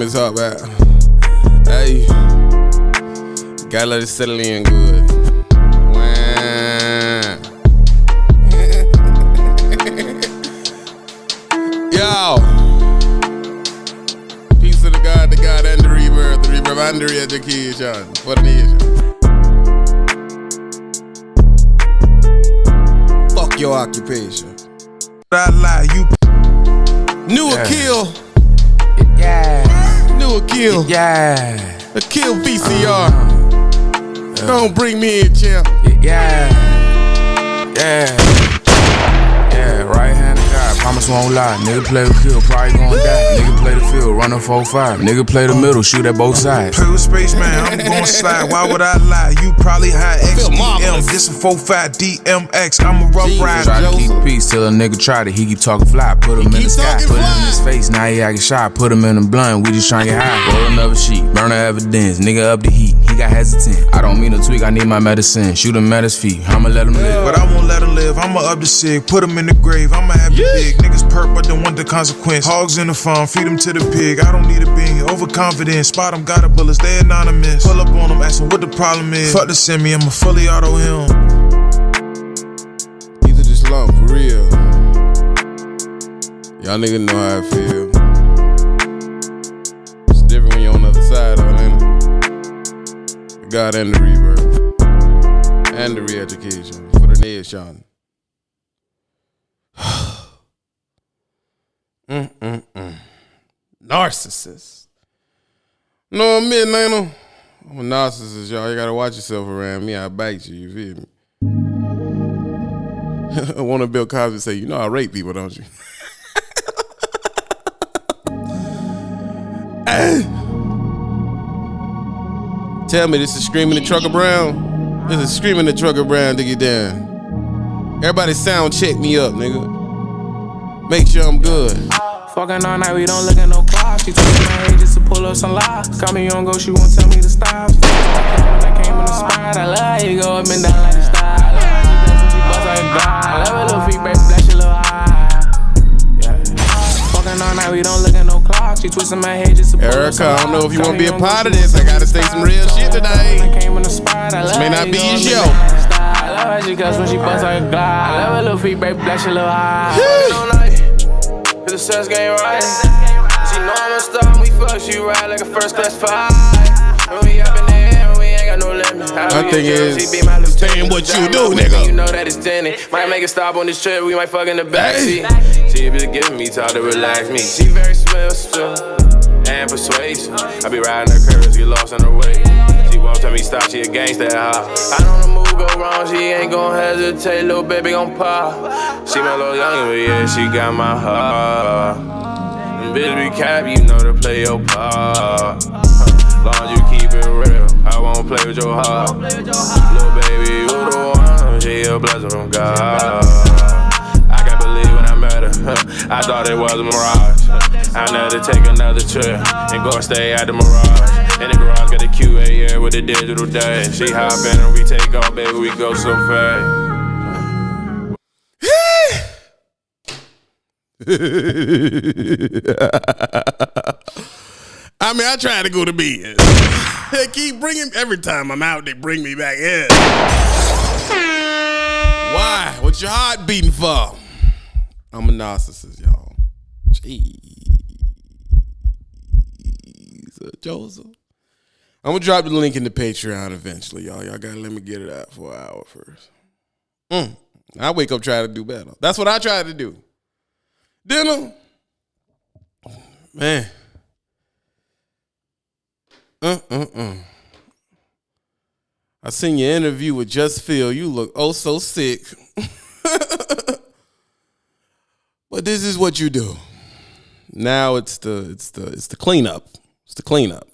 this up, man. Hey, gotta let it settle in good. Yo, peace to the God, and the rebirth and the re-education for the nation. Fuck your occupation. I lie, you New Akil. yeah. New Akil. Yeah. Akil VCR. Don't bring me in, champ. Yeah. Yeah. Yeah, right hand of God, promise won't lie. Nigga play the kill, probably gon' die. Nigga play the field, run a 4-5. Nigga play the middle, shoot at both sides. Play with Spaceman, I'm gon' slide. Why would I lie? You probably high XDM. This a 4-5 DMX. I'm a rough rider. Try to keep peace till a nigga try to. He keep talking fly. Put him in the sky, put him in his face. Now he acting shy. Put him in the blunt. We just tryna get high. Roll another sheet, burn the evidence. Nigga up the heat. He got hesitant. I don't mean to tweak. I need my medicine. Shoot him at his feet. I'ma let him live, but I won't let him live. I'ma up the sick. Put him in the grave. I'ma have the big. Niggas perp, but don't want the consequence. Hogs in the farm, feed them to the pig. I don't need a bean. Overconfident. Spot them, got a bullets. They anonymous. Pull up on them, asking what the problem is. Fuck the semi. I'ma fully auto him. Either this lump for real. Y'all niggas know how I feel. It's different when you're on the other side of it, ain't it? The God and the rebirth. And the re-education for the nation. Narcissist. No, I'm admitting, ain't I? I'm a narcissist, y'all. You gotta watch yourself around me. I bite you, you feel me? I want to Bill Cosby say, you know I rape people, don't you? Tell me this is Screaming the Trucker Brown? This is Screaming the Trucker Brown to get down. Everybody sound check me up, nigga. Make sure I'm good. Fucking all night, we don't look at no clock. She told me my age just to pull up some locks. Call me on go, she won't tell me to stop. She told me when I came in the spot, I love you go up and down like a star. I love how she dance when she bust like a god. I love her little feet, baby, flash your little eye. Yeah. Fucking all night, we don't look at no clock. She twisting my head just to pull up some Erica, locks. I don't know if you want to be a part of this. I gotta say some real shit today. When I came in the spot, I love This may not you, be go your up and show. down like a star. I love how she cuss when she bust like a god. I love her little feet, baby, flash your little eye. Fucking all night, cause the sex game right. She know I'm a star, we fuck, she ride like a first class flight. When we up in the air, we ain't got no limit. My thing is, saying what you do, nigga. You know that it's Jenny. Might make a stop on this trip, we might fuck in the backseat. She be giving me time to relax me. She very still and persuasive. I be riding her curves, get lost in her way. She won't tell me stop, she a gangsta hop. I know the move go wrong, she ain't gon' hesitate. Little baby gon' pop. She my little youngin', but yeah, she got my heart. And bitch be cap, you know to play your part. Long as you keep it real, I won't play with your heart. Little baby, you the one, she a blessing from God. I can't believe when I met her, I thought it was a mirage. I know to take another trip and go stay at the Mirage. In the garage, got a QA here with a digital dash. She hop in and we take off, baby, we go so fast. I mean, I try to go to bed. They keep bringing, every time I'm out, they bring me back in. Why? What's your heart beating for? I'm a narcissist, y'all. Jeez. Joseph. I'm gonna drop the link in the Patreon eventually, y'all. Y'all gotta let me get it out for an hour first. I wake up trying to do better. That's what I try to do. Dinner. Man. I seen your interview with Just Phil. You look oh so sick. But this is what you do. Now it's the cleanup. It's the cleanup.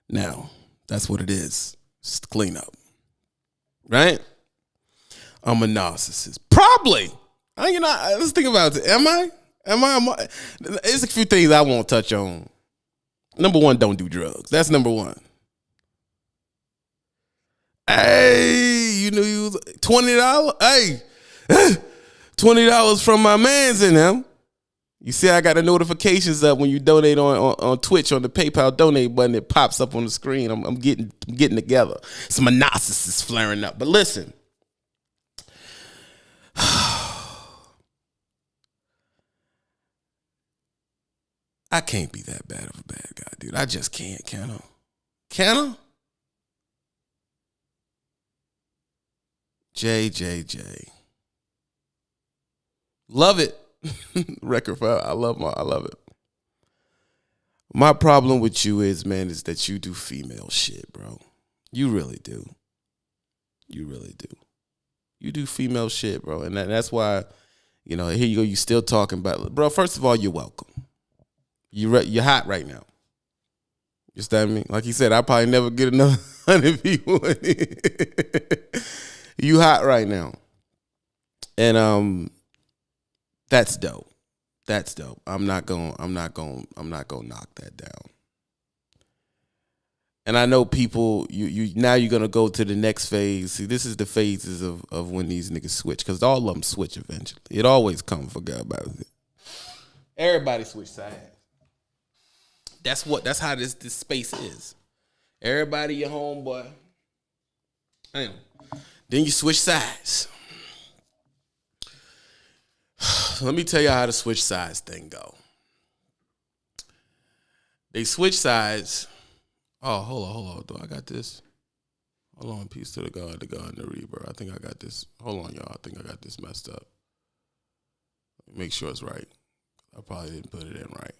Now, that's what it is. It's the cleanup. Right? I'm a narcissist. Probably. Let's think about it. Am I? There's a few things I won't touch on. Number one, don't do drugs. That's number one. Hey, you knew you was $20? Hey, $20 from my mans in them. You see, I got the notifications up when you donate on Twitch on the PayPal donate button. It pops up on the screen. I'm getting together. Some analysis is flaring up. But listen, I can't be that bad of a bad guy, dude. I just can't. Can I? Can I? JJJ. Love it. Record file. I love it. My problem with you is, man, is that you do female shit, bro. You really do. You really do. You do female shit, bro. And that's why, you know, here you go. You still talking about it. Bro, first of all, you're welcome. You're hot right now. You understand me? Like he said, I probably never get another 100 people. You hot right now. And that's dope. That's dope. I'm not gonna knock that down. And I know people, you now you're gonna go to the next phase. See, this is the phases of when these niggas switch, because all of them switch eventually. It always comes, forget about it. Everybody switch sides. That's how this space is. Everybody your homeboy. Anyway, then you switch sides. Let me tell you how the switch sides thing go. They switch sides. Oh, hold on. Do I got this? Hold on. Peace to the God, and the Reaper. I think I got this. Hold on, y'all. I think I got this messed up. Make sure it's right. I probably didn't put it in right.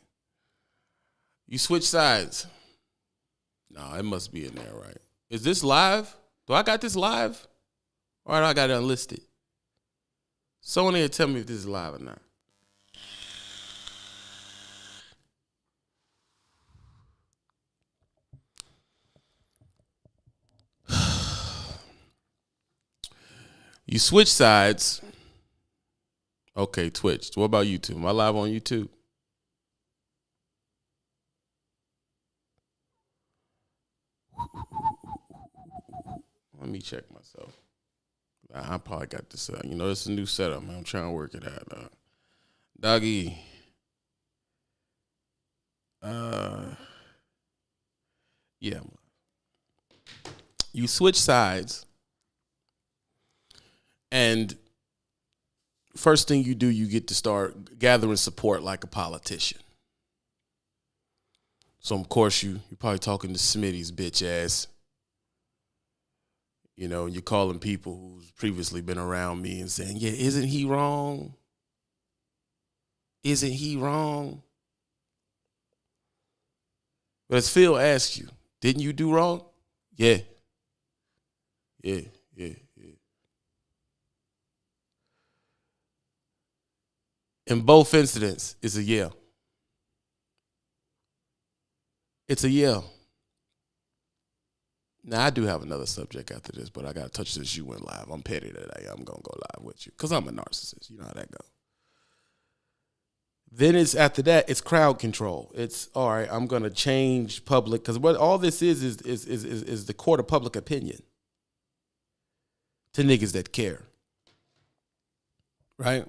You switch sides. No, it must be in there, right? Is this live? Do I got this live? Or do I got it unlisted? Someone here tell me if this is live or not. You switch sides. Okay, Twitch. What about YouTube? Am I live on YouTube? Let me check myself. I probably got this. It's a new setup, man. I'm trying to work it out. Doggy. Yeah. You switch sides, and first thing you do, you get to start gathering support like a politician. So, of course, you're probably talking to Smitty's bitch ass. You know, you're calling people who's previously been around me and saying, yeah, isn't he wrong? Isn't he wrong? But as Phil asked you, didn't you do wrong? Yeah. Yeah. In both incidents, it's a yeah. It's a yeah. Now, I do have another subject after this, but I got to touch this. You went live. I'm petty today. I'm going to go live with you because I'm a narcissist. You know how that goes. Then after that, it's crowd control. It's, all right, I'm going to change public, because what all this is the court of public opinion to niggas that care. Right?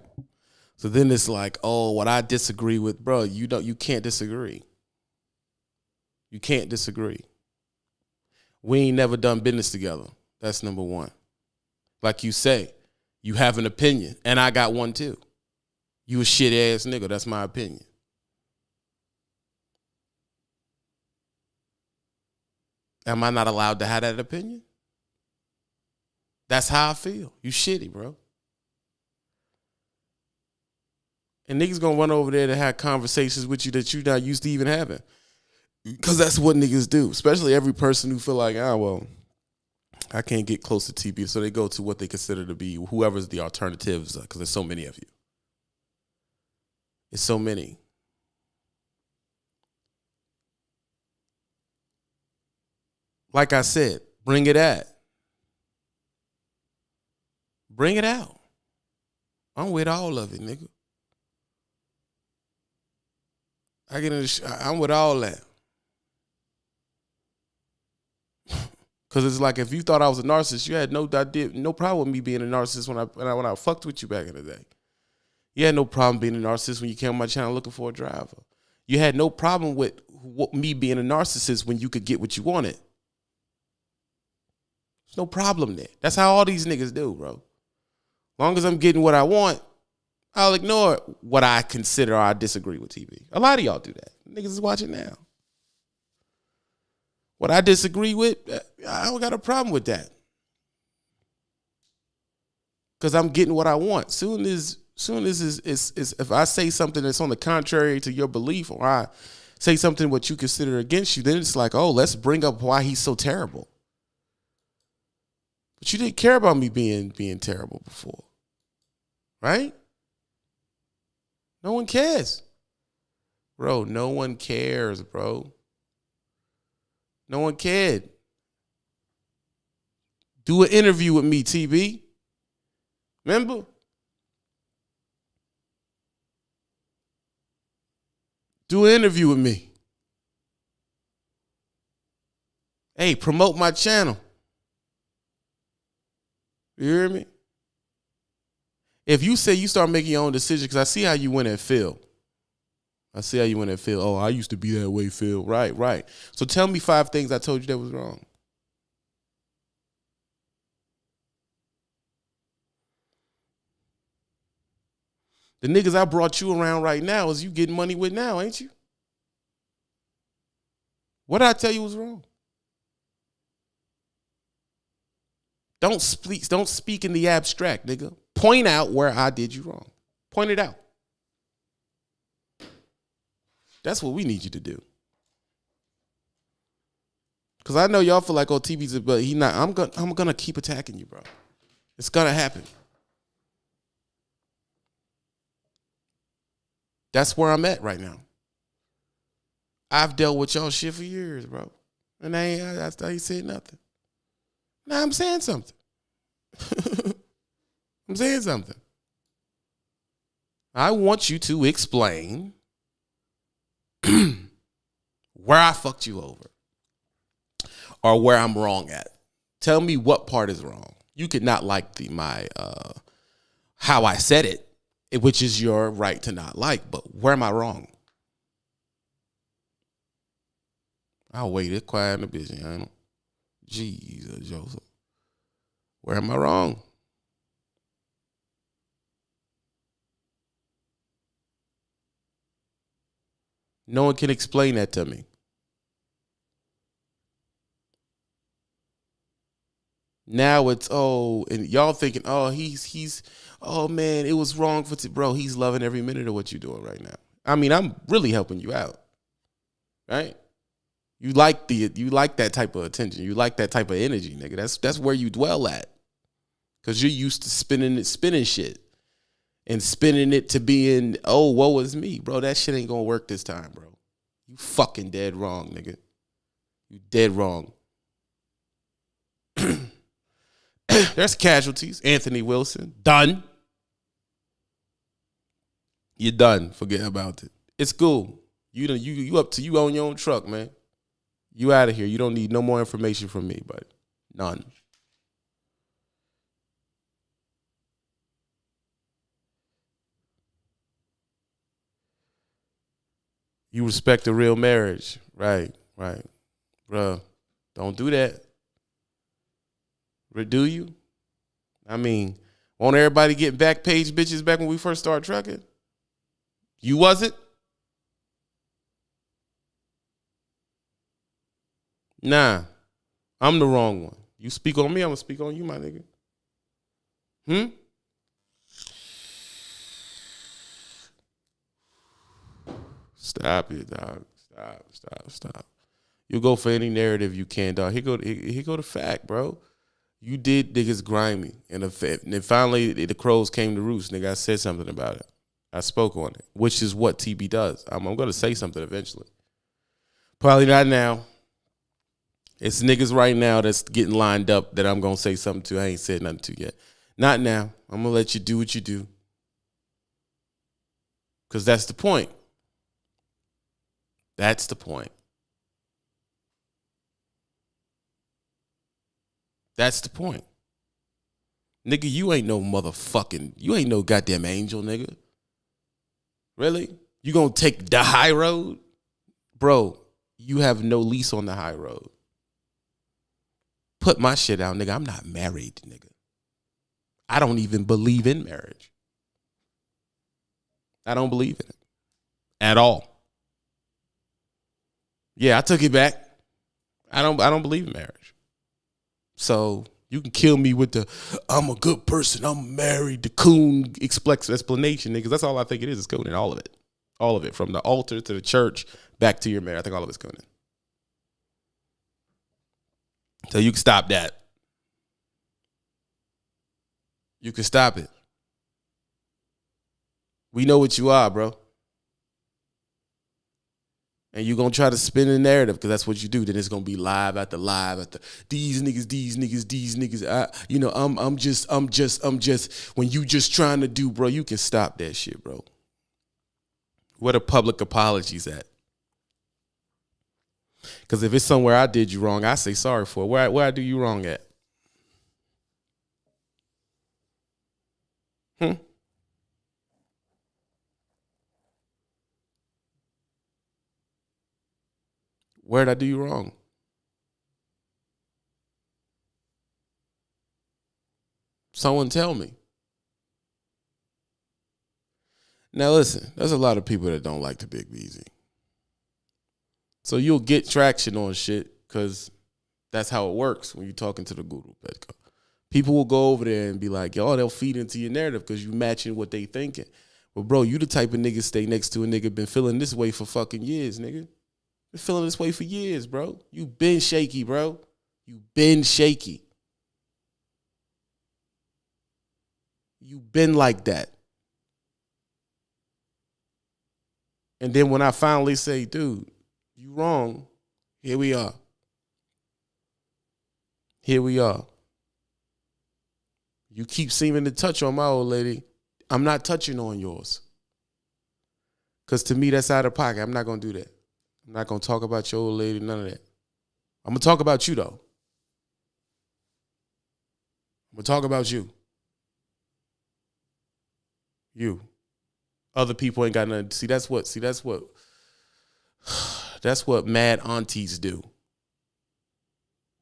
So then it's like, oh, what I disagree with, bro, you can't disagree. You can't disagree. We ain't never done business together. That's number one. Like you say, you have an opinion, and I got one too. You a shit ass nigga. That's my opinion. Am I not allowed to have that opinion? That's how I feel. You shitty, bro. And niggas gonna run over there to have conversations with you that you're not used to even having. Because that's what niggas do. Especially every person who feel like, I can't get close to TB. So they go to what they consider to be whoever's the alternatives, because there's so many of you. It's so many. Like I said, bring it at. Bring it out. I'm with all of it, nigga. I'm with all that. Because it's like, if you thought I was a narcissist, you had no problem with me being a narcissist when I fucked with you back in the day. You had no problem being a narcissist when you came on my channel looking for a driver. You had no problem with me being a narcissist when you could get what you wanted. There's no problem there. That's how all these niggas do, bro. Long as I'm getting what I want, I'll ignore what I consider or I disagree with TV. A lot of y'all do that. Niggas is watching now. What I disagree with, I don't got a problem with that. Because I'm getting what I want. Soon as if I say something that's on the contrary to your belief, or I say something what you consider against you, then it's like, oh, let's bring up why he's so terrible. But you didn't care about me being terrible before. Right? No one cares. Bro, no one cares, bro. No one cared. Do an interview with me, TB. Remember? Do an interview with me. Hey, promote my channel. You hear me? If you say you start making your own decision, because I see how you went at Phil. Oh, I used to be that way, Phil. Right. So tell me 5 things I told you that was wrong. The niggas I brought you around right now is you getting money with now, ain't you? What did I tell you was wrong? Don't speak in the abstract, nigga. Point out where I did you wrong. Point it out. That's what we need you to do. Cause I know y'all feel like, oh, TV's, but he not. I'm gonna keep attacking you, bro. It's gonna happen. That's where I'm at right now. I've dealt with y'all shit for years, bro, and I ain't said nothing. Now I'm saying something. I'm saying something. I want you to explain where I fucked you over or where I'm wrong at. Tell me what part is wrong. You could not like my how I said it, which is your right to not like, but where am I wrong? I'll wait. It's quiet in the business. I know. Jesus, Joseph. Where am I wrong? No one can explain that to me. Now it's, and y'all thinking, he's oh man, it was wrong bro, he's loving every minute of what you're doing right now. I mean, I'm really helping you out. Right? You like that type of attention. You like that type of energy, nigga. That's where you dwell at. Cause you're used to spinning shit. And spinning it to being, oh, woe is me. Bro, that shit ain't gonna work this time, bro. You fucking dead wrong, nigga. You dead wrong. There's casualties. Anthony Wilson. Done. You're done. Forget about it. It's cool. You up to you own your own truck, man. You out of here. You don't need no more information from me, but none. You respect a real marriage. Right. Bruh, don't do that. Do you? I mean, won't everybody get back page bitches back when we first started trucking? You wasn't? Nah, I'm the wrong one. You speak on me, I'm gonna speak on you, my nigga. Stop it, dog. Stop. You go for any narrative you can, dog. Here go the fact, bro. You did niggas grimy. And then finally the crows came to roost, nigga. I said something about it. I spoke on it, which is what TB does. I'm going to say something eventually. Probably not now. It's niggas right now that's getting lined up that I'm going to say something to. I ain't said nothing to yet. Not now. I'm going to let you do what you do. Because that's the point. That's the point. That's the point. Nigga, you ain't no goddamn angel, nigga. Really? You gonna take the high road? Bro, you have no lease on the high road. Put my shit out, nigga. I'm not married, nigga. I don't even believe in marriage. I don't believe in it at all. Yeah, I took it back. I don't believe in marriage. So you can kill me with the I'm a good person, I'm married, the coon explanation, niggas. That's all I think it is. It's Conan, all of it. All of it. From the altar to the church, back to your marriage. I think all of it's Conan. So you can stop that. You can stop it. We know what you are, bro. And you're going to try to spin a narrative because that's what you do. Then it's going to be live after live after these niggas. I'm just, when you just trying to do, bro, you can stop that shit, bro. Where the public apologies at? Because if it's somewhere I did you wrong, I say sorry for it. Where I do you wrong at? Where'd I do you wrong? Someone tell me. Now listen, there's a lot of people that don't like the Big Beezy. So you'll get traction on shit because that's how it works when you're talking to the Guru Petco. People will go over there and be like, yo, they'll feed into your narrative because you matching what they thinking. But bro, you the type of nigga stay next to a nigga been feeling this way for fucking years, nigga. Been feeling this way for years, bro. You been shaky, bro. You been shaky. You been like that. And then when I finally say, dude, you wrong, here we are. Here we are. You keep seeming to touch on my old lady. I'm not touching on yours. Because to me, that's out of pocket. I'm not going to do that. I'm not going to talk about your old lady, none of that. I'm going to talk about you, though. I'm going to talk about you. You. Other people ain't got nothing. That's what mad aunties do.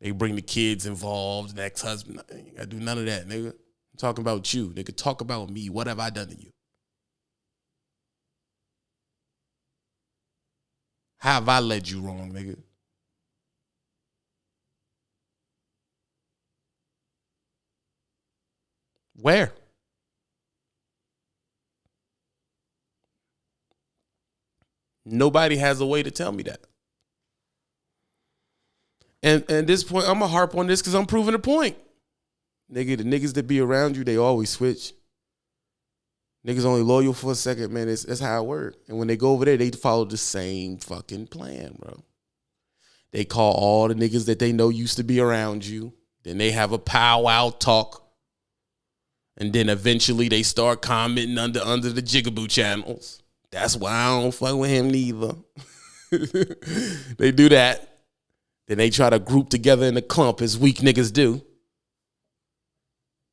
They bring the kids involved, the ex-husband. I ain't got to do none of that, nigga. I'm talking about you. Nigga, talk about me. What have I done to you? How have I led you wrong, nigga? Where? Nobody has a way to tell me that. And at this point, I'm going to harp on this because I'm proving a point. Nigga, the niggas that be around you, they always switch. Niggas only loyal for a second, man. That's how it works. And when they go over there, they follow the same fucking plan, bro. They call all the niggas that they know used to be around you. Then they have a powwow talk. And then eventually they start commenting under the Jigaboo channels. That's why I don't fuck with him neither. They do that. Then they try to group together in a clump as weak niggas do.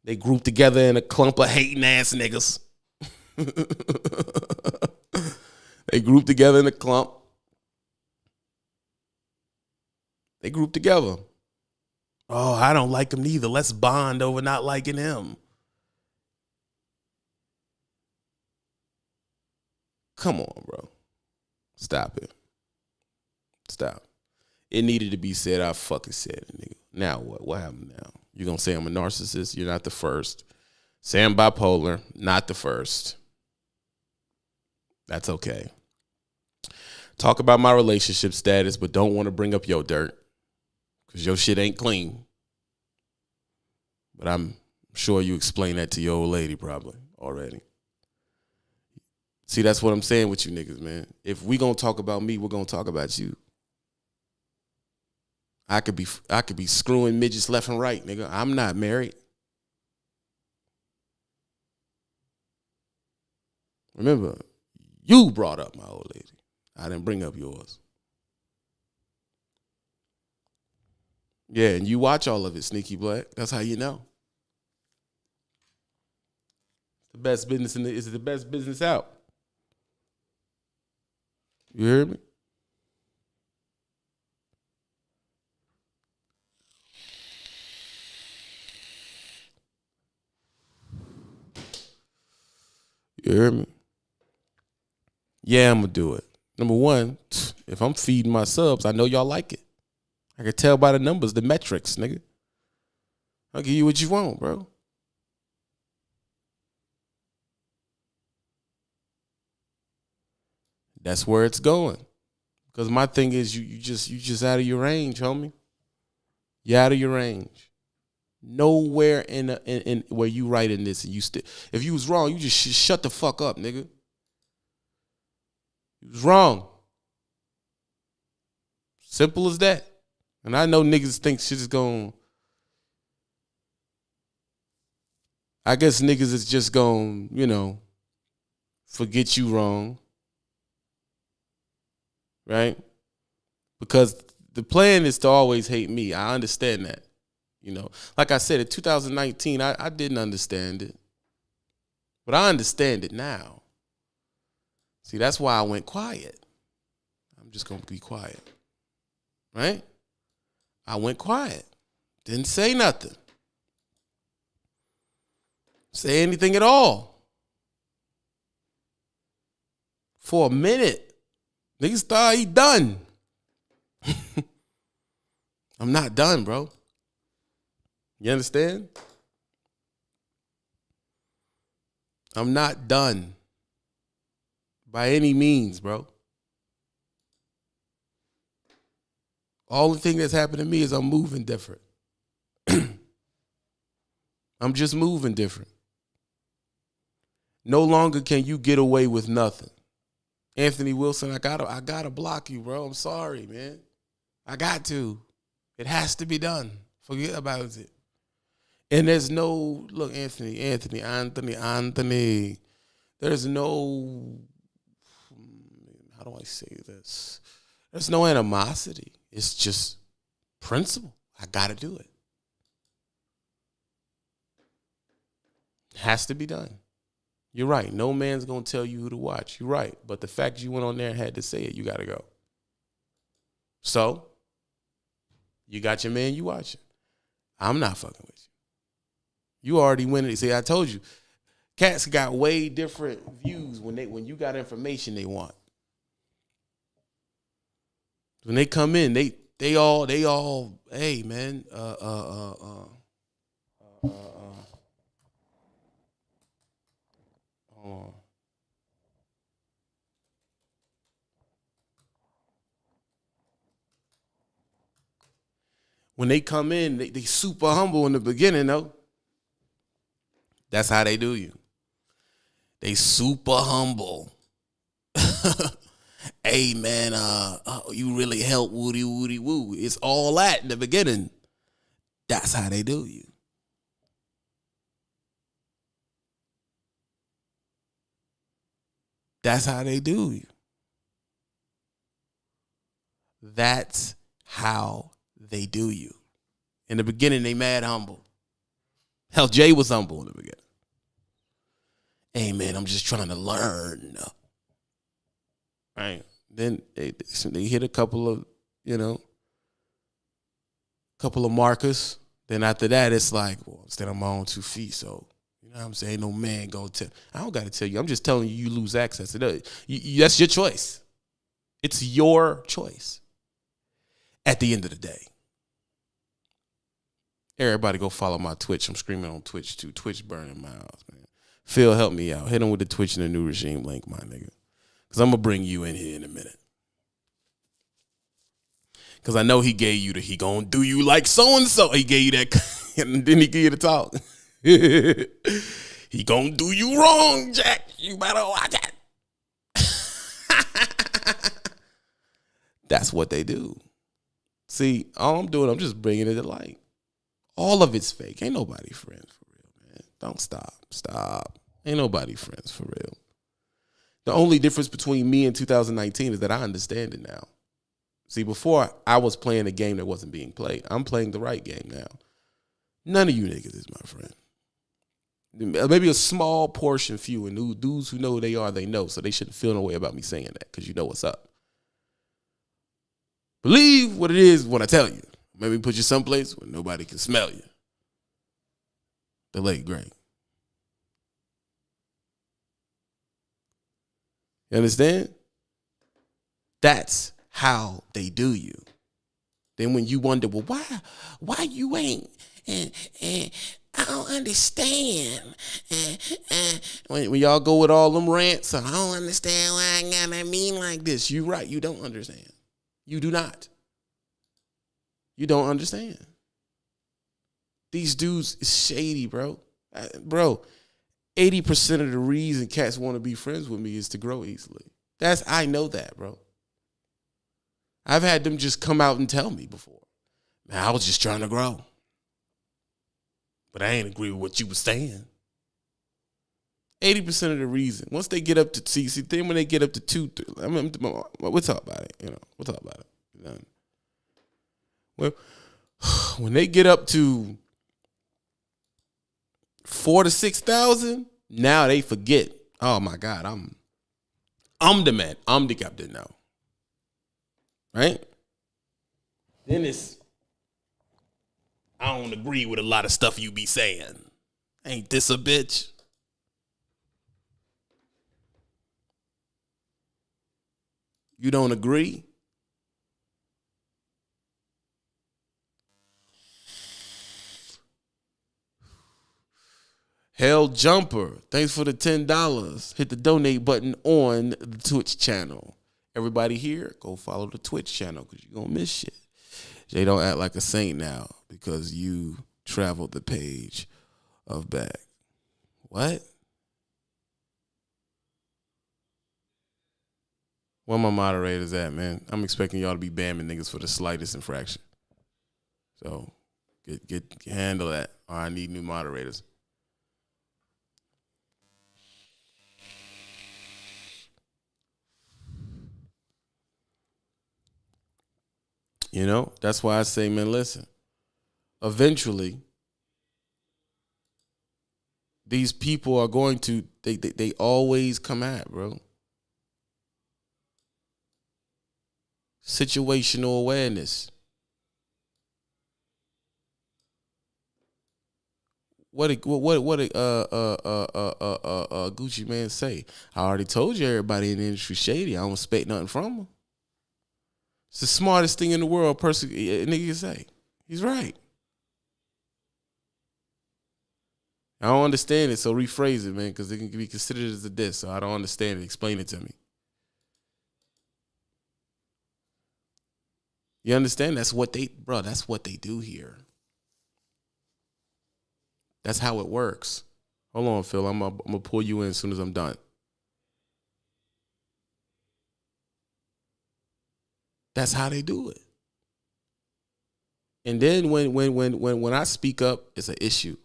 They group together in a clump of hating ass niggas. They group together in a clump. They group together. Oh, I don't like him neither. Let's bond over not liking him. Come on, bro. Stop it. Stop. It needed to be said. I fucking said it, nigga. Now what? What happened now? You gonna say I'm a narcissist? You're not the first. Say I'm bipolar. Not the first. That's okay. Talk about my relationship status, but don't want to bring up your dirt because your shit ain't clean. But I'm sure you explained that to your old lady probably already. See, that's what I'm saying with you niggas, man. If we gonna talk about me, we're gonna talk about you. I could be screwing midgets left and right, nigga. I'm not married. Remember, you brought up my old lady. I didn't bring up yours. Yeah, and you watch all of it, Sneaky Black. That's how you know. The best business is the best business out. You hear me? You hear me? Yeah, I'm going to do it. Number one, if I'm feeding my subs, I know y'all like it. I can tell by the numbers, the metrics, nigga. I'll give you what you want, bro. That's where it's going. Because my thing is you just out of your range, homie. You're out of your range. Nowhere in where you writing this and you still, if you was wrong, you just shut the fuck up, nigga. You was wrong. Simple as that. And I know niggas think shit is going. I guess niggas is just going, forget you wrong. Right? Because the plan is to always hate me. I understand that. Like I said, in 2019, I didn't understand it. But I understand it now. See, that's why I went quiet. I'm just going to be quiet. Right? I went quiet. Didn't say nothing. Say anything at all. For a minute. Niggas thought he done. I'm not done, bro. You understand? I'm not done. By any means, bro. All the thing that's happened to me is I'm moving different. I'm just moving different. No longer can you get away with nothing. Anthony Wilson, I gotta block you, bro. I'm sorry, man. I got to. It has to be done. Forget about it. And there's no, look, Anthony. There's no, how do I say this? There's no animosity. It's just principle. I gotta do it. It has to be done. You're right. No man's going to tell you who to watch. You're right. But the fact you went on there and had to say it, you got to go. So, you got your man you watching. I'm not fucking with you. You already went it. See, I told you. Cats got way different views when you got information they want. When they come in, they all, hey, man, when they come in, they super humble in the beginning, though. That's how they do you. They super humble. Hey, man, you really help woody woo. It's all that in the beginning. That's how they do you. That's how they do you. That's how they do you. In the beginning, they mad humble. Hell, Jay was humble in the beginning. Hey, man, I'm just trying to learn. Right. Then they hit a couple of, couple of markers. Then after that, it's like, well, instead I'm on 2 feet, so you know what I'm saying? No man go tell. I don't got to tell you. I'm just telling you lose access. That's your choice. It's your choice. At the end of the day. Everybody go follow my Twitch. I'm screaming on Twitch too. Twitch burning miles, man. Phil, help me out. Hit him with the Twitch and the new regime link, my nigga. Because I'm going to bring you in here in a minute. Because I know he gave you he going to do you like so-and-so. He gave you that, and then he gave you the talk. He going to do you wrong, Jack. You better watch it. That's what they do. See, all I'm doing, I'm just bringing it to light. All of it's fake. Ain't nobody friends for real, man. Don't stop. Ain't nobody friends for real. The only difference between me and 2019 is that I understand it now. See, before I was playing a game that wasn't being played. I'm playing the right game now. None of you niggas is my friend. Maybe a small portion, few, and dudes who know who they are, they know. So they shouldn't feel no way about me saying that because you know what's up. Believe what it is when I tell you. Maybe put you someplace where nobody can smell you. The late great. You understand? That's how they do you. Then when you wonder, well, why you ain't, and I don't understand. When y'all go with all them rants, I don't understand why I gotta mean like this. You right, you don't understand. You do not. You don't understand. These dudes is shady, bro. Bro, 80% of the reason cats want to be friends with me is to grow easily. I know that, bro. I've had them just come out and tell me before. Man, I was just trying to grow. But I ain't agree with what you was saying. 80% of the reason. Once they get up to then when they get up to 2, 3, I mean, we'll talk about it. We'll talk about it. Well, when they get up to 4,000 to 6,000, now they forget. Oh my God, I'm the man. I'm the captain now. Right? Then I don't agree with a lot of stuff you be saying. Ain't this a bitch? You don't agree? Hell Jumper, thanks for the $10. Hit the donate button on the Twitch channel. Everybody here, go follow the Twitch channel because you're going to miss shit. Jay, don't act like a saint now because you traveled the page of back. What? Where my moderators at, man? I'm expecting y'all to be bamming niggas for the slightest infraction. So handle that. Or I need new moderators. You know, that's why I say, man, listen. Eventually, these people are going to, they always come at, bro. Situational awareness. What did Gucci Man say? I already told you everybody in the industry shady. I don't expect nothing from them. It's the smartest thing in the world a nigga can say. He's right. I don't understand it, so rephrase it, man, because it can be considered as a diss. So I don't understand it. Explain it to me. You understand? That's what they do here. That's how it works. Hold on, Phil. I'm gonna pull you in as soon as I'm done. That's how they do it. And then when I speak up, it's an issue.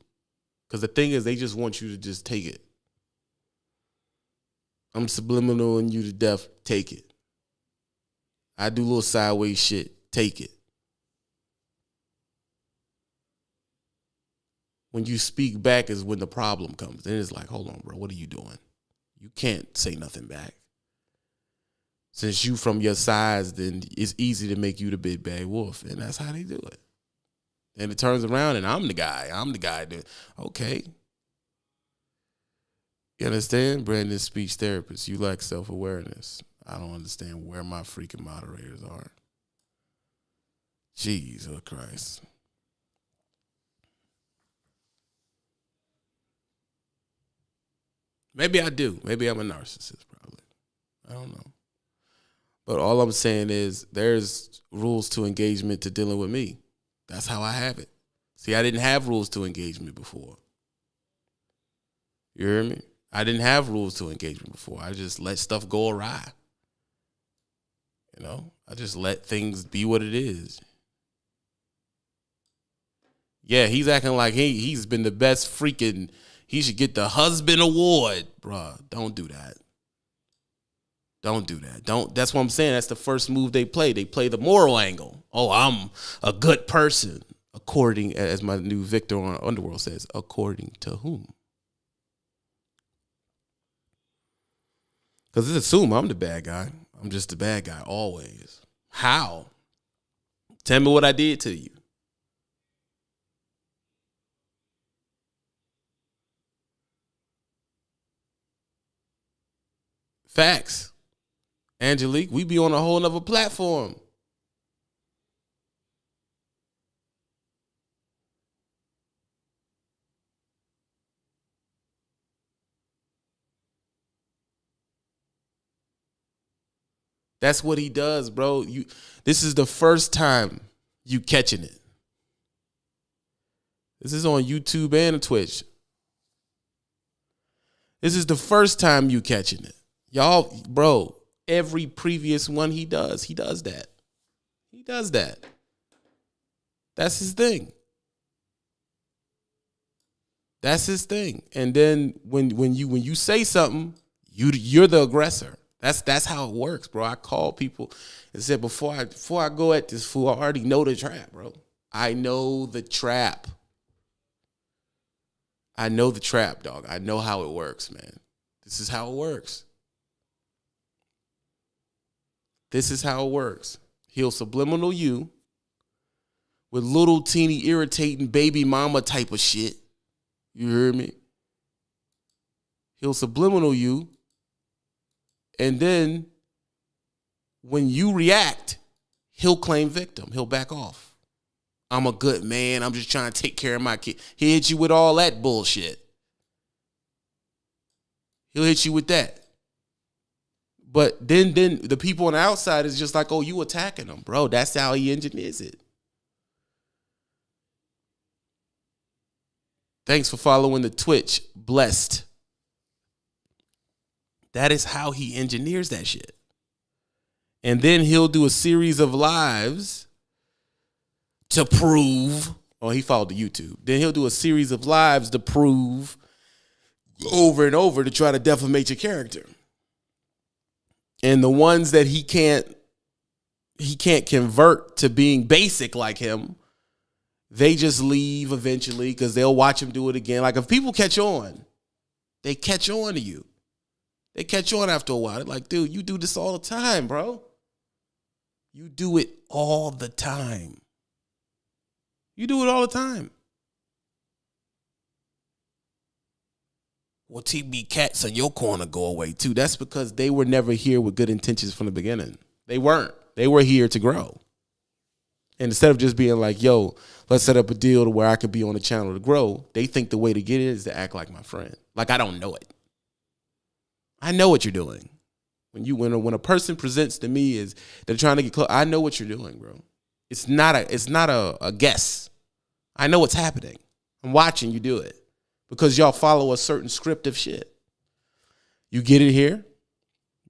Because the thing is, they just want you to just take it. I'm subliminaling you to death. Take it. I do little sideways shit. Take it. When you speak back is when the problem comes. Then it's like, hold on, bro. What are you doing? You can't say nothing back. Since you from your size, then it's easy to make you the big bad wolf. And that's how they do it. And it turns around and I'm the guy. Okay. You understand? Brandon, speech therapist. You lack self-awareness. I don't understand where my freaking moderators are. Jesus Christ. Maybe I do. Maybe I'm a narcissist, probably. I don't know. But all I'm saying is there's rules to engagement to dealing with me. That's how I have it. See, I didn't have rules to engagement before. You hear me? I didn't have rules to engagement before. I just let stuff go awry. You know? I just let things be what it is. Yeah, he's acting like he's been the best freaking, he should get the husband award. Bruh, don't do that. Don't do that. That's what I'm saying. That's the first move they play. They play the moral angle. Oh, I'm a good person. According, as my new Victor on Underworld says, according to whom? Because it's assumed I'm the bad guy. I'm just the bad guy always. How? Tell me what I did to you. Facts. Angelique, we be on a whole nother platform. That's what he does, bro. This is the first time you catching it. This is on YouTube and Twitch. This is the first time you catching it. Y'all, bro, every previous one he does that. He does that. That's his thing. That's his thing. And then when you say something, you're the aggressor. That's how it works, bro. I call people and said before I go at this fool, I already know the trap, bro. I know the trap. I know the trap, dog. I know how it works, man. This is how it works. This is how it works. He'll subliminal you with little teeny irritating baby mama type of shit. You hear me? He'll subliminal you. And then when you react, he'll claim victim. He'll back off. I'm a good man. I'm just trying to take care of my kid. He'll hit you with all that bullshit. He'll hit you with that. But then the people on the outside is just like, oh, you attacking him, bro. That's how he engineers it. Thanks for following the Twitch. Blessed. That is how he engineers that shit. And then he'll do a series of lives to prove, oh, he followed the YouTube. Then he'll do a series of lives to prove over and over to try to defamate your character. And the ones that he can't convert to being basic like him, they just leave eventually because they'll watch him do it again. Like if people catch on, they catch on to you. They catch on after a while. They're like, dude, you do this all the time, bro. You do it all the time. You do it all the time. Well, TB Cats in your corner go away too. That's because they were never here with good intentions from the beginning. They weren't. They were here to grow. And instead of just being like, yo, let's set up a deal to where I could be on the channel to grow, they think the way to get it is to act like my friend. Like I don't know it. I know what you're doing. When a person presents to me is they're trying to get close, I know what you're doing, bro. It's not a guess. I know what's happening. I'm watching you do it because y'all follow a certain script of shit. You get it here,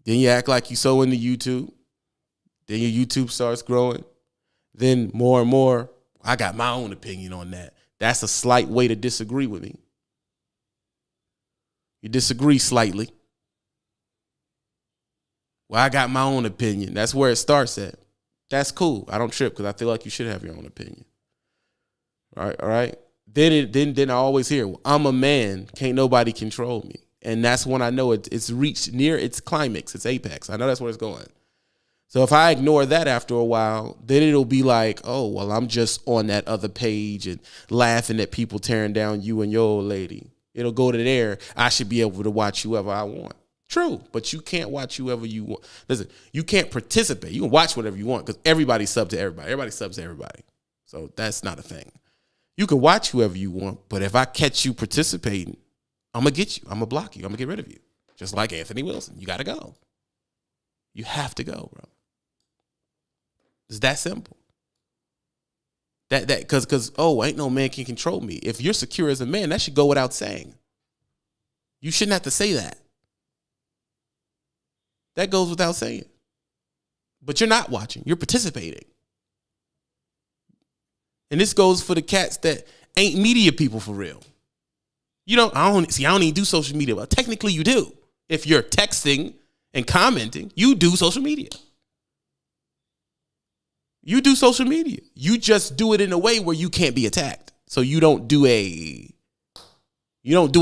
then you act like you so into YouTube, then your YouTube starts growing, then more and more, I got my own opinion on that. That's a slight way to disagree with me. You disagree slightly. Well, I got my own opinion. That's where it starts at. That's cool. I don't trip because I feel like you should have your own opinion. All right. Then I always hear, well, I'm a man. Can't nobody control me. And that's when I know it's reached near its climax, its apex. I know that's where it's going. So if I ignore that after a while, then it'll be like, oh, well, I'm just on that other page and laughing at people tearing down you and your old lady. It'll go to there. I should be able to watch whoever I want. True, but you can't watch whoever you want. Listen, you can't participate. You can watch whatever you want because everybody subs to everybody. Everybody subs to everybody. So that's not a thing. You can watch whoever you want, but if I catch you participating, I'm going to get you. I'm going to block you. I'm going to get rid of you. Just like Anthony Wilson. You got to go. You have to go, bro. It's that simple. Because ain't no man can control me. If you're secure as a man, that should go without saying. You shouldn't have to say that. That goes without saying. But you're not watching. You're participating. And this goes for the cats that ain't media people for real. I don't even do social media. Well, technically you do. If you're texting and commenting, you do social media. You do social media. You just do it in a way where you can't be attacked. So you don't do a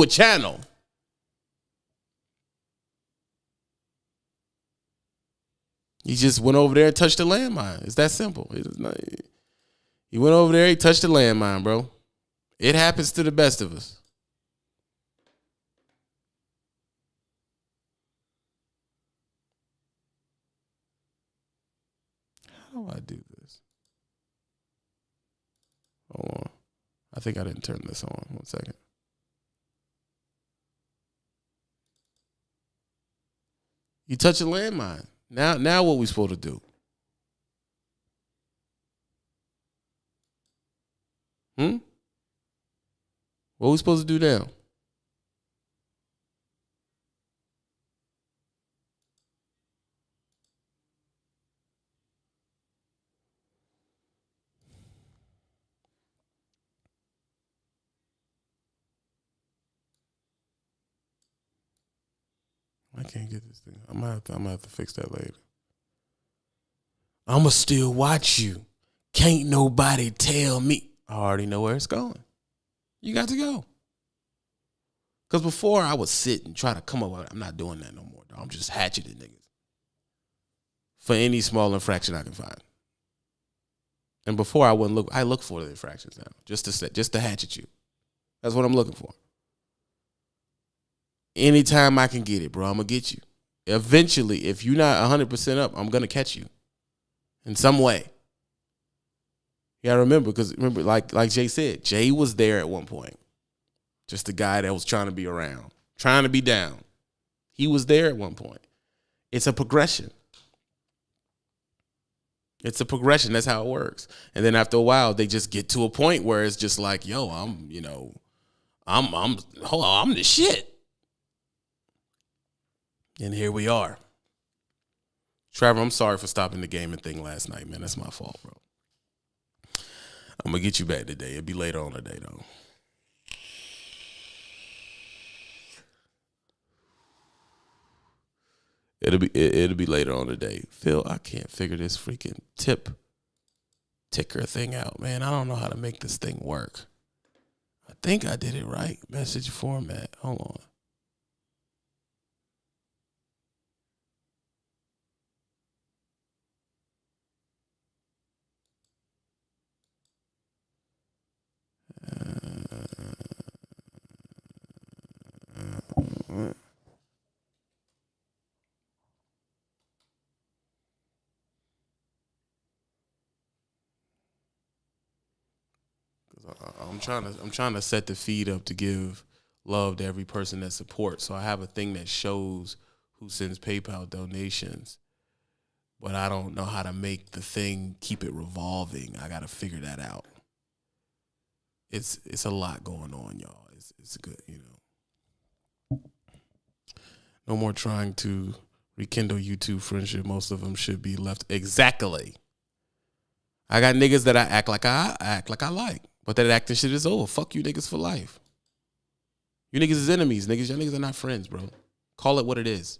channel. You just went over there and touched the landmine. It's that simple. He went over there. He touched the landmine, bro. It happens to the best of us. How do I do this? Hold on. I think I didn't turn this on. 1 second. You touch a landmine. Now what we supposed to do? What we supposed to do now? I can't get this thing. I'm gonna have to fix that later. I'ma still watch you. Can't nobody tell me. I already know where it's going. You got to go. Because before I would sit and try to come up with it. I'm not doing that no more, dog. I'm just hatcheting niggas for any small infraction I can find. And before I wouldn't look. I look for the infractions now, just to hatchet you. That's what I'm looking for. Anytime I can get it, bro, I'm gonna get you. Eventually, if you're not 100% up, I'm gonna catch you in some way. You gotta remember, like Jay said, Jay was there at one point. Just a guy that was trying to be around, trying to be down. He was there at one point. It's a progression. It's a progression. That's how it works. And then after a while, they just get to a point where it's just like, yo, I'm the shit. And here we are. Trevor, I'm sorry for stopping the gaming thing last night, man. That's my fault, bro. I'm going to get you back today. It'll be later on today, though. It'll be later on today. Phil, I can't figure this freaking tip ticker thing out, man. I don't know how to make this thing work. I think I did it right. Message format. Hold on. I'm trying to set the feed up to give love to every person that supports. So I have a thing that shows who sends PayPal donations, but I don't know how to make the thing keep it revolving. I got to figure that out. It's a lot going on, y'all. It's good, you know. No more trying to rekindle YouTube friendship. Most of them should be left. Exactly. I got niggas that I act like I like. But that acting shit is over. Fuck you niggas for life. You niggas is enemies, niggas. Y'all niggas are not friends, bro. Call it what it is.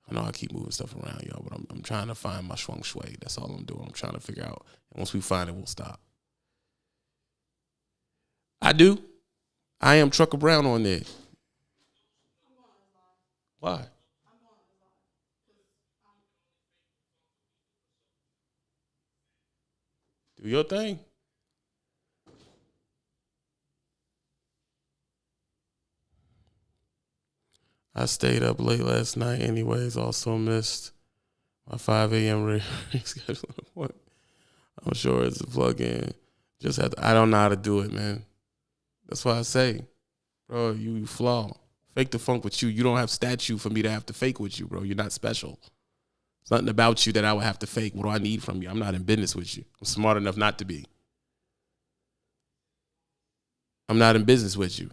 I know I keep moving stuff around, y'all, but I'm trying to find my shuang shui. That's all I'm doing. I'm trying to figure out. And once we find it, we'll stop. I do. I am Trucker Brown on there. Why? Do your thing. I stayed up late last night anyways. Also missed my 5 a.m. reschedule. I'm sure it's a plug-in. I don't know how to do it, man. That's why I say, bro, you flaw. Fake the funk with you. You don't have statue for me to have to fake with you, bro. You're not special. There's nothing about you that I would have to fake. What do I need from you? I'm not in business with you. I'm smart enough not to be. I'm not in business with you.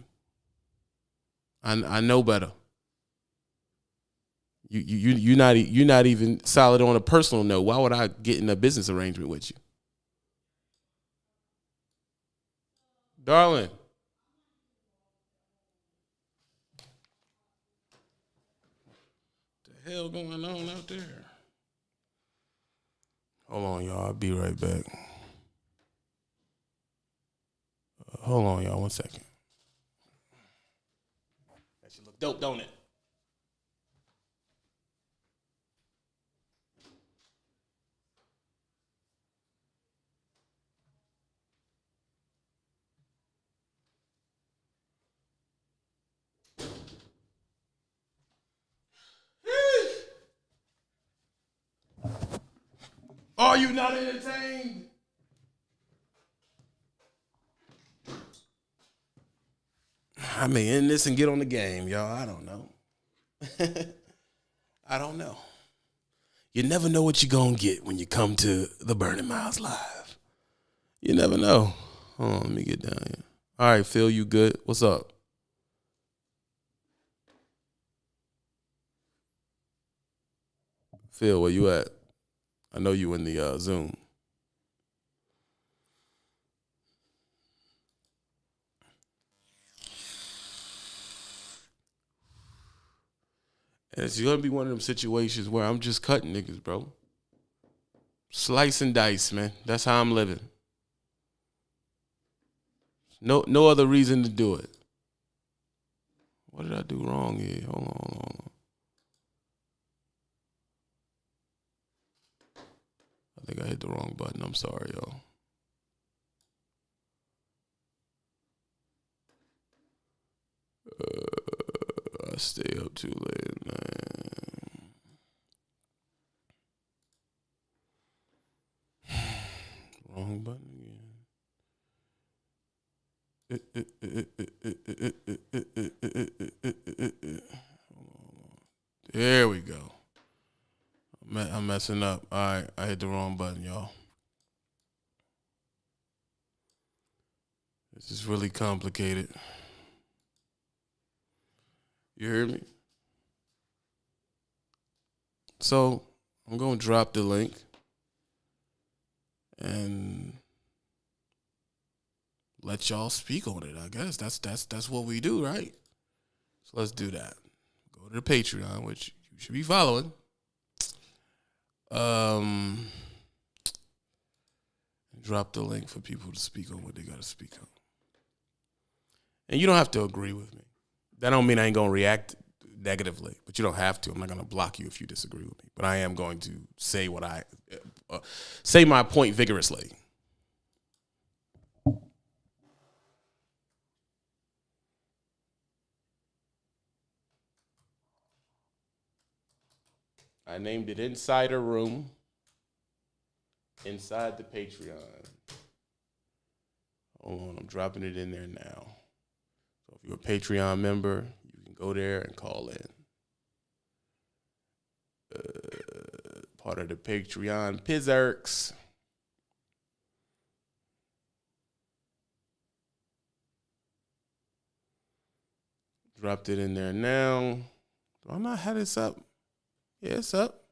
I know better. You're not even solid on a personal note. Why would I get in a business arrangement with you? Darling. What the hell going on out there? Hold on, y'all. I'll be right back. Hold on, y'all. 1 second. That should look dope, don't it? Are you not entertained? I may end this and get on the game, y'all. I don't know. I don't know. You never know what you're going to get when you come to the Burning Miles Live. You never know. Hold on, let me get down here. All right, Phil, you good? What's up? Phil, where you at? I know you in the Zoom. And it's going to be one of them situations where I'm just cutting niggas, bro. Slice and dice, man. That's how I'm living. No other reason to do it. What did I do wrong here? Hold on. I think I hit the wrong button. I'm sorry, y'all. I stay up too late, man. Wrong button again. There we go. I'm messing up. All right, I hit the wrong button, y'all. This is really complicated. You hear me? So I'm going to drop the link and let y'all speak on it. I guess that's what we do, right? So let's do that. Go to the Patreon, which you should be following. Drop the link for people to speak on what they got to speak on. And you don't have to agree with me. That don't mean I ain't going to react negatively, but you don't have to. I'm not going to block you if you disagree with me. But I am going to say say my point vigorously. I named it Insider Room inside the Patreon. Hold on, I'm dropping it in there now. So if you're a Patreon member, you can go there and call in. Part of the Patreon Pizzerks. Dropped it in there now. Do I not have this up? Yeah, it's up.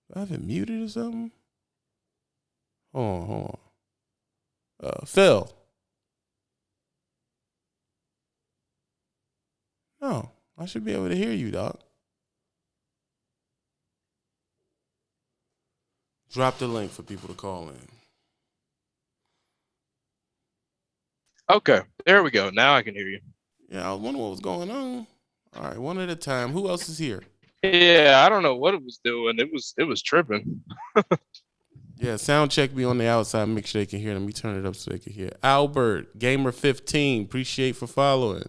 Do I have it muted or something? Hold on. Phil. No, I should be able to hear you, dog. Drop the link for people to call in. Okay, there we go. Now I can hear you. Yeah, I was wondering what was going on. All right, one at a time. Who else is here? Yeah, I don't know what it was doing. It was tripping. Yeah, sound check me on the outside. Make sure they can hear. Let me turn it up so they can hear. Albert, Gamer15, appreciate for following.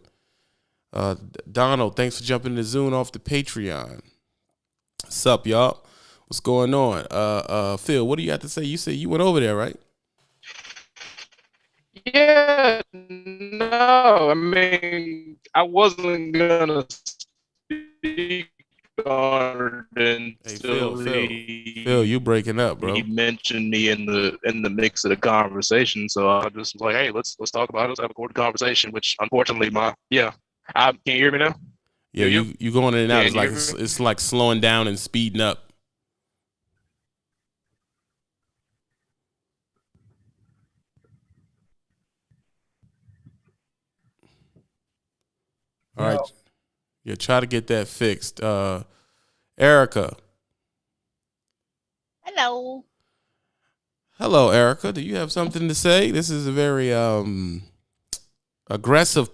Donald, thanks for jumping the Zoom off the Patreon. What's up, y'all? What's going on? Phil, what do you have to say? You said you went over there, right? Yeah, no, I mean, I wasn't gonna speak on it until Phil, you breaking up, bro. He mentioned me in the mix of the conversation, so I just was like, hey, let's talk about it. Let's have a quick conversation. Which unfortunately, can you hear me now? Yeah, you going in and out. It's like slowing down and speeding up. All right. Yeah, try to get that fixed. Erica. Hello. Hello, Erica. Do you have something to say? This is a very aggressive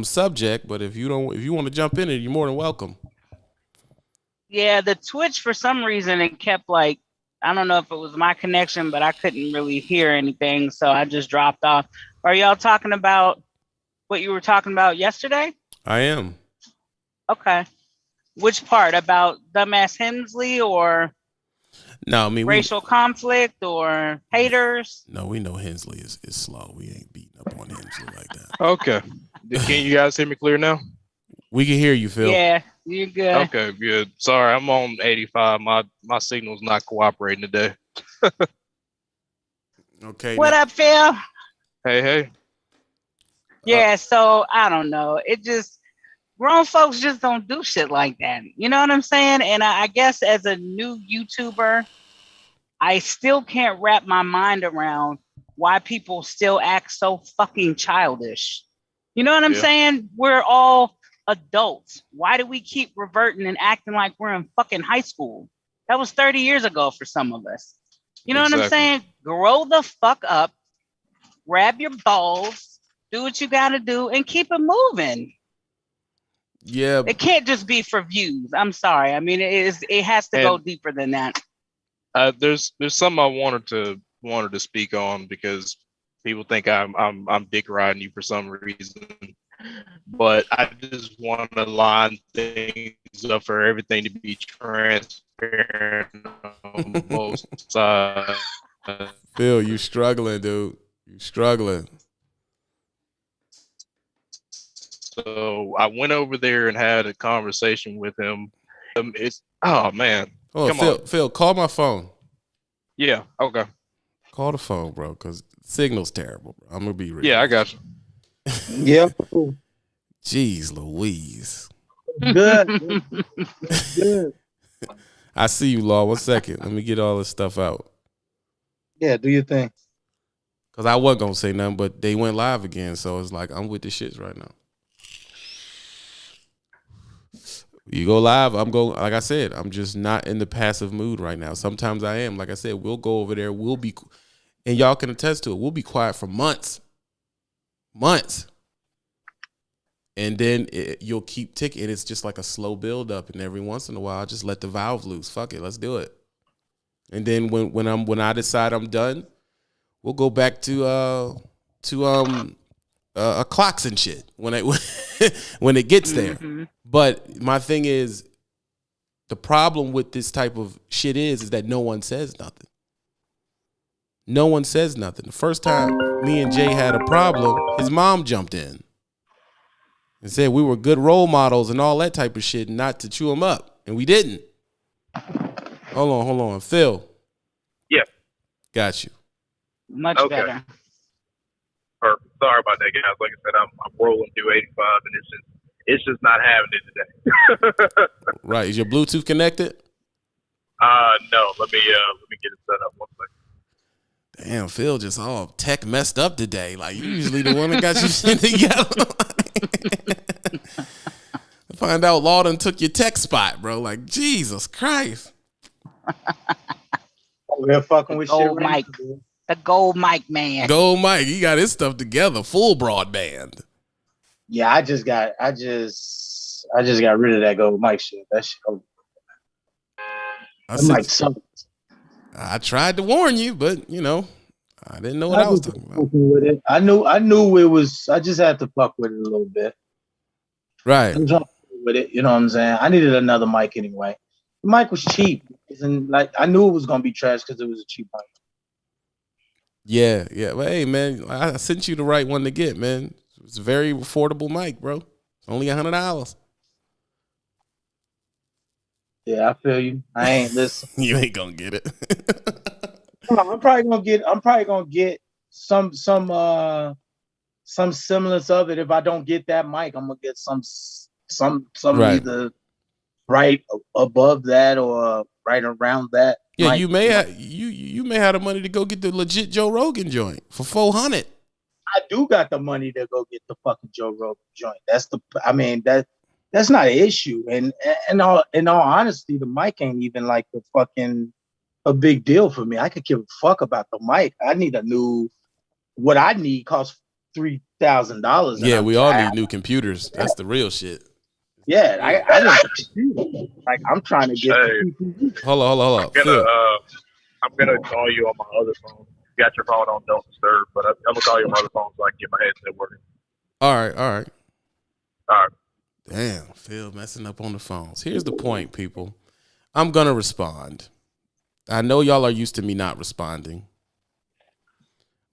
subject, but if you want to jump in it, you're more than welcome. Yeah, the Twitch, for some reason, it kept I don't know if it was my connection, but I couldn't really hear anything, so I just dropped off. Are y'all talking about what you were talking about yesterday? I am. Okay. Which part about dumbass Hensley or No, I mean racial conflict or haters? we know Hensley is slow. We ain't beating up on Hensley like that. Okay. Can you guys hear me clear now? We can hear you, Phil. Yeah, you're good. Okay, good. Sorry, I'm on 85. My signal's not cooperating today. Okay. What up, Phil? Hey. Yeah, so I don't know. It just grown folks just don't do shit like that. You know what I'm saying? And I guess as a new YouTuber, I still can't wrap my mind around why people still act so fucking childish. You know what I'm saying? We're all adults. Why do we keep reverting and acting like we're in fucking high school? That was 30 years ago for some of us. You know what I'm saying? Grow the fuck up, grab your balls, do what you gotta do, and keep it moving. Yeah. It can't just be for views. I'm sorry. I mean, it has to go deeper than that. There's something I wanted to speak on because people think I'm dick riding you for some reason, but I just want to line things up for everything to be transparent on both sides. Phil, you struggling, dude. You struggling. So I went over there and had a conversation with him. Oh man. Oh, Phil, call my phone. Yeah. Okay. Call the phone, bro, because signal's terrible, bro. I'm gonna be real. Yeah, I got you. Yeah. Jeez Louise. Good. Good. I see you, Law. 1 second. Let me get all this stuff out. Yeah, do your thing. Because I wasn't gonna say nothing, but they went live again, so it's like I'm with the shits right now. You go live, I'm going, like I said, I'm just not in the passive mood right now. Sometimes I am. Like I said, we'll go over there, we'll be, and y'all can attest to it, we'll be quiet for months. And then you'll keep ticking. It's just like a slow build up, and every once in a while, I just let the valve loose. Fuck it, let's do it. And then when I decide I'm done, we'll go back to clocks and shit when it gets there. Mm-hmm. But my thing is, the problem with this type of shit is that no one says nothing. No one says nothing. The first time me and Jay had a problem, his mom jumped in and said we were good role models and all that type of shit, not to chew him up, and we didn't. Hold on, Phil. Yeah, got you. Much better. Perfect. Sorry about that, guys. Like I said, I'm rolling through 85, and it's just not having it today. Right. Is your Bluetooth connected? No. Let me get it set up 1 second. Damn, Phil just all tech messed up today. Like, you usually the one that got your shit together. Find out Law done took your tech spot, bro. Like, Jesus Christ. We're fucking with Gold shit. Mike. The Gold Mike man. Gold Mike, he got his stuff together, full broadband. Yeah, I just got rid of that Gold Mike shit. That shit. I tried to warn you, but I didn't know what I was talking about. With it. I knew it was. I just had to fuck with it a little bit. Right. I'm trying with it. You know what I'm saying? I needed another mic anyway. The mic was cheap, and like I knew it was gonna be trash because it was a cheap mic. Yeah. Well, hey, man, I sent you the right one to get, man. It's a very affordable mic, bro. Only $100. Yeah, I feel you. I ain't listen. You ain't gonna get it. I'm probably gonna get some semblance of it. If I don't get that mic, I'm gonna get some right. Either right above that or right around that. Yeah, mic. you may have the money to go get the legit Joe Rogan joint for $400. I do got the money to go get the fucking Joe Rogan joint. That's not an issue. And in all honesty, the mic ain't even like a big deal for me. I could give a fuck about the mic. I need what I need costs $3,000. Yeah, we all need new computers. That's the real shit. Yeah, I need like I'm trying to get. Hold on. I'm gonna call you on my other phone. You got your phone on Don't Disturb, but I'm gonna call you on my other phone so I can get my headset working. All right. Damn, Phil messing up on the phones. Here's the point, people. I'm going to respond. I know y'all are used to me not responding.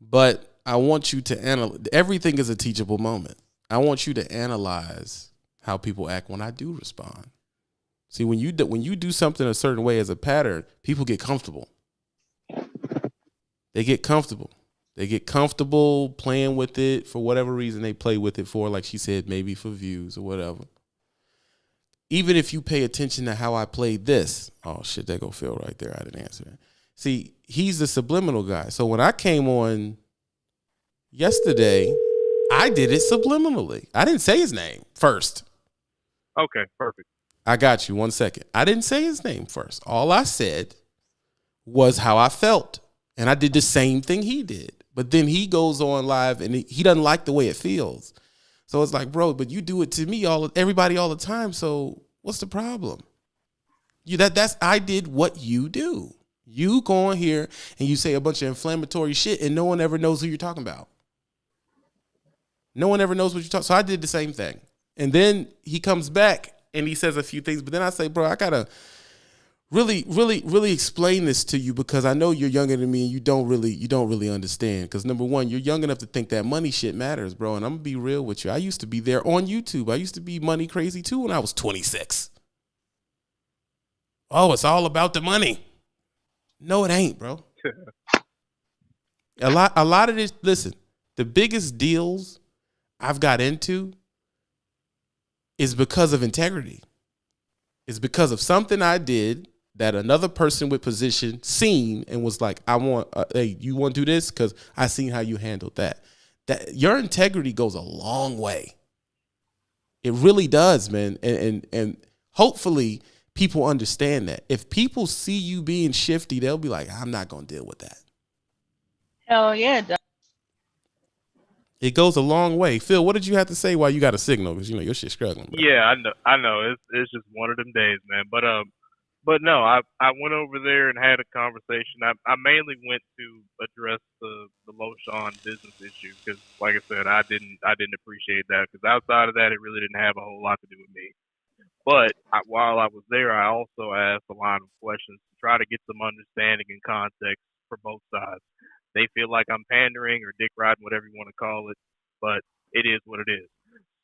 But I want you to analyze. Everything is a teachable moment. I want you to analyze how people act when I do respond. See, when you do something a certain way as a pattern, people get comfortable. They get comfortable. They get comfortable playing with it for whatever reason they play with it for, like she said, maybe for views or whatever. Even if you pay attention to how I played this, oh shit, there go Phil right there. I didn't answer that. See, he's the subliminal guy. So when I came on yesterday, I did it subliminally. I didn't say his name first. Okay, perfect. I got you. 1 second. I didn't say his name first. All I said was how I felt. And I did the same thing he did. But then he goes on live and he doesn't like the way it feels. So it's like, bro, but you do it to me everybody all the time. So what's the problem? I did what you do. You go on here and you say a bunch of inflammatory shit and no one ever knows who you're talking about. No one ever knows what you're talking. So I did the same thing. And then he comes back and he says a few things, but then I say, bro, I gotta really, really, really explain this to you because I know you're younger than me and you don't really understand. Because number one, you're young enough to think that money shit matters, bro. And I'm gonna be real with you. I used to be there on YouTube. I used to be money crazy too when I was 26. Oh, it's all about the money. No, it ain't, bro. A lot of this, listen, the biggest deals I've got into is because of integrity. It's because of something I did that another person with position seen and was like, I want, hey, you want to do this? Because I seen how you handled that. That your integrity goes a long way. It really does, man. And hopefully people understand that. If people see you being shifty, they'll be like, I'm not going to deal with that. Hell yeah, it does. It goes a long way. Phil, what did you have to say while you got a signal? Because, your shit's struggling. Bro. Yeah, I know. It's just one of them days, man. But no, I went over there and had a conversation. I mainly went to address the Loshawn business issue because, like I said, I didn't appreciate that because outside of that, it really didn't have a whole lot to do with me. But while I was there, I also asked a line of questions to try to get some understanding and context for both sides. They feel like I'm pandering or dick riding, whatever you want to call it, but it is what it is.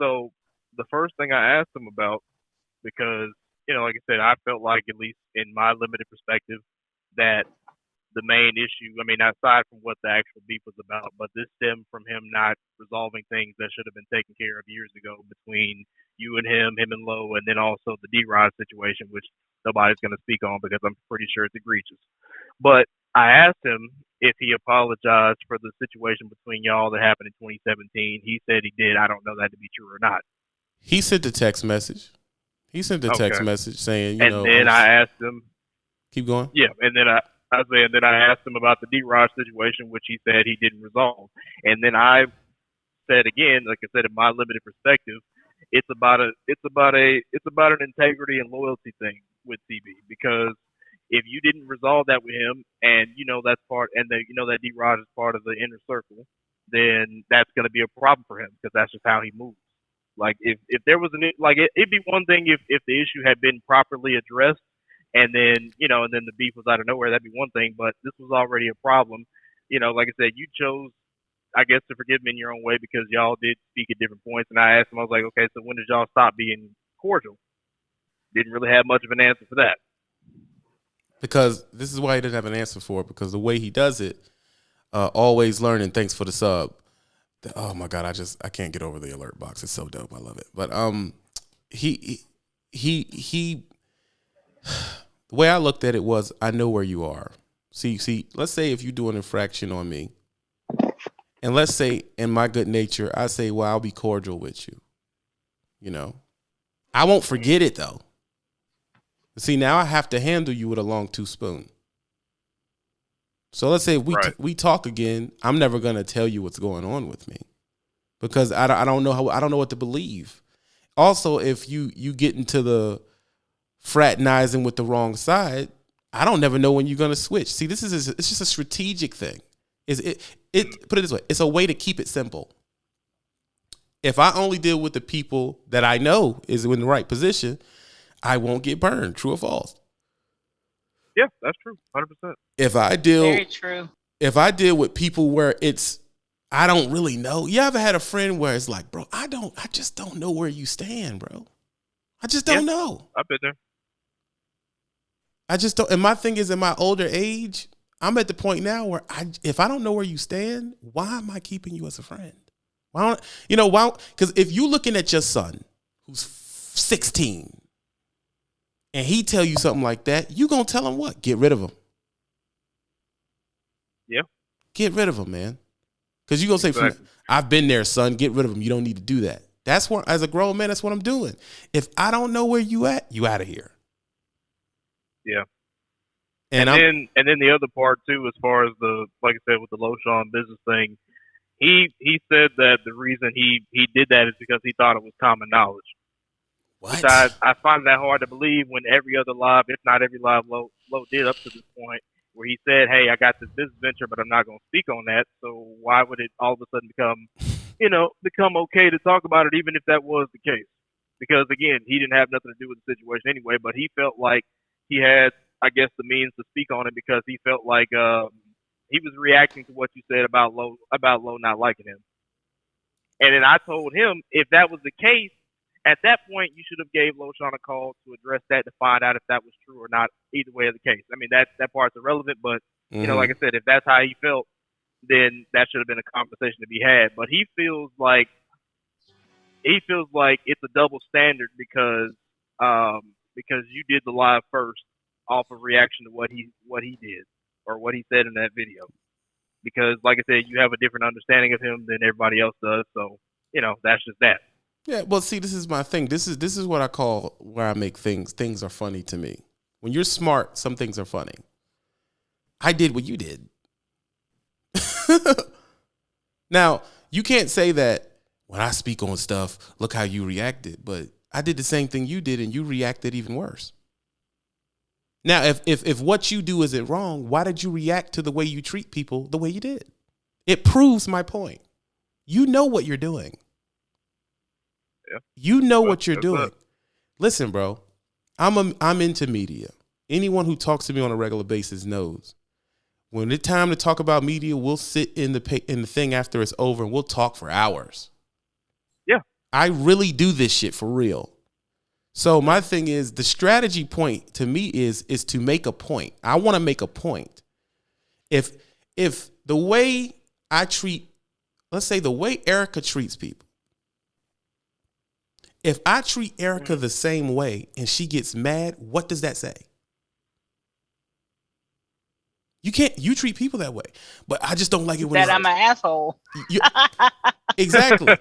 So the first thing I asked them about, because, like I said, I felt like, at least in my limited perspective, that the main issue, aside from what the actual beef was about, but this stemmed from him not resolving things that should have been taken care of years ago between you and him and Lowe, and then also the D-Rod situation, which nobody's going to speak on because I'm pretty sure it's egregious. But I asked him if he apologized for the situation between y'all that happened in 2017. He said he did. I don't know that to be true or not. He sent a text message. Text message saying, and then I asked him. Keep going. Yeah, and then I asked him about the D-Rod situation, which he said he didn't resolve. And then I said again, like I said, in my limited perspective, it's about an integrity and loyalty thing with CB, because if you didn't resolve that with him, and that's part, and that D-Rod is part of the inner circle, then that's going to be a problem for him because that's just how he moves. Like if there was it'd be one thing if the issue had been properly addressed, and then the beef was out of nowhere. That'd be one thing, but this was already a problem. Like I said, you chose, I guess, to forgive me in your own way because y'all did speak at different points, and I asked him, I was like, okay, so when did y'all stop being cordial? Didn't really have much of an answer for that. Because this is why he didn't have an answer for it, because the way he does it, always learning. Thanks for the sub. Oh my God, I can't get over the alert box. It's so dope. I love it. But he the way I looked at it was, I know where you are. See, let's say if you do an infraction on me, and let's say in my good nature, I say, well, I'll be cordial with you. I won't forget it though. See, now I have to handle you with a long tooth spoon. So let's say we talk again. I'm never gonna tell you what's going on with me because I don't know what to believe. Also, if you get into the fraternizing with the wrong side, I don't never know when you're gonna switch. See, it's just a strategic thing. Put it this way, it's a way to keep it simple. If I only deal with the people that I know is in the right position, I won't get burned. True or false? Yeah, that's true. 100%. If I Very true. deal with people where it's I don't really know. You ever had a friend where it's like, bro, I just don't know where you stand, bro. I just don't know. I've been there. I just don't. And my thing is, in my older age, I'm at the point now where if I don't know where you stand, why am I keeping you as a friend? Why don't why? Because if you looking at your son who's 16 and he tell you something like that, you gonna tell him what? Get rid of him. Yeah. Get rid of him, man. Because you gonna say, Exactly. I've been there, son. Get rid of him. You don't need to do that. That's what, as a grown man, that's what I'm doing. If I don't know where you at, you out of here. Yeah. And then the other part too, as far as like I said, with the LoShawn business thing, he said that the reason he did that is because he thought it was common knowledge. what? Which I find that hard to believe when every other live, if not every live, Lo did up to this point where he said, "Hey, I got this business venture, but I'm not going to speak on that." So why would it all of a sudden become okay to talk about it, even if that was the case? Because again, he didn't have nothing to do with the situation anyway, but he felt like he had, I guess, the means to speak on it because he felt like he was reacting to what you said about Lo not liking him. And then I told him if that was the case, at that point you should have gave LoShawn a call to address that to find out if that was true or not. Either way of the case, I mean that part's irrelevant. But like I said, if that's how he felt, then that should have been a conversation to be had. But he feels like it's a double standard because you did the live first off of reaction to what he did or what he said in that video. Because like I said, you have a different understanding of him than everybody else does. So, that's just that. Yeah, well, see, this is my thing. This is what I call where I make things are funny to me. When you're smart, some things are funny. I did what you did. Now, you can't say that when I speak on stuff, look how you reacted. But I did the same thing you did, and you reacted even worse. Now, if what you do isn't wrong, why did you react to the way you treat people the way you did? It proves my point. You know what you're doing. Yeah. You know what you're That's doing. it. Listen, bro, I'm into media. Anyone who talks to me on a regular basis knows when it's time to talk about media, we'll sit in the thing after it's over and we'll talk for hours. Yeah. I really do this shit for real. So my thing is, the strategy point to me is to make a point. I want to make a point. If the way I treat, let's say the way Erica treats people, if I treat Erica the same way and she gets mad, what does that say? You treat people that way, but I just don't like it when That I'm an asshole. Exactly. Right.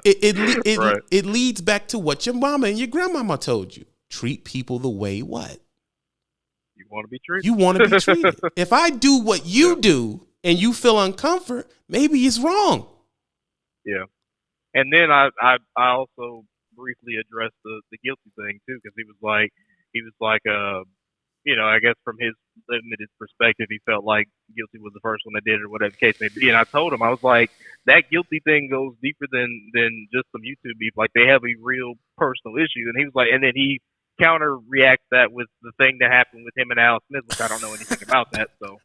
It leads back to what your mama and your grandmama told you. Treat people the way what? You want to be treated. You want to be treated. If I do what you do and you feel uncomfort, maybe it's wrong. Yeah. And then I also briefly addressed the guilty thing too, because he was like, I guess from his limited perspective, he felt like guilty was the first one that did it or whatever the case may be. And I told him, I was like, that guilty thing goes deeper than just some YouTube beef. Like they have a real personal issue. And he was like, and then he counter reacts that with the thing that happened with him and Al Smith, which I don't know anything about that. So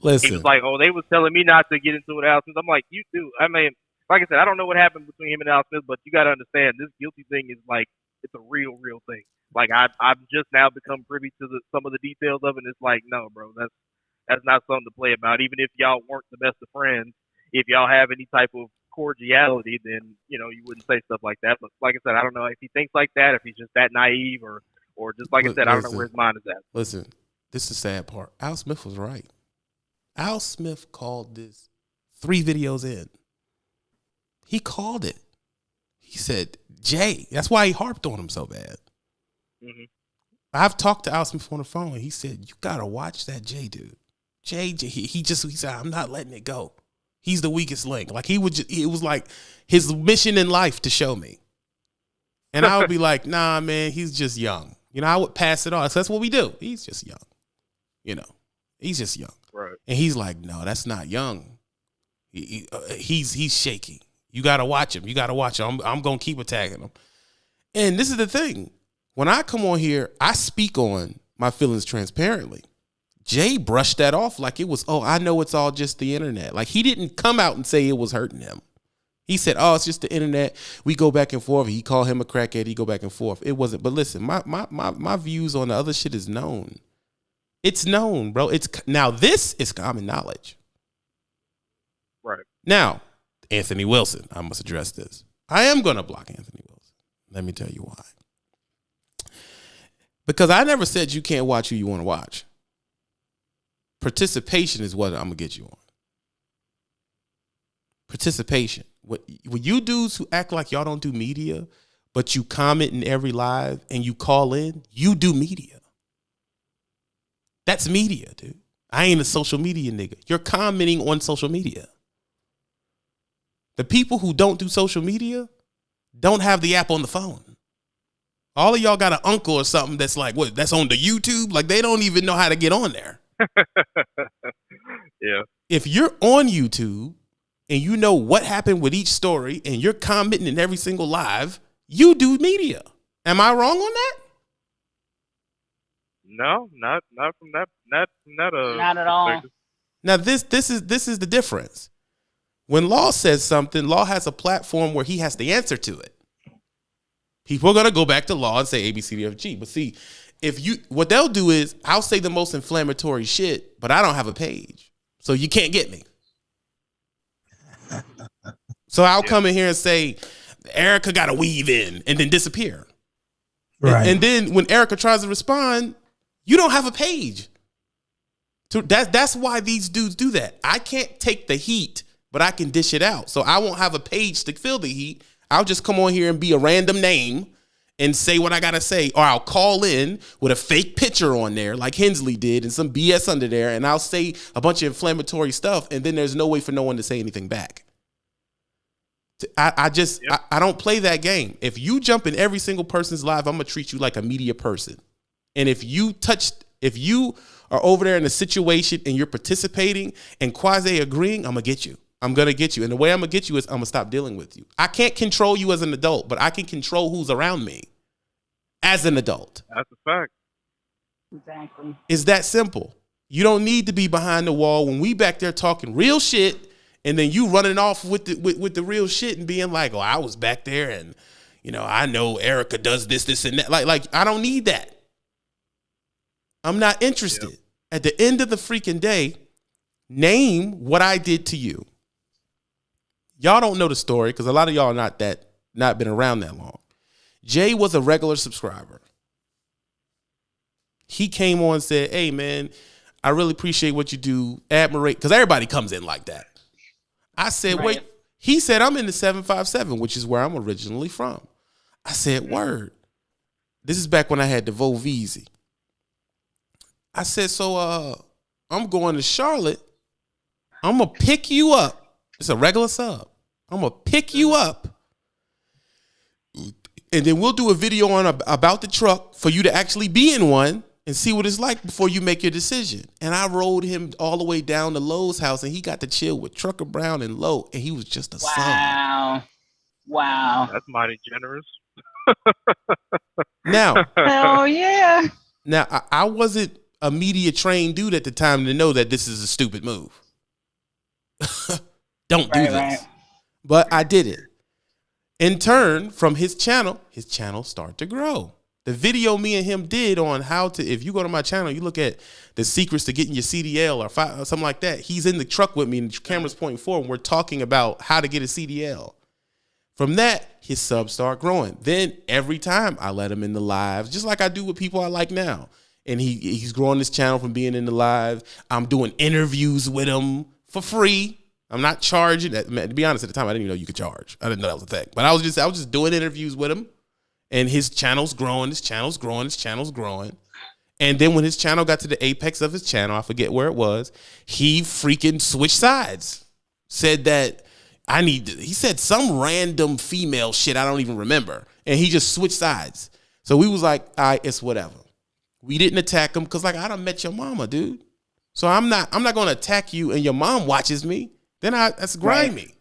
Listen. he was like, oh, they was telling me not to get into it, Al Smith. I'm like, you do. I mean, like I said, I don't know what happened between him and Al Smith, but you got to understand this guilty thing is like, it's a real thing. Like I've just now become privy to some of the details of it. And it's like, no, bro, that's not something to play about. Even if y'all weren't the best of friends, if y'all have any type of cordiality, then you wouldn't say stuff like that. But like I said, I don't know if he thinks like that, if he's just that naive, or just like I said, I don't know where his mind is at. Listen, this is the sad part. Al Smith was right. Al Smith called this 3 videos in. He called it. He said, Jay, that's why he harped on him so bad. Mm-hmm. I've talked to Al Smith on the phone and he said, you got to watch that Jay dude. Jay, he said, I'm not letting it go. He's the weakest link. Like it was like his mission in life to show me. And I would be like, nah, man, he's just young. I would pass it off. So that's what we do. He's just young. He's just young. Right. And he's like, no, that's not young. He's shaky. You got to watch him. You got to watch him. I'm going to keep attacking him. And this is the thing. When I come on here, I speak on my feelings transparently. Jay brushed that off like it was, I know it's all just the internet. Like, he didn't come out and say it was hurting him. He said, it's just the internet. We go back and forth. He called him a crackhead. He go back and forth. It wasn't. But listen, my views on the other shit is known. It's known, bro. Now this is common knowledge. Right. Now, Anthony Wilson, I must address this. I am going to block Anthony Wilson. Let me tell you why. Because I never said you can't watch who you want to watch. Participation is what I'm going to get you on. Participation. What you dudes who act like y'all don't do media, but you comment in every live and you call in, you do media. That's media, dude. I ain't a social media nigga. You're commenting on social media. The people who don't do social media don't have the app on the phone. All of y'all got an uncle or something that's like, what, that's on the YouTube? Like, they don't even know how to get on there. Yeah. If you're on YouTube and you know what happened with each story and you're commenting in every single live, you do media. Am I wrong on that? No, not from that. Not at all. Now this is the difference. When Law says something, Law has a platform where he has to answer to it. People are gonna go back to Law and say A, B, C, D, F, G. But see, what they'll do is I'll say the most inflammatory shit, but I don't have a page, so you can't get me. So I'll come in here and say Erica got to weave in and then disappear. Right. And then when Erica tries to respond, you don't have a page. That's why these dudes do that. I can't take the heat, but I can dish it out. So I won't have a page to fill the heat. I'll just come on here and be a random name and say what I got to say. Or I'll call in with a fake picture on there like Hensley did and some BS under there. And I'll say a bunch of inflammatory stuff. And then there's no way for no one to say anything back. I don't play that game. If you jump in every single person's live, I'm going to treat you like a media person. And if you are over there in a situation and you're participating and quasi agreeing, I'm going to get you. I'm going to get you. And the way I'm going to get you is I'm going to stop dealing with you. I can't control you as an adult, but I can control who's around me as an adult. That's a fact. Exactly. It's that simple. You don't need to be behind the wall when we back there talking real shit and then you running off with the real shit and being like, I was back there and, I know Erica does this, and that. Like I don't need that. I'm not interested. Yep. At the end of the freaking day, name what I did to you. Y'all don't know the story because a lot of y'all not been around that long. Jay was a regular subscriber. He came on and said, hey, man, I really appreciate what you do. Admirate, because everybody comes in like that. I said, right. Wait. He said, I'm in the 757, which is where I'm originally from. I said, word. This is back when I had the Voveezy. I said, so I'm going to Charlotte. I'm going to pick you up. It's a regular sub. I'm going to pick you up. And then we'll do a video on about the truck for you to actually be in one and see what it's like before you make your decision. And I rode him all the way down to Lowe's house, and he got to chill with Trucker Brown and Lowe, and he was just a son. Wow. That's mighty generous. Now. Hell yeah. Now, I wasn't a media trained dude at the time to know that this is a stupid move. Don't do this. Right. But I did it. In turn, from his channel started to grow. The video me and him did on how to, if you go to my channel, you look at the secrets to getting your CDL or something like that. He's in the truck with me and the camera's pointing forward and we're talking about how to get a CDL. From that, his subs start growing. Then every time I let him in the lives, just like I do with people I like now. And he's growing this channel from being in the live. I'm doing interviews with him for free. I'm not charging. To be honest, at the time, I didn't even know you could charge. I didn't know that was a thing. But I was just doing interviews with him. And his channel's growing, his channel's growing. And then when his channel got to the apex of his channel, I forget where it was, he freaking switched sides. Said that he said some random female shit I don't even remember. And he just switched sides. So we was like, all right, it's whatever. We didn't attack him because I done met your mama, dude. So I'm not going to attack you and your mom watches me. Then that's grimy.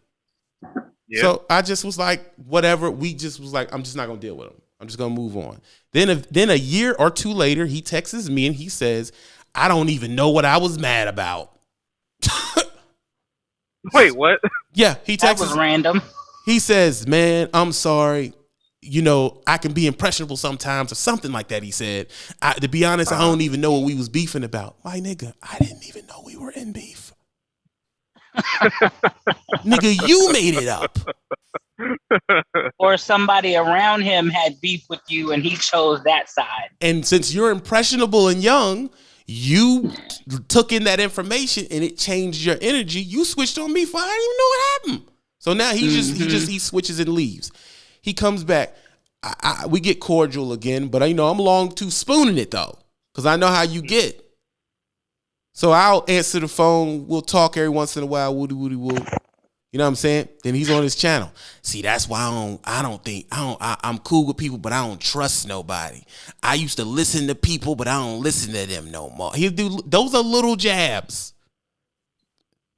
Yeah. So I just was like, whatever. We just was like, I'm just not gonna deal with him. I'm just gonna move on. Then a year or two later, he texts me and he says, I don't even know what I was mad about. Wait, what? Yeah, he That texts. was random. He says, man, I'm sorry. You know, I can be impressionable sometimes or something like that, he said. To be honest, I don't even know what we was beefing about. My nigga, I didn't even know we were in beef. Nigga, you made it up. Or somebody around him had beef with you and he chose that side. And since you're impressionable and young, you took in that information and it changed your energy. You switched on me for I didn't even know what happened. So now he switches and leaves. He comes back. We get cordial again, but I'm long tooth spooning it though, because I know how you get. So I'll answer the phone. We'll talk every once in a while. Woody woo. You know what I'm saying? Then he's on his channel. See, that's why I'm cool with people, but I don't trust nobody. I used to listen to people, but I don't listen to them no more. Those are little jabs.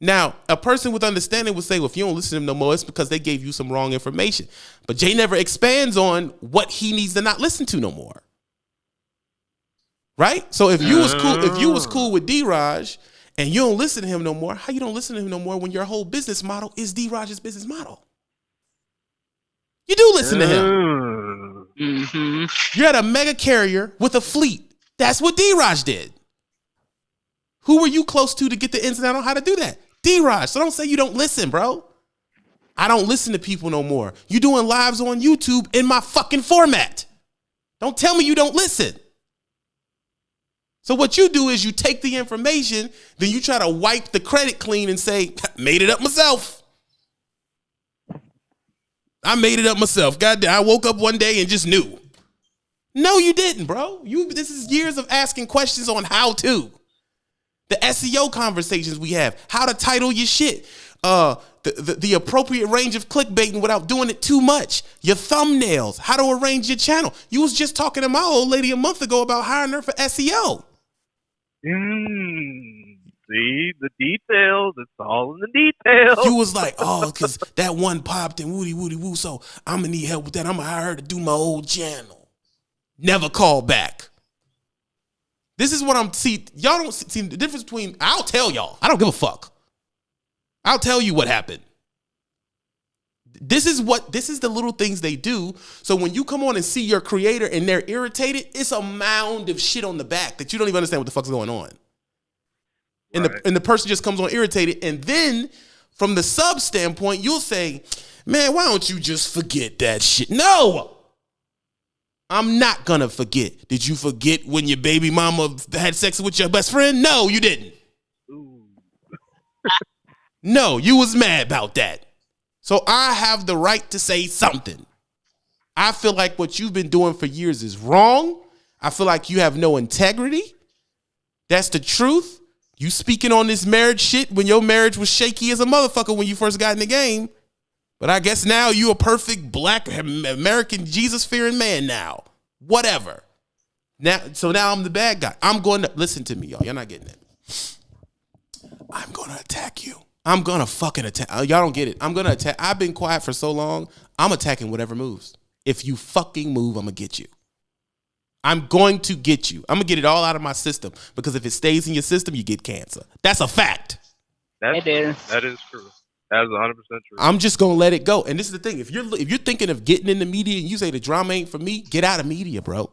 Now, a person with understanding would say, well, if you don't listen to them no more, it's because they gave you some wrong information. But Jay never expands on what he needs to not listen to no more. Right? So if you was cool with D-Raj and you don't listen to him no more, how you don't listen to him no more when your whole business model is D-Raj's business model? You do listen to him. Mm-hmm. You're at a mega carrier with a fleet. That's what D-Raj did. Who were you close to get the ins and outs on how to do that? D-Raj. So don't say you don't listen, bro. I don't listen to people no more. You doing lives on YouTube in my fucking format. Don't tell me you don't listen. So what you do is you take the information, then you try to wipe the credit clean and say, made it up myself. I made it up myself. Goddamn, I woke up one day and just knew. No, you didn't, bro. This is years of asking questions on how to. The SEO conversations we have, how to title your shit, the appropriate range of clickbaiting without doing it too much, your thumbnails, how to arrange your channel. You was just talking to my old lady a month ago about hiring her for SEO. See the details. It's all in the details. You was like, oh, because that one popped and woody woo, so I'm going to need help with that. I'm going to hire her to do my old channel. Never call back. This is what y'all don't see the difference between, I'll tell y'all. I don't give a fuck. I'll tell you what happened. This is the little things they do. So when you come on and see your creator and they're irritated, it's a mound of shit on the back that you don't even understand what the fuck's going on. And the person just comes on irritated. And then from the sub standpoint, you'll say, man, why don't you just forget that shit? No! I'm not gonna forget. Did you forget when your baby mama had sex with your best friend? No, you didn't. No, you was mad about that. So I have the right to say something. I feel like what you've been doing for years is wrong. I feel like you have no integrity. That's the truth. You speaking on this marriage shit when your marriage was shaky as a motherfucker when you first got in the game. But I guess now you a perfect black American Jesus-fearing man now. Whatever. Now I'm the bad guy. I'm going to, listen to me, y'all. You're not getting it. I'm going to attack you. I'm going to fucking attack. Y'all don't get it. I'm going to attack. I've been quiet for so long. I'm attacking whatever moves. If you fucking move, I'm going to get you. I'm going to get you. I'm going to get it all out of my system because if it stays in your system, you get cancer. That's a fact. It is. That is true. That is 100% true. I'm just gonna let it go. And this is the thing: if you're thinking of getting in the media and you say the drama ain't for me, get out of media, bro.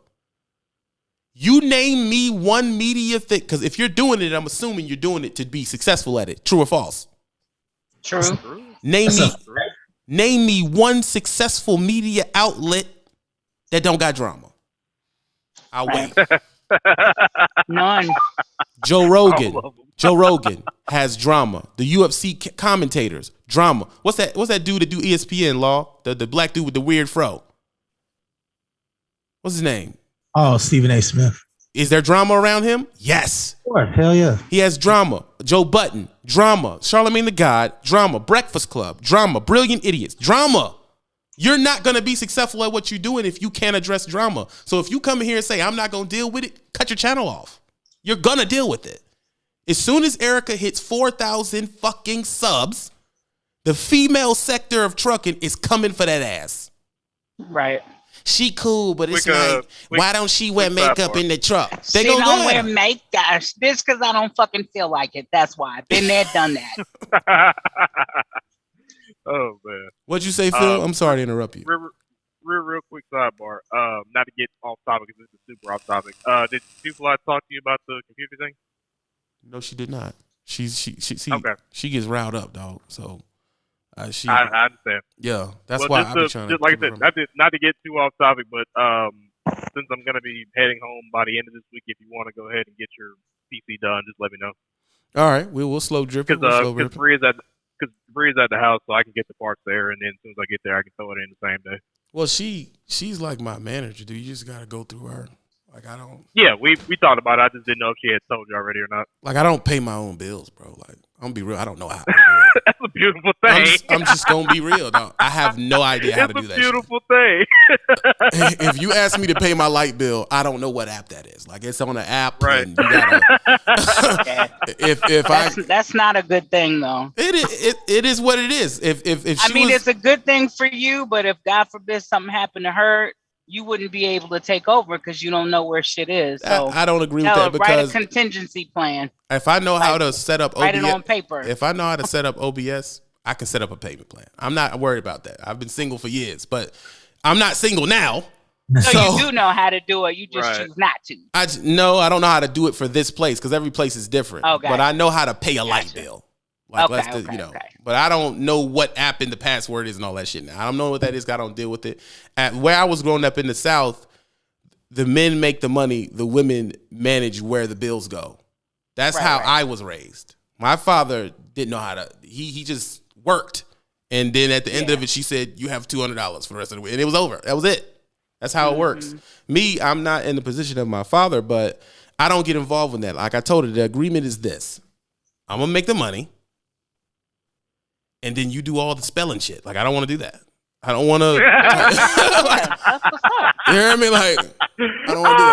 You name me one media thing, because if you're doing it, I'm assuming you're doing it to be successful at it. True or false? True. Name me one successful media outlet that don't got drama. I'll wait. None. Joe Rogan has drama. The UFC commentators, drama. What's that dude that do ESPN, Law? The black dude with the weird fro. What's his name? Oh, Stephen A. Smith. Is there drama around him? Yes. Sure, hell yeah. He has drama. Joe Budden, drama. Charlamagne the God, drama. Breakfast Club, drama. Brilliant Idiots, drama. You're not going to be successful at what you're doing if you can't address drama. So if you come in here and say, I'm not going to deal with it, cut your channel off. You're going to deal with it. As soon as Erica hits 4,000 fucking subs, The female sector of trucking is coming for that ass. Right. She cool, but it's Quick, why don't she wear makeup in the truck? They She gonna don't go wear ahead. makeup. Bitch, because I don't fucking feel like it. That's why. Been there, done that. Oh man. What'd you say, Phil? Um, I'm sorry to interrupt you. Real quick sidebar. Not to get off topic because this is super off topic. Did Superfly talk to you about the computer thing? No, she did not. She Okay. she gets riled up, dog. So I understand. yeah, that's Well, why just I be to- trying just to like keep I it said, from- not to get too off topic, but since I'm gonna be heading home by the end of this week, if you want to go ahead and get your PC done, just let me know. All right, we'll slow drip it. We'll slow Because drip it. Bree's at the house, so I can get the parts there, and then as soon as I get there, I can throw it in the same day. Well, she's like my manager, dude. You just gotta go through her. Like I talked about it. I just didn't know if she had told you already or not. I don't pay my own bills, bro. Like I'm gonna be real. I don't know how to do it. That's a beautiful thing. I'm just gonna be real, dog. I have no idea how to do It's that. a beautiful thing. Shit. If you ask me to pay my light bill, I don't know what app that is. Like it's on an app, Right. and you gotta. if That's not a good thing, though. it is what it is. If I she mean, was, it's a good thing for you, but if God forbid something happened to her, you wouldn't be able to take over because you don't know where shit is. So I don't agree with no, that write a because contingency plan. if I know how to set up Write it on OBS, paper. if I know how to set up OBS, I can set up a payment plan. I'm not worried about that. I've been single for years, but I'm not single now. So you do know how to do it. You just Right. choose not to. I don't know how to do it for this place because every place is different. Oh, gotcha. But I know how to pay a light Gotcha. bill. Like Okay, okay. But I don't know what app in the password is and all that shit. Now I don't know what that is. 'Cause I don't deal with it. At where I was growing up in the South, the men make the money. The women manage where the bills go. That's Right, how right. I was raised. My father didn't know how to. He just worked, and then at the end of it, she said, "You have $200 for the rest of the week," and it was over. That was it. That's how it works. Me, I'm not in the position of my father, but I don't get involved in that. Like I told her, the agreement is this: I'm gonna make the money, and then you do all the spelling shit. Like I don't want to do that. I don't want to. That's what's up. You hear me? Like I don't want to do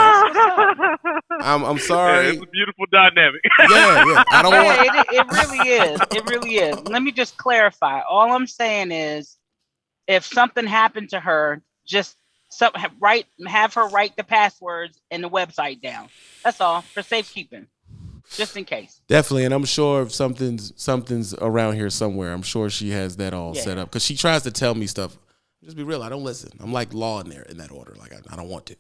that. I'm Yeah, sorry. it's a beautiful dynamic. Yeah. I don't want. Yeah, it really is. It really is. Let me just clarify. All I'm saying is, if something happened to her, just have her write the passwords and the website down. That's all for safekeeping, just in case. Definitely, and I'm sure if something's around here somewhere, I'm sure she has that all set up because she tries to tell me stuff. Just be real, I don't listen. I'm like Law in there in that order. Like I don't want to.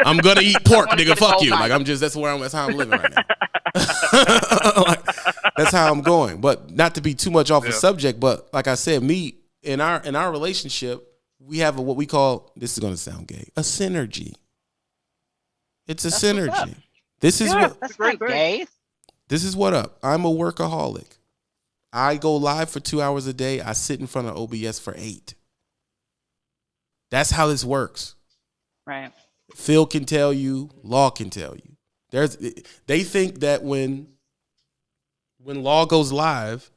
I'm gonna eat pork, wanna nigga. get a Fuck cold you. night. Like I'm just that's how I'm living right now. Like, that's how I'm going. But not to be too much off the subject, but like I said, me in our relationship, we have what we call, this is gonna sound gay, a synergy. It's a That's what's up. synergy. This is what That's not gay. this is what up. I'm a workaholic. I go live for 2 hours a day. I sit in front of OBS for 8. That's how this works. Right. Phil can tell you, Law can tell you. They think that when Law goes live,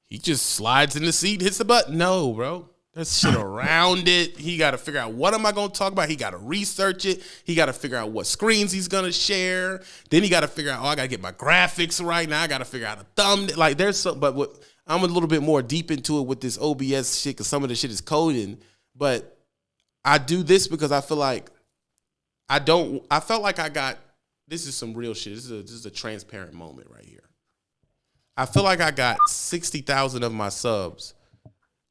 he just slides in the seat, hits the button. No, bro. There's shit around it. He got to figure out what am I going to talk about. He got to research it. He got to figure out what screens he's going to share. Then he got to figure out, I got to get my graphics right now. I got to figure out a thumbnail. Like I'm a little bit more deep into it with this OBS shit because some of the shit is coding. But I do this because I feel like this is some real shit. This is a transparent moment right here. I feel like I got 60,000 of my subs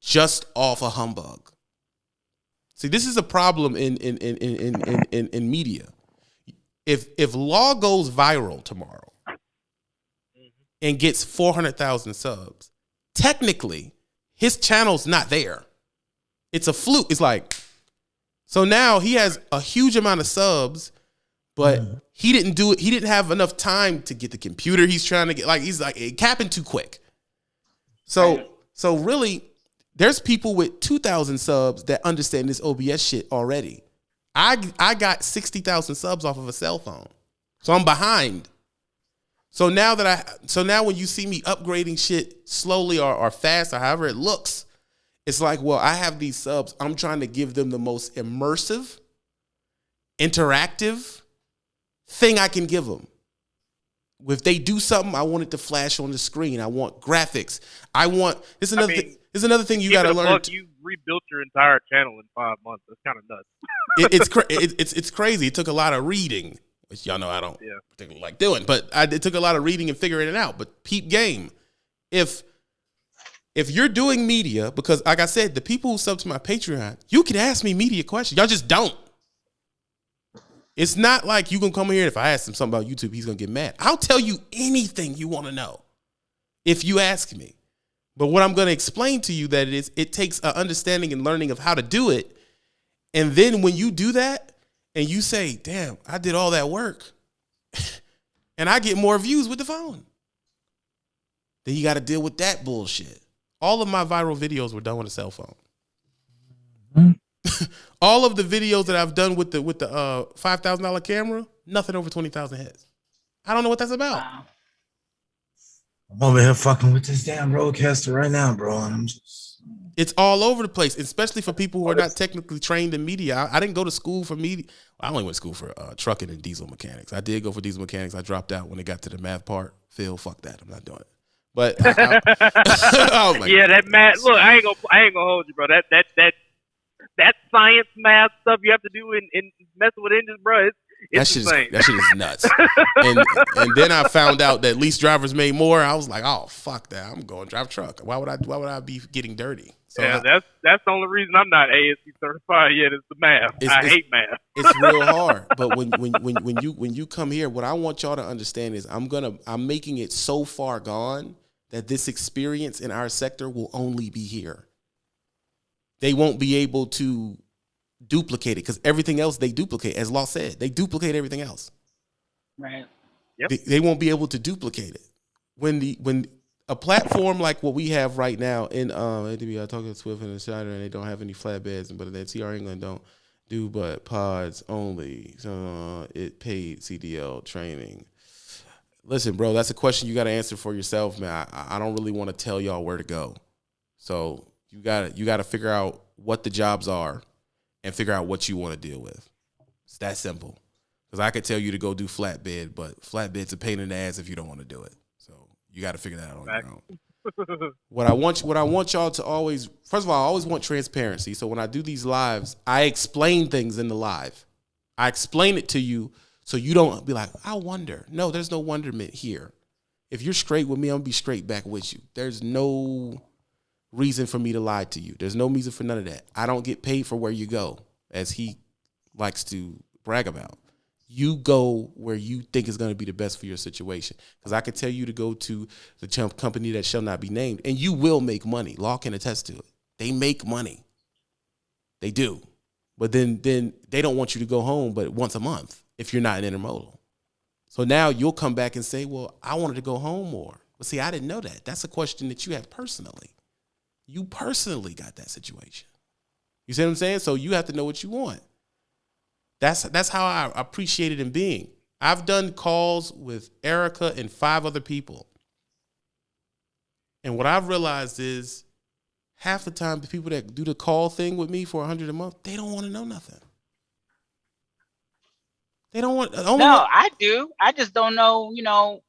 just off a humbug. See, this is a problem in media. If Law goes viral tomorrow and gets 400,000 subs, technically his channel's not there. It's a fluke. It's like, so now he has a huge amount of subs, but he didn't do it. He didn't have enough time to get the computer he's trying to get. Like he's like, it happened too quick. So really, there's people with 2,000 subs that understand this OBS shit already. I got 60,000 subs off of a cell phone, so I'm behind. So now when you see me upgrading shit slowly or fast or however it looks, it's like, well, I have these subs. I'm trying to give them the most immersive, interactive thing I can give them. if they do something, I want it to flash on the screen. I want graphics. It's another thing. It's another thing you got to learn. You rebuilt your entire channel in 5 months. That's kind of nuts. It's crazy. It took a lot of reading, which y'all know I don't particularly like doing, but it took a lot of reading and figuring it out. But peep game, if you're doing media, because like I said, the people who sub to my Patreon, you can ask me media questions. Y'all just don't. It's not like you can come here and if I ask him something about YouTube, he's gonna get mad. I'll tell you anything you want to know if you ask me. But what I'm going to explain to you that it takes an understanding and learning of how to do it. And then when you do that and you say, damn, I did all that work and I get more views with the phone, then you got to deal with that bullshit. All of my viral videos were done with a cell phone. Mm-hmm. All of the videos that I've done with the $5,000 camera, nothing over 20,000 hits. I don't know what that's about. Wow. I'm over here fucking with this damn roadcaster right now, bro. And it's all over the place, especially for people who are not technically trained in media. I didn't go to school for media. I only went to school for trucking and diesel mechanics. I did go for diesel mechanics. I dropped out when it got to the math part. Phil, fuck that. I'm not doing it. But I was like, yeah, that math. Look, I ain't gonna hold you, bro. That science math stuff you have to do in messing with engines, bro. That shit is nuts. and then I found out that lease drivers made more. I was like, oh fuck that. I'm going to drive truck. Why would I be getting dirty? So yeah, that's the only reason I'm not ASC certified yet is the math. I hate math. It's real hard. But when you come here, what I want y'all to understand is I'm making it so far gone that this experience in our sector will only be here. They won't be able to duplicate it because everything else they duplicate. As Law said, they duplicate everything else. Right. Yep. They won't be able to duplicate it. When a platform like what we have right now in ADB, I talk to Swift and Schneider, and they don't have any flatbeds, but then TR England don't do but pods only. So it paid CDL training. Listen, bro, that's a question you got to answer for yourself, man. I don't really want to tell y'all where to go. So you got to figure out what the jobs are and figure out what you want to deal with. It's that simple. Because I could tell you to go do flatbed, but flatbed's a pain in the ass if you don't want to do it. So you got to figure that out on your own. What I want y'all to always, first of all, I always want transparency. So when I do these lives, I explain things in the live. I explain it to you so you don't be like, I wonder. No, there's no wonderment here. If you're straight with me, I'm going to be straight back with you. There's no reason for me to lie to you. There's no reason for none of that. I don't get paid for where you go, as he likes to brag about. You go where you think is going to be the best for your situation. Because I can tell you to go to the company that shall not be named, and you will make money. Law can attest to it. They make money. They do. But then they don't want you to go home but once a month if you're not an intermodal. So now you'll come back and say, well, I wanted to go home more. But see, I didn't know that. That's a question that you have personally. You personally got that situation. You see what I'm saying? So you have to know what you want. That's how I appreciate it in being. I've done calls with Erica and 5 other people. And what I've realized is half the time the people that do the call thing with me for $100 a month, they don't want to know nothing. They don't want. I do. I just don't know,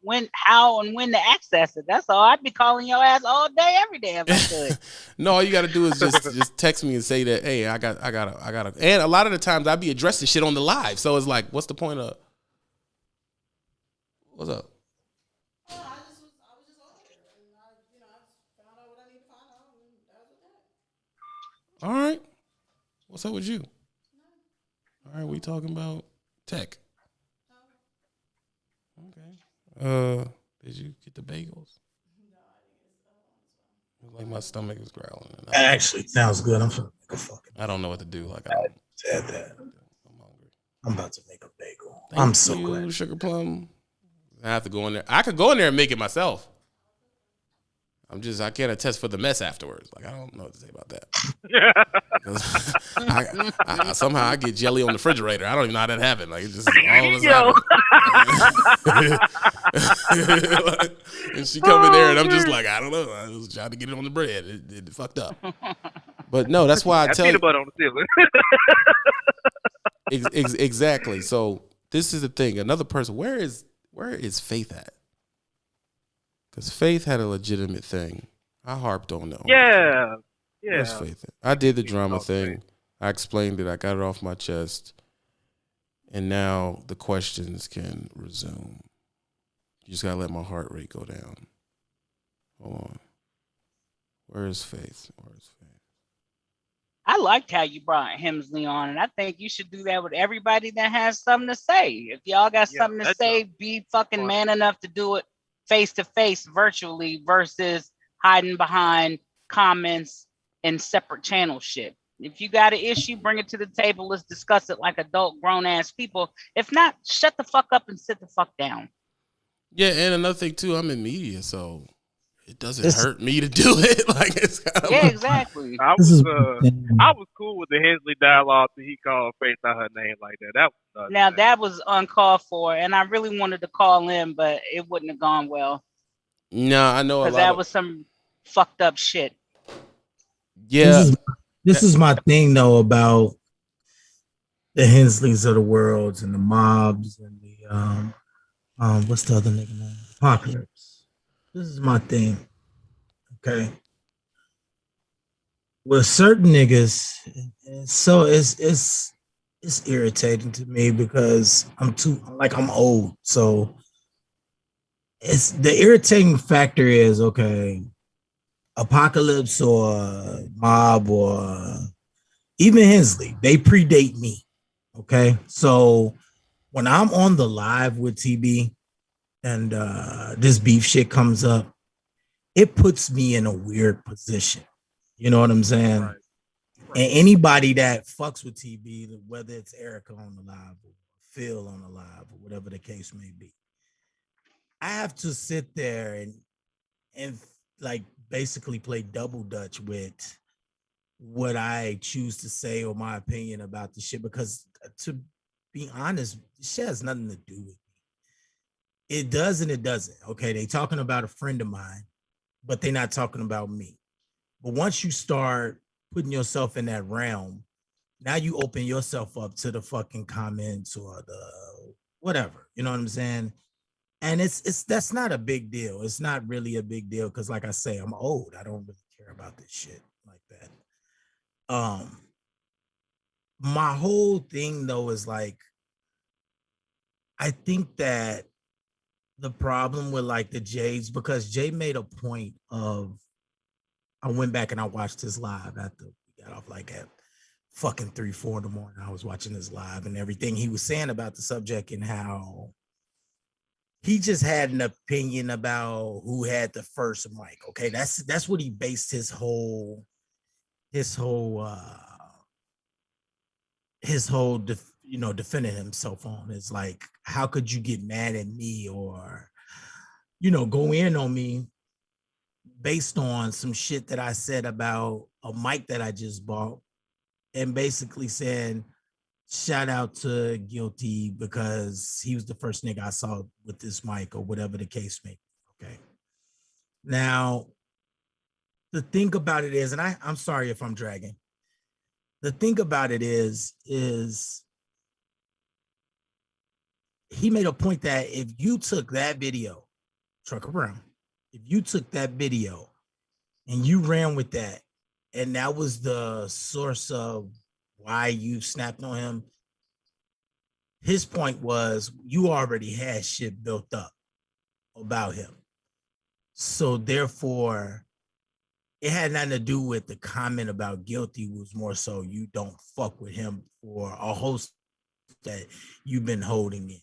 when, how, and when to access it. That's all. I'd be calling your ass all day, every day if I could. No, all you got to do is just text me and say that, hey, I got. And a lot of the times I'd be addressing shit on the live, so it's like, what's the point of? What's up? I was just on here, and I found out what I need to find out, and that was that. All right. What's up with you? All right, we talking about tech. Okay. Did you get the bagels? No, I didn't. Like my stomach is growling. Actually, sounds good. I'm finna make a fucking. I don't know what to do. Like I said that. I'm hungry. I'm about to make a bagel. Thank so you, glad. Sugar Plum. I have to go in there. I could go in there and make it myself. I can't attest for the mess afterwards. Like, I don't know what to say about that. Somehow I get jelly on the refrigerator. I don't even know how that happened. Like, it's just all of a sudden. And she come in there and I'm just like, I don't know. I was trying to get it on the bread. It fucked up. But no, that's why I tell you. Peanut butter on the ceiling. Exactly. So this is the thing. Another person, where is Faith at? Because Faith had a legitimate thing. I harped on that. Yeah. Where's Yeah. Faith? I did the drama thing. I explained it. I got it off my chest. And now the questions can resume. You just gotta let my heart rate go down. Hold on. Where is Faith? I liked how you brought Hemsley on, and I think you should do that with everybody that has something to say. If y'all got something to say, be fucking man enough to do it face to face, virtually, versus hiding behind comments and separate channel shit. If you got an issue, bring it to the table. Let's discuss it like adult, grown ass people. If not, shut the fuck up and sit the fuck down. Yeah, and another thing too, I'm in media, so it doesn't hurt me to do it. Like it's kind of exactly. I was cool with the Hensley dialogue that he called Faith out her name like that. That was nuts, Now man. that was uncalled for, and I really wanted to call in, but it wouldn't have gone well. No, I know a lot. Because that was some fucked up shit. Yeah. This is my thing though about the Hensleys of the world and the mobs and the what's the other nigga name? Apocalypse. This is my thing. Okay. With certain niggas, so it's irritating to me because I'm old. So it's the irritating factor is okay. Apocalypse or Mob or even Hensley, they predate me. Okay. So when I'm on the live with TB and this beef shit comes up, it puts me in a weird position. You know what I'm saying? Right. And anybody that fucks with TB, whether it's Erica on the live or Phil on the live or whatever the case may be, I have to sit there and like basically play double dutch with what I choose to say or my opinion about the shit, because to be honest, shit has nothing to do with me. It does and it doesn't. Okay, they talking about a friend of mine, but they're not talking about me. But once you start putting yourself in that realm, now you open yourself up to the fucking comments or the whatever. You know what I'm saying? And it's that's not a big deal. It's not really a big deal because, like I say, I'm old. I don't really care about this shit like that. My whole thing though is like, I think that the problem with like the Jays, because Jay made a point of, I went back and I watched his live after we got off like at fucking 3-4 in the morning. I was watching his live and everything he was saying about the subject and how he just had an opinion about who had the first mic. Okay, that's what he based his whole defending himself on. It's like, how could you get mad at me or go in on me based on some shit that I said about a mic that I just bought, and basically saying shout out to Guilty because he was the first nigga I saw with this mic or whatever the case may be. Okay. Now, the thing about it is, and I'm sorry if I'm dragging. The thing about it is he made a point that if you took that video, Trucker Brown, if you took that video and you ran with that, and that was the source of why you snapped on him, his point was you already had shit built up about him. So therefore, it had nothing to do with the comment about Guilty. It was more so you don't fuck with him for a host that you've been holding in.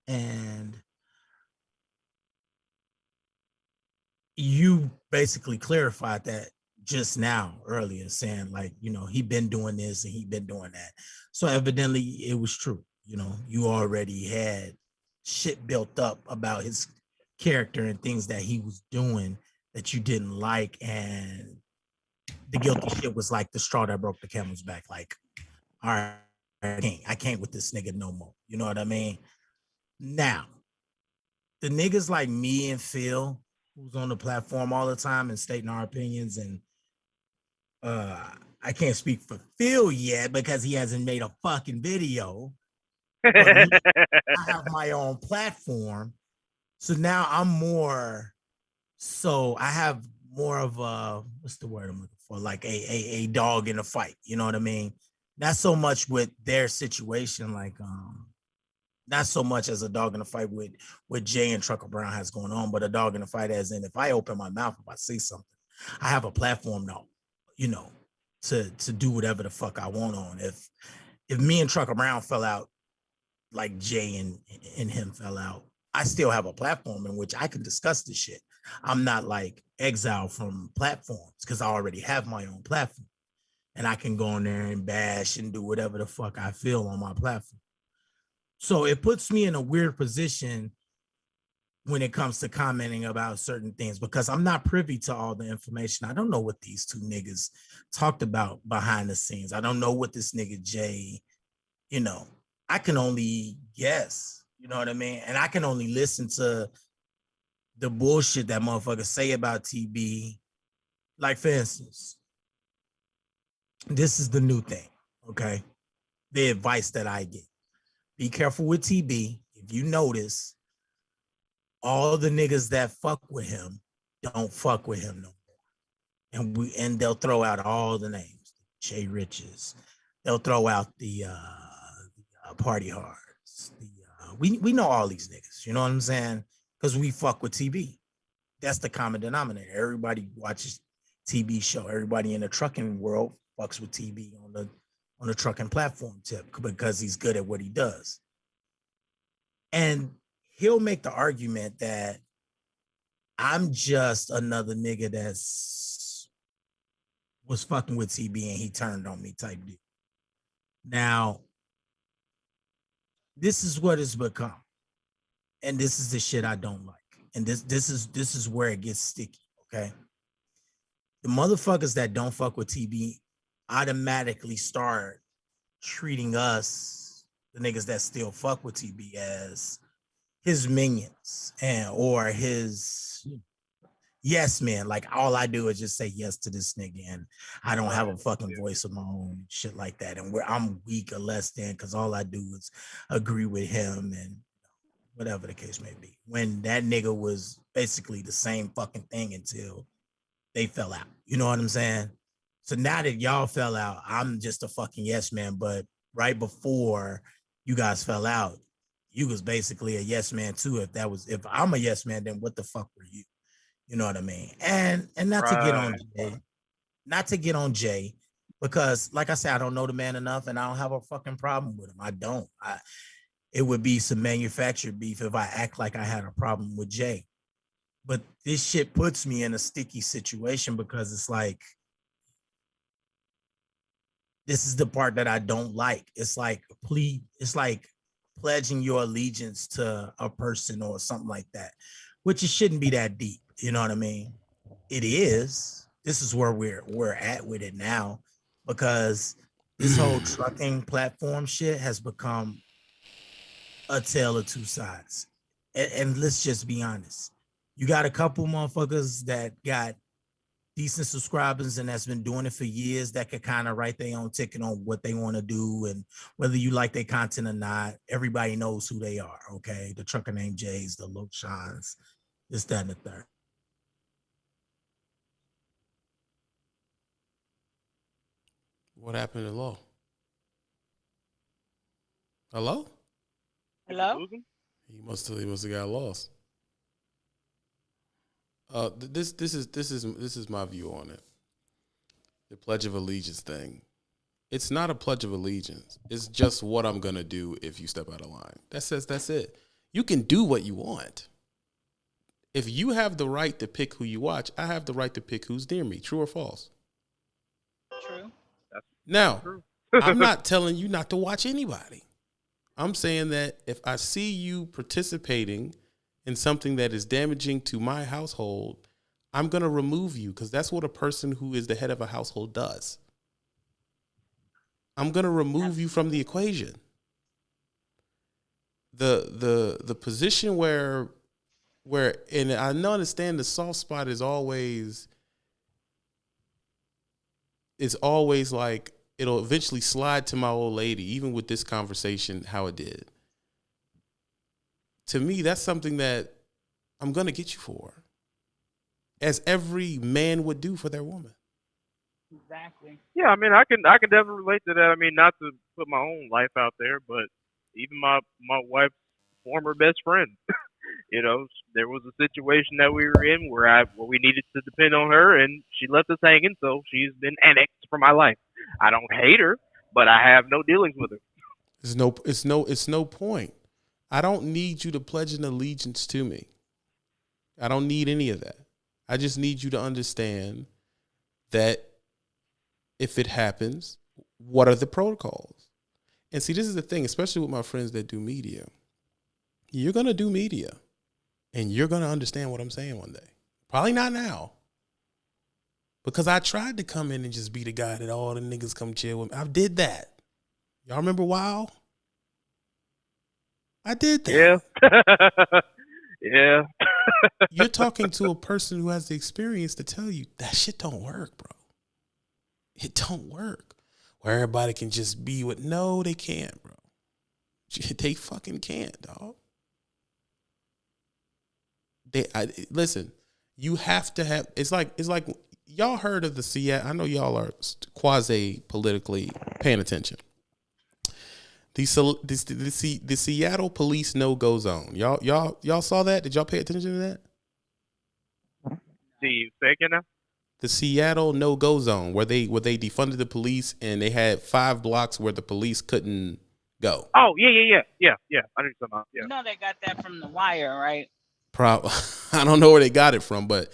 And you basically clarified that just now earlier, saying like, he been doing this and he been doing that. So evidently it was true. You already had shit built up about his character and things that he was doing that you didn't like. And the Guilty shit was like the straw that broke the camel's back. Like, all right, I can't with this nigga no more. You know what I mean? Now, the niggas like me and Phil, who's on the platform all the time and stating our opinions, and I can't speak for Phil yet because he hasn't made a fucking video. But I have my own platform. So now I'm more So I have more of a, what's the word I'm looking for? Like a dog in a fight. You know what I mean? Not so much with their situation, like not so much as a dog in a fight with what Jay and Trucker Brown has going on, but a dog in a fight as in if I open my mouth, if I say something, I have a platform now, you know, to do whatever the fuck I want on. If me and Trucker Brown fell out, like Jay and him fell out, I still have a platform in which I can discuss this shit. I'm not like exiled from platforms because I already have my own platform. And I can go in there and bash and do whatever the fuck I feel on my platform. So it puts me in a weird position when it comes to commenting about certain things because I'm not privy to all the information. I don't know what these two niggas talked about behind the scenes. I don't know what this nigga Jay, you know, I can only guess, you know what I mean? And I can only listen to the bullshit that motherfuckers say about TB. Like, for instance, this is the new thing, okay? The advice that I get. Be careful with TB. If you notice, all the niggas that fuck with him don't fuck with him no more. And they'll throw out all the names. Jay Riches. They'll throw out the Party Hards. We know all these niggas, you know what I'm saying? Because we fuck with TB. That's the common denominator. Everybody watches TB show. Everybody in the trucking world fucks with TB on the trucking platform tip because he's good at what he does. And he'll make the argument that I'm just another nigga that's was fucking with TB and he turned on me type deal. Now, this is what it's become. And this is the shit I don't like. And this is where it gets sticky, okay? The motherfuckers that don't fuck with TB automatically start treating us, the niggas that still fuck with TB, as his minions or his yes man. Like, all I do is just say yes to this nigga and I don't have a fucking voice of my own, shit like that. And where I'm weak or less than because all I do is agree with him and whatever the case may be. When that nigga was basically the same fucking thing until they fell out. You know what I'm saying? So now that y'all fell out, I'm just a fucking yes man. But right before you guys fell out, you was basically a yes man too. If I'm a yes man, then what the fuck were you? You know what I mean? And not to get on Jay, because like I said, I don't know the man enough and I don't have a fucking problem with him. I don't. It would be some manufactured beef if I act like I had a problem with Jay. But this shit puts me in a sticky situation because it's like, this is the part that I don't like. It's like pledging your allegiance to a person or something like that, which it shouldn't be that deep. You know what I mean? It is. This is where we're at with it now, because this whole trucking platform shit has become a tale of two sides. And let's just be honest. You got a couple motherfuckers that got decent subscribers and that's been doing it for years that could kind of write their own ticket on what they want to do and whether you like their content or not. Everybody knows who they are, okay? The Trucker Named Jays, the Loshans, this, that, and the third. What happened to Law? Hello? Hello? He must have got lost. This is my view on it. The Pledge of Allegiance thing. It's not a Pledge of Allegiance. It's just what I'm gonna do if you step out of line. That's it. You can do what you want. If you have the right to pick who you watch, I have the right to pick who's near me. True or false? True. Now, True. I'm not telling you not to watch anybody. I'm saying that if I see you participating in something that is damaging to my household, I'm going to remove you, because that's what a person who is the head of a household does. I'm going to remove you from the equation. The position where and I understand the soft spot is always like, it'll eventually slide to my old lady, even with this conversation, how it did. To me, that's something that I'm going to get you for. as every man would do for their woman. Exactly. Yeah, I mean, I can definitely relate to that. I mean, not to put my own life out there, but even my wife's former best friend. You know, there was a situation that we were in where we needed to depend on her, and she left us hanging. So she's been annexed from my life. I don't hate her, but I have no dealings with her. It's no point. I don't need you to pledge an allegiance to me. I don't need any of that. I just need you to understand that if it happens, what are the protocols? And see, this is the thing, especially with my friends that do media. You're going to do media, and you're going to understand what I'm saying one day. Probably not now. Because I tried to come in and just be the guy that all the niggas come chill with me. I did that. Y'all remember WoW? I did that. Yeah. Yeah. You're talking to a person who has the experience to tell you that shit don't work, bro. It don't work. Where everybody can just be with. No, they can't, bro. They fucking can't, dog. Listen. You have to have. It's like y'all heard of the Seattle. I know y'all are quasi politically paying attention. The Seattle police no-go zone. Y'all saw that? Did y'all pay attention to that? Do you think now? The Seattle no-go zone, where they defunded the police and they had 5 blocks where the police couldn't go. Oh, yeah. I know what you're talking about. Yeah. You know they got that from The Wire, right? I don't know where they got it from, but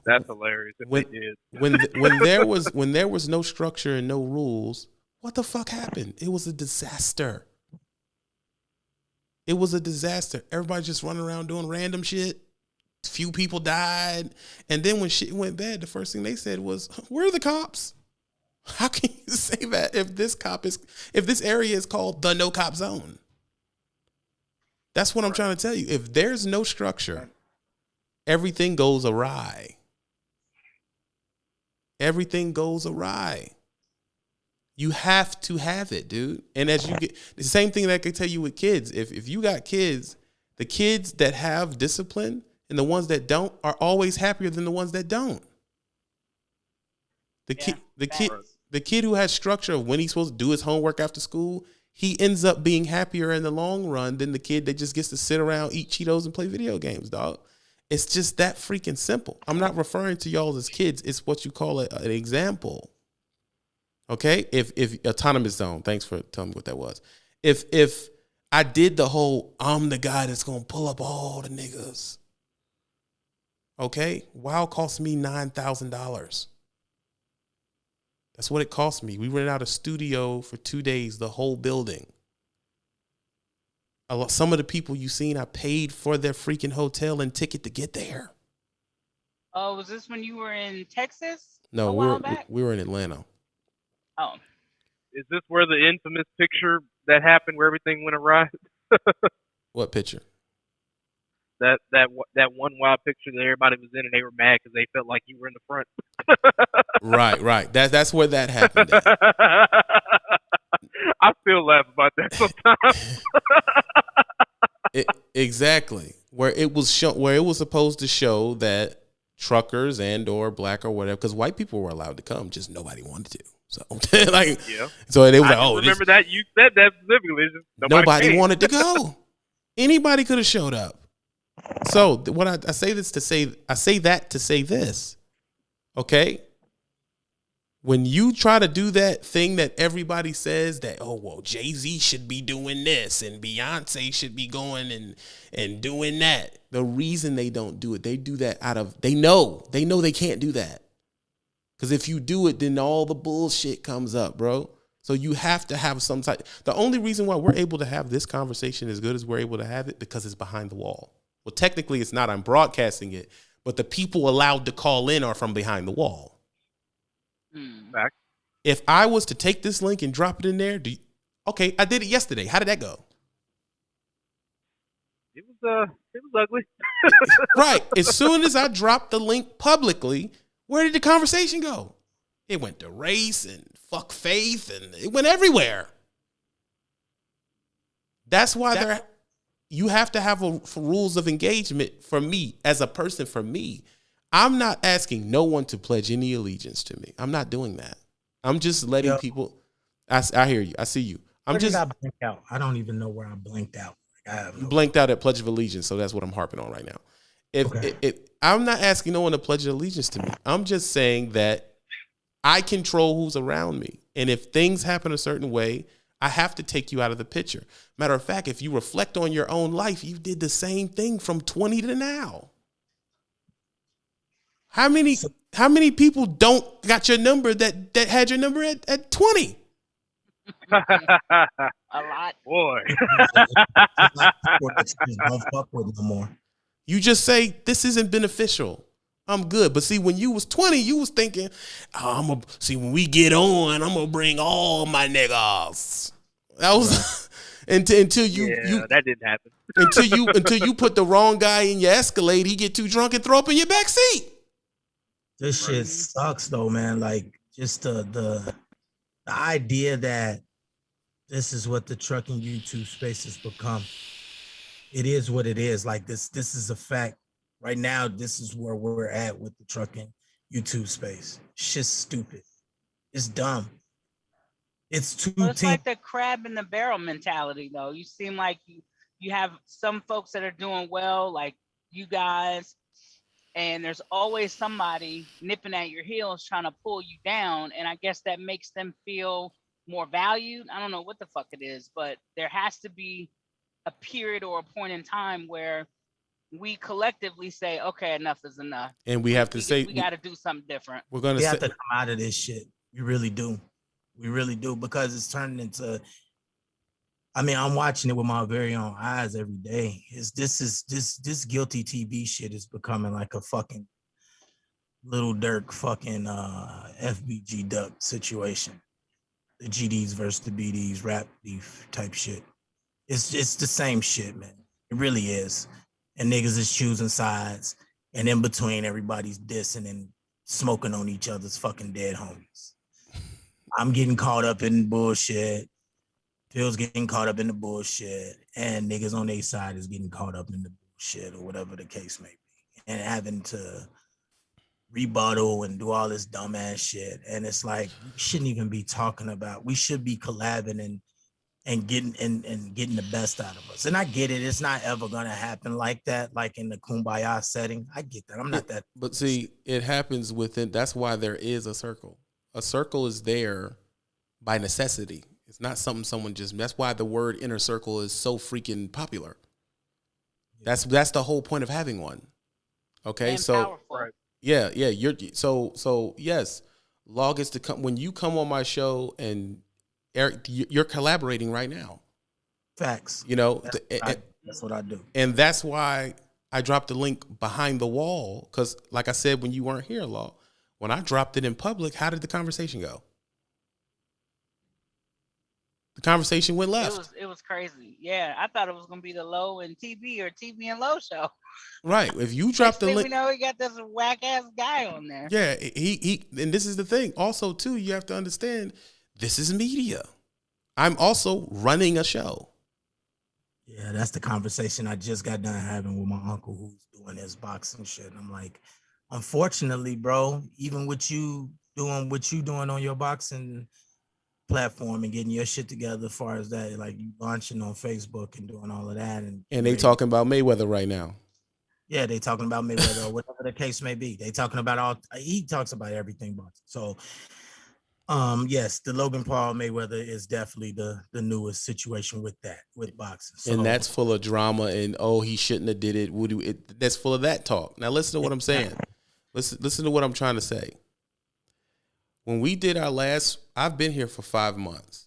that's hilarious. If they did. when there was no structure and no rules, what the fuck happened? It was a disaster. It was a disaster. Everybody just running around doing random shit. Few people died. And then when shit went bad, the first thing they said was, where are the cops? How can you say that if this area is called the no cop zone? That's what I'm trying to tell you. If there's no structure, everything goes awry. Everything goes awry. You have to have it, dude. And as you get the same thing that I could tell you with kids. If you got kids, the kids that have discipline and the ones that don't are always happier than the ones that don't. The kid who has structure of when he's supposed to do his homework after school, he ends up being happier in the long run than the kid that just gets to sit around, eat Cheetos, and play video games, dog. It's just that freaking simple. I'm not referring to y'all as kids. It's what you call an example. Okay? If autonomous zone, thanks for telling me what that was. If I did the whole, I'm the guy that's going to pull up all the niggas. Okay? WoW cost me $9,000. That's what it cost me. We rented out a studio for 2 days, the whole building. Some of the people you seen, I paid for their freaking hotel and ticket to get there. Oh, was this when you were in Texas? No, we were in Atlanta. Oh. Is this where the infamous picture that happened where everything went awry? What picture? That one wild picture that everybody was in and they were mad because they felt like you were in the front. Right. That's where that happened. I still laugh about that sometimes. Exactly. Where it was supposed to show that truckers and or black or whatever, because white people were allowed to come, just nobody wanted to. So so they were like, remember that you said that specifically. Nobody wanted to go. Anybody could have showed up. So what I say that to say this, okay? When you try to do that thing that everybody says that, oh, well, Jay-Z should be doing this and Beyonce should be going and doing that. The reason they don't do it, they do that they know they can't do that. Because if you do it, then all the bullshit comes up, bro. So you have to have some type. The only reason why we're able to have this conversation as good as we're able to have it, because it's behind the wall. Well, technically it's not. I'm broadcasting it, but the people allowed to call in are from behind the wall. Back. If I was to take this link and drop it in there, okay, I did it yesterday. How did that go? It was ugly. Right. As soon as I dropped the link publicly, where did the conversation go? It went to race and fuck faith, and it went everywhere. That's why you have to have rules of engagement for me as a person. For me, I'm not asking no one to pledge any allegiance to me. I'm not doing that. I'm just letting people. I hear you. I see you. I'm just. I blanked out. I don't even know where I blanked out. Like, I have no blanked out at Pledge of Allegiance, so that's what I'm harping on right now. If I'm not asking no one to pledge allegiance to me, I'm just saying that I control who's around me, and if things happen a certain way, I have to take you out of the picture. Matter of fact, if you reflect on your own life, you did the same thing from 20 to now. How many people don't got your number that had your number at 20? A lot. Boy. Don't fuck with no more. You just say, this isn't beneficial. I'm good. But see, when you was 20, you was thinking, when we get on, I'm going to bring all my niggas. That was until you that didn't happen. until you put the wrong guy in your Escalade, he get too drunk and throw up in your back seat. This shit sucks though, man. Like just the idea that this is what the trucking YouTube space has become. It is what it is. Like this is a fact. Right now, this is where we're at with the trucking YouTube space. Shit's stupid. It's dumb. It's too. Well, it's like the crab in the barrel mentality, though. You seem like you have some folks that are doing well, like you guys, and there's always somebody nipping at your heels trying to pull you down. And I guess that makes them feel more valued. I don't know what the fuck it is, but there has to be a period or a point in time where we collectively say, okay, enough is enough. And we have to say we got to do something different. We're gonna have to come out of this shit. We really do. We really do, because it's turning into. I mean, I'm watching it with my very own eyes every day. This guilty TV shit is becoming like a fucking Little Dirk fucking FBG Duck situation. The GDs versus the BDs, rap beef type shit. It's the same shit, man. It really is. And niggas is choosing sides, and in between, everybody's dissing and smoking on each other's fucking dead homies. I'm getting caught up in bullshit. Phil's getting caught up in the bullshit, and niggas on their side is getting caught up in the bullshit, or whatever the case may be, and having to rebuttal and do all this dumbass shit. And it's like, we shouldn't even be talking about. We should be collabing and getting the best out of us. And I get it. It's not ever gonna happen like that, like in the kumbaya setting. I get that. I'm not that. But see, it happens within. That's why there is a circle. A circle is there by necessity. It's not something someone just. That's why the word inner circle is so freaking popular. That's the whole point of having one. Okay, and so powerful. yeah, you're so yes. Log is to come when you come on my show, and Eric, you're collaborating right now. Facts. You know, that's what I do, and that's why I dropped the link behind the wall, because, like I said, when you weren't here, Law, when I dropped it in public, how did the conversation go? The conversation went left. It was crazy. Yeah, I thought it was gonna be the Low and TB or TB and Low show. Right. If you drop the link, we know we got this whack ass guy on there. Yeah, he and this is the thing. Also, too, you have to understand, this is media. I'm also running a show. Yeah, that's the conversation I just got done having with my uncle who's doing his boxing shit. And I'm like, unfortunately, bro, even with you doing what you doing on your boxing platform and getting your shit together as far as that, like you launching on Facebook and doing all of that. And they talking about Mayweather right now. Yeah, they talking about Mayweather or whatever the case may be. They talking about he talks about everything boxing. So yes, the Logan Paul Mayweather is definitely the newest situation with boxing. So, and that's full of drama and he shouldn't have did it. That's full of that talk. Now listen to what I'm saying. Listen to what I'm trying to say. When we did our last, I've been here for 5 months,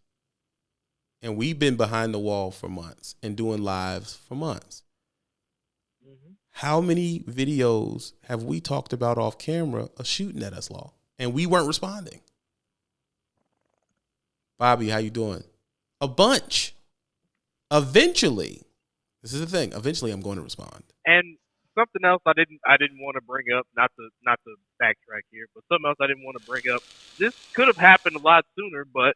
and we've been behind the wall for months and doing lives for months. Mm-hmm. How many videos have we talked about off camera of shooting at us, Law, and we weren't responding? Bobby, how you doing? A bunch. Eventually, this is the thing. Eventually, I'm going to respond. And something else I didn't want to bring up, not to backtrack here, but something else I didn't want to bring up. This could have happened a lot sooner, but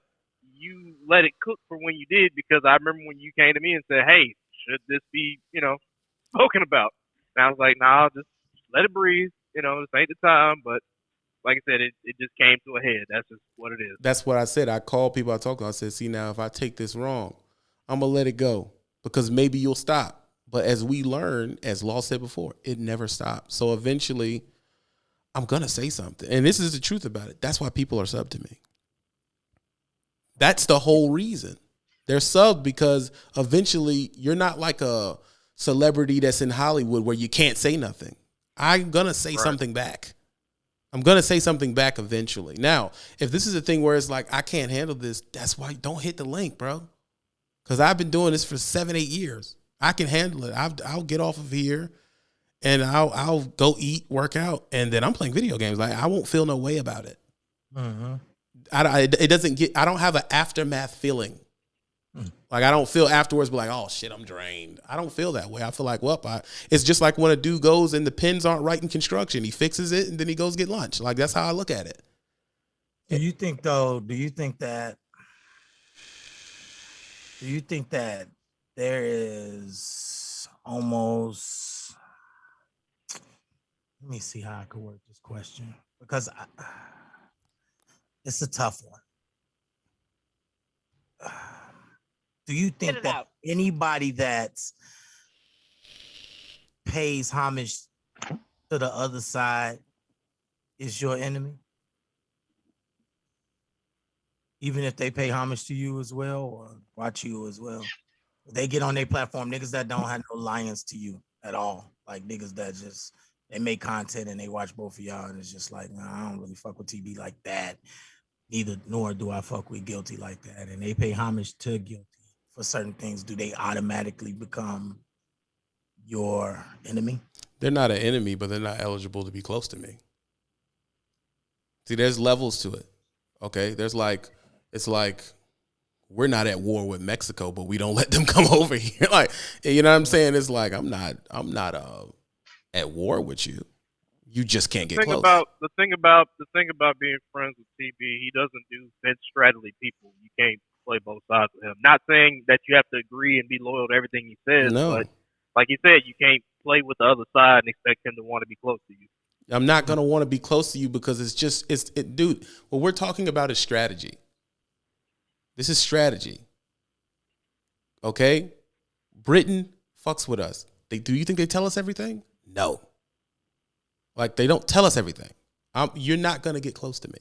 you let it cook for when you did, because I remember when you came to me and said, "Hey, should this be, spoken about?" And I was like, "Nah, just let it breathe. You know, this ain't the time, but like I said, it just came to a head. That's just what it is. That's what I said. I called people I talked to. I said, see, now if I take this wrong, I'm going to let it go because maybe you'll stop. But as we learn, as Law said before, it never stops. So eventually I'm going to say something. And this is the truth about it. That's why people are subbed to me. That's the whole reason. They're subbed because eventually you're not like a celebrity that's in Hollywood where you can't say nothing. I'm going to say something back. I'm going to say something back eventually. Now, if this is a thing where it's like, I can't handle this, that's why don't hit the link, bro. Because I've been doing this for 7-8 years. I can handle it. I'll get off of here and I'll go eat, work out, and then I'm playing video games. Like, I won't feel no way about it. Mm-hmm. It doesn't get, I don't have an aftermath feeling. Like, I don't feel afterwards, be like, oh shit, I'm drained. I don't feel that way. I feel like, well, it's just like when a dude goes and the pins aren't right in construction. He fixes it and then he goes get lunch. Like, that's how I look at it. Do you think that there is almost, let me see how I could work this question, because it's a tough one. Do you think that anybody that pays homage to the other side is your enemy? Even if they pay homage to you as well or watch you as well? They get on their platform, niggas that don't have no alliance to you at all. Like niggas that just, they make content and they watch both of y'all and it's just like, nah, I don't really fuck with TB like that. Neither nor do I fuck with Guilty like that. And they pay homage to Guilty for certain things. Do they automatically become your enemy? They're not an enemy, but they're not eligible to be close to me. See, there's levels to it. Okay, it's like we're not at war with Mexico, but we don't let them come over here. Like, you know what I'm saying? It's like I'm not at war with you. You just can't get close. The thing about being friends with TB, he doesn't do Vince Stradley people. You can't play both sides of him. Not saying that you have to agree and be loyal to everything he says, but like you said, you can't play with the other side and expect him to want to be close to you. I'm not going to want to be close to you because dude, what we're talking about is strategy. This is strategy. Okay? Britain fucks with us. Do you think they tell us everything? No. Like, they don't tell us everything. You're not going to get close to me.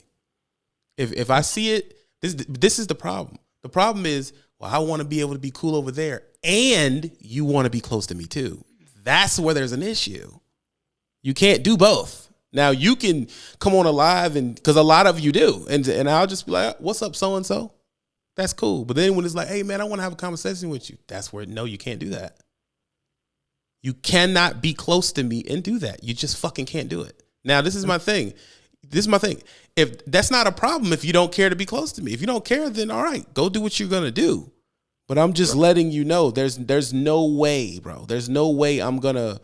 If I see it, this is the problem. The problem is, well, I want to be able to be cool over there, and you want to be close to me too. That's where there's an issue. You can't do both. Now, you can come on a live, and because a lot of you do, and I'll just be like, what's up, so-and-so? That's cool. But then when it's like, hey, man, I want to have a conversation with you, that's where, no, you can't do that. You cannot be close to me and do that. You just fucking can't do it. Now, this is my thing. If that's not a problem, if you don't care to be close to me, if you don't care, then all right, go do what you're going to do. But I'm just letting you know there's no way, bro. There's no way I'm going to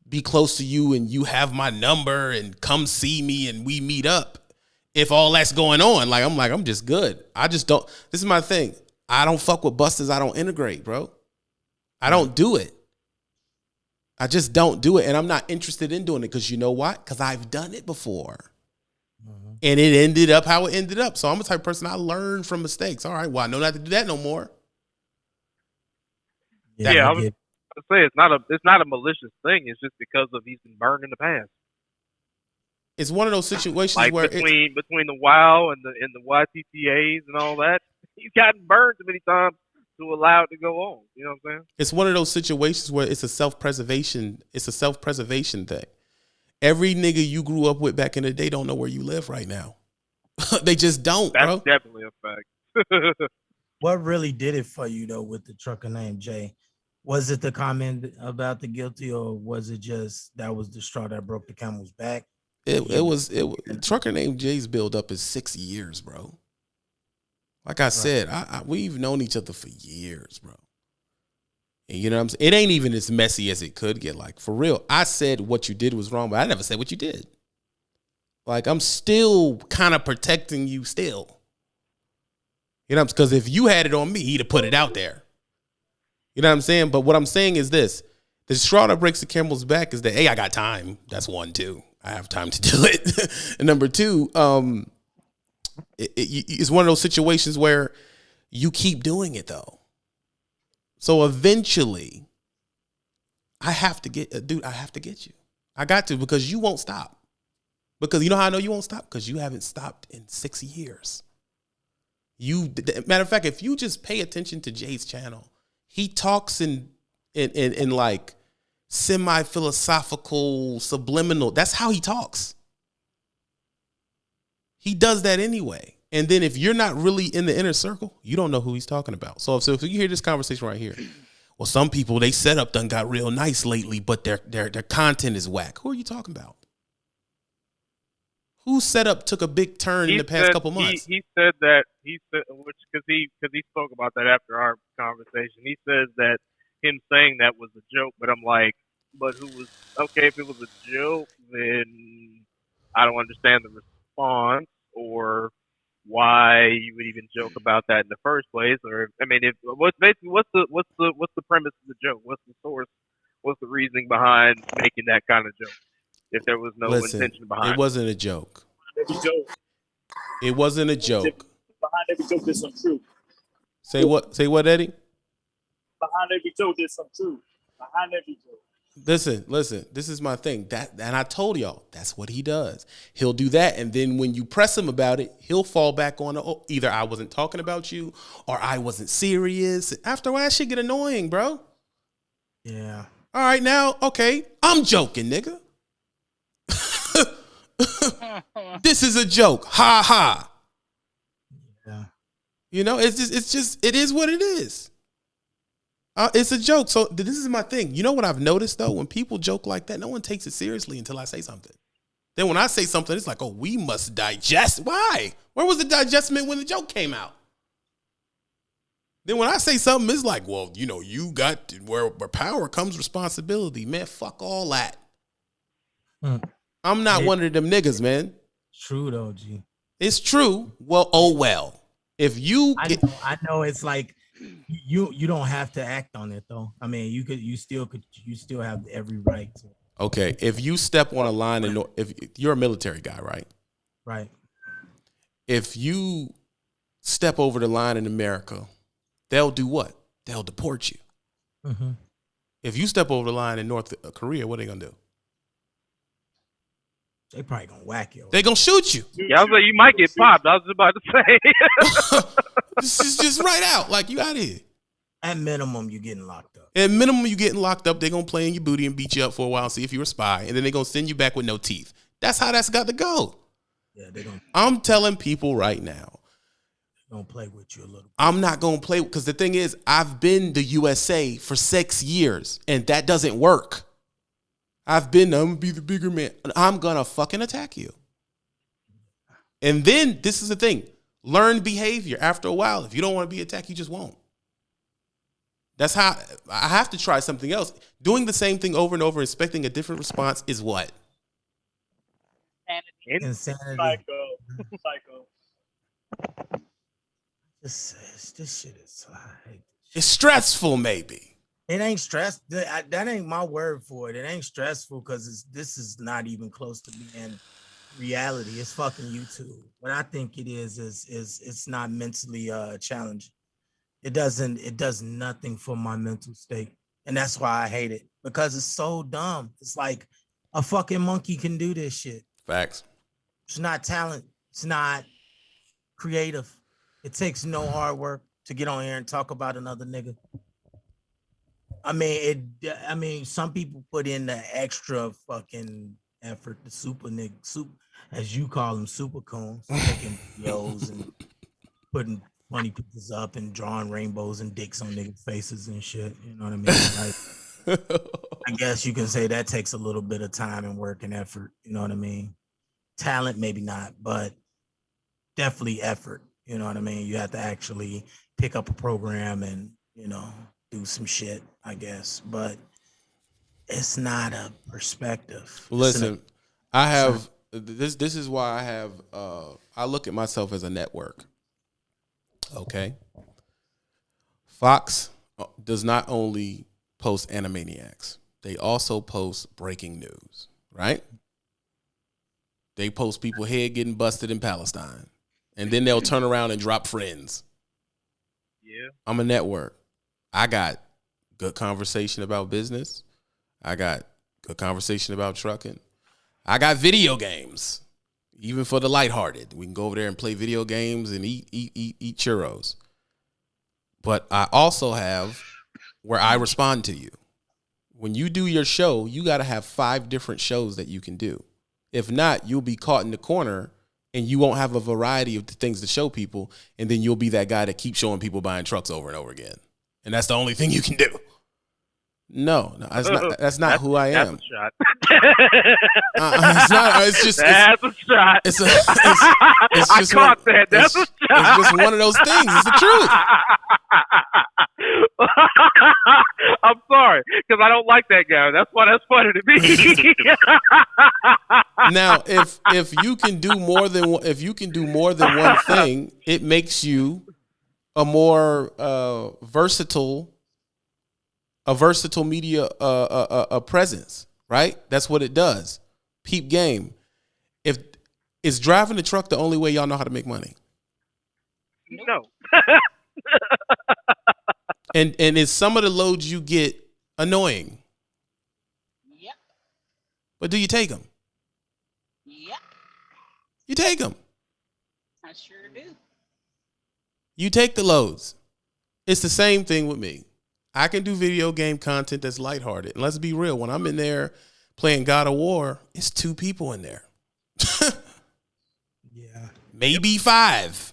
be close to you and you have my number and come see me and we meet up if all that's going on. I'm just good. I just don't. This is my thing. I don't fuck with busters. I don't integrate, bro. I don't do it. I just don't do it. And I'm not interested in doing it because you know what? Because I've done it before. Mm-hmm. And it ended up how it ended up. So I'm the type of person, I learn from mistakes. All right, well, I know not to do that no more. Yeah, I was going to say it's not a malicious thing. It's just because of he's been burned in the past. It's one of those situations like where between the WoW and the YTTAs and all that, he's gotten burned too many times to allow it to go on. You know what I'm saying? It's one of those situations where it's a self-preservation thing. Every nigga you grew up with back in the day don't know where you live right now. They just don't, That's bro. definitely a fact. What really did it for you though with the trucker named Jay? Was it the comment about the Guilty, or was it just that was the straw that broke the camel's back? It was trucker named Jay's build up is 6 years, bro. Like I said, we've known each other for years, bro. And you know what I'm saying? It ain't even as messy as it could get. Like, for real, I said what you did was wrong, but I never said what you did. Like, I'm still kind of protecting you still. You know, because if you had it on me, he'd have put it out there. You know what I'm saying? But what I'm saying is this. The straw that breaks the camel's back is that, hey, I got time. That's one, too. I have time to do it. And number two, it's one of those situations where you keep doing it though. So eventually, I have to get you. I got to, because you won't stop. Because you know how I know you won't stop? Because you haven't stopped in 6 years. Matter of fact, if you just pay attention to Jay's channel, he talks in like semi-philosophical, subliminal. That's how he talks. He does that anyway. And then if you're not really in the inner circle, you don't know who he's talking about. So if you hear this conversation right here, well, some people, they setup done got real nice lately, but their content is whack. Who are you talking about? Whose setup took a big turn in the past couple months? He said that because he spoke about that after our conversation. He says that him saying that was a joke, but I'm like, but who was okay? If it was a joke, then I don't understand the response or why you would even joke about that in the first place. Or I mean, what's the premise of the joke? What's the source? What's the reasoning behind making that kind of joke? If there was no intention behind it. It wasn't a joke. It wasn't a joke. Behind every joke, there's some truth. Say what, Eddie? Behind every joke, there's some truth. Behind every joke. Listen. This is my thing. And I told y'all, that's what he does. He'll do that, and then when you press him about it, he'll fall back on either I wasn't talking about you or I wasn't serious. After a while, that shit get annoying, bro. Yeah. All right, now, okay, I'm joking, nigga. This is a joke. Ha ha. Yeah. You know, it is what it is. It's a joke. So this is my thing. You know what I've noticed though? When people joke like that, no one takes it seriously until I say something. Then when I say something, it's like, oh, we must digest. Why? Where was the digestment when the joke came out? Then when I say something, it's like, well, you know, you got where power comes responsibility. Man, fuck all that. I'm not one of them niggas, man. True though, G. It's true. Well, oh well. If you I know it's like you don't have to act on it though. I mean, you still have every right to. Okay, if you step on a line and if you're a military guy, right? Right. If you step over the line in America, they'll do what? They'll deport you. Mm-hmm. If you step over the line in North Korea, what are they gonna do? They probably gonna whack you. They gonna shoot you. Yeah, I was like, you might get popped. I was about to say. This is just right out. Like, you out here. At minimum, you're getting locked up. At minimum, you getting locked up. They're gonna play in your booty and beat you up for a while and see if you're a spy, and then they're gonna send you back with no teeth. That's how that's got to go. Yeah, they don't. I'm telling people right now. Gonna play with you a little bit. I'm not gonna play, because the thing is, I've been to USA for 6 years, and that doesn't work. I'm gonna be the bigger man. I'm gonna fucking attack you. And then this is the thing. Learn behavior. After a while, if you don't want to be attacked, you just won't. That's how I have to try something else. Doing the same thing over and over, expecting a different response is what? Insanity. Psycho. This shit is like, it's stressful, maybe. It ain't stress. That ain't my word for it. It ain't stressful because this is not even close to being reality. It's fucking YouTube. What I think it is it's not mentally challenging. It does nothing for my mental state, and that's why I hate it, because it's so dumb. It's like a fucking monkey can do this shit. Facts. It's not talent. It's not creative. It takes no hard work to get on here and talk about another nigga. I mean, some people put in the extra fucking effort, the super as you call them, super coons, making videos and putting funny pictures up and drawing rainbows and dicks on niggas' faces and shit. You know what I mean? Like, I guess you can say that takes a little bit of time and work and effort. You know what I mean? Talent, maybe not, but definitely effort. You know what I mean? You have to actually pick up a program and, you know, do some shit, I guess. But it's not a perspective. Listen, I have this is why I have I look at myself as a network. Okay. Fox does not only post Animaniacs, they also post breaking news, right? They post people head getting busted in Palestine. And then they'll turn around and drop Friends. Yeah. I'm a network. I got good conversation about business. I got good conversation about trucking. I got video games, even for the lighthearted. We can go over there and play video games and eat churros. But I also have where I respond to you. When you do your show, you got to have 5 different shows that you can do. If not, you'll be caught in the corner and you won't have a variety of things to show people. And then you'll be that guy that keeps showing people buying trucks over and over again. And that's the only thing you can do. No, that's not who I am. That's a shot. It's not. It's just. That's a shot. It's I just caught that. That's a shot. It's just one of those things. It's the truth. I'm sorry, because I don't like that guy. That's why that's funny to me. Now, if you can do more than one thing, it makes you a more versatile media presence, right? That's what it does. Peep game. If is driving the truck the only way y'all know how to make money? No. And is some of the loads you get annoying? Yep. But do you take them? Yep. You take them. I sure do. You take the loads. It's the same thing with me. I can do video game content that's lighthearted. And let's be real, when I'm in there playing God of War, it's 2 people in there. Yeah. Maybe 5.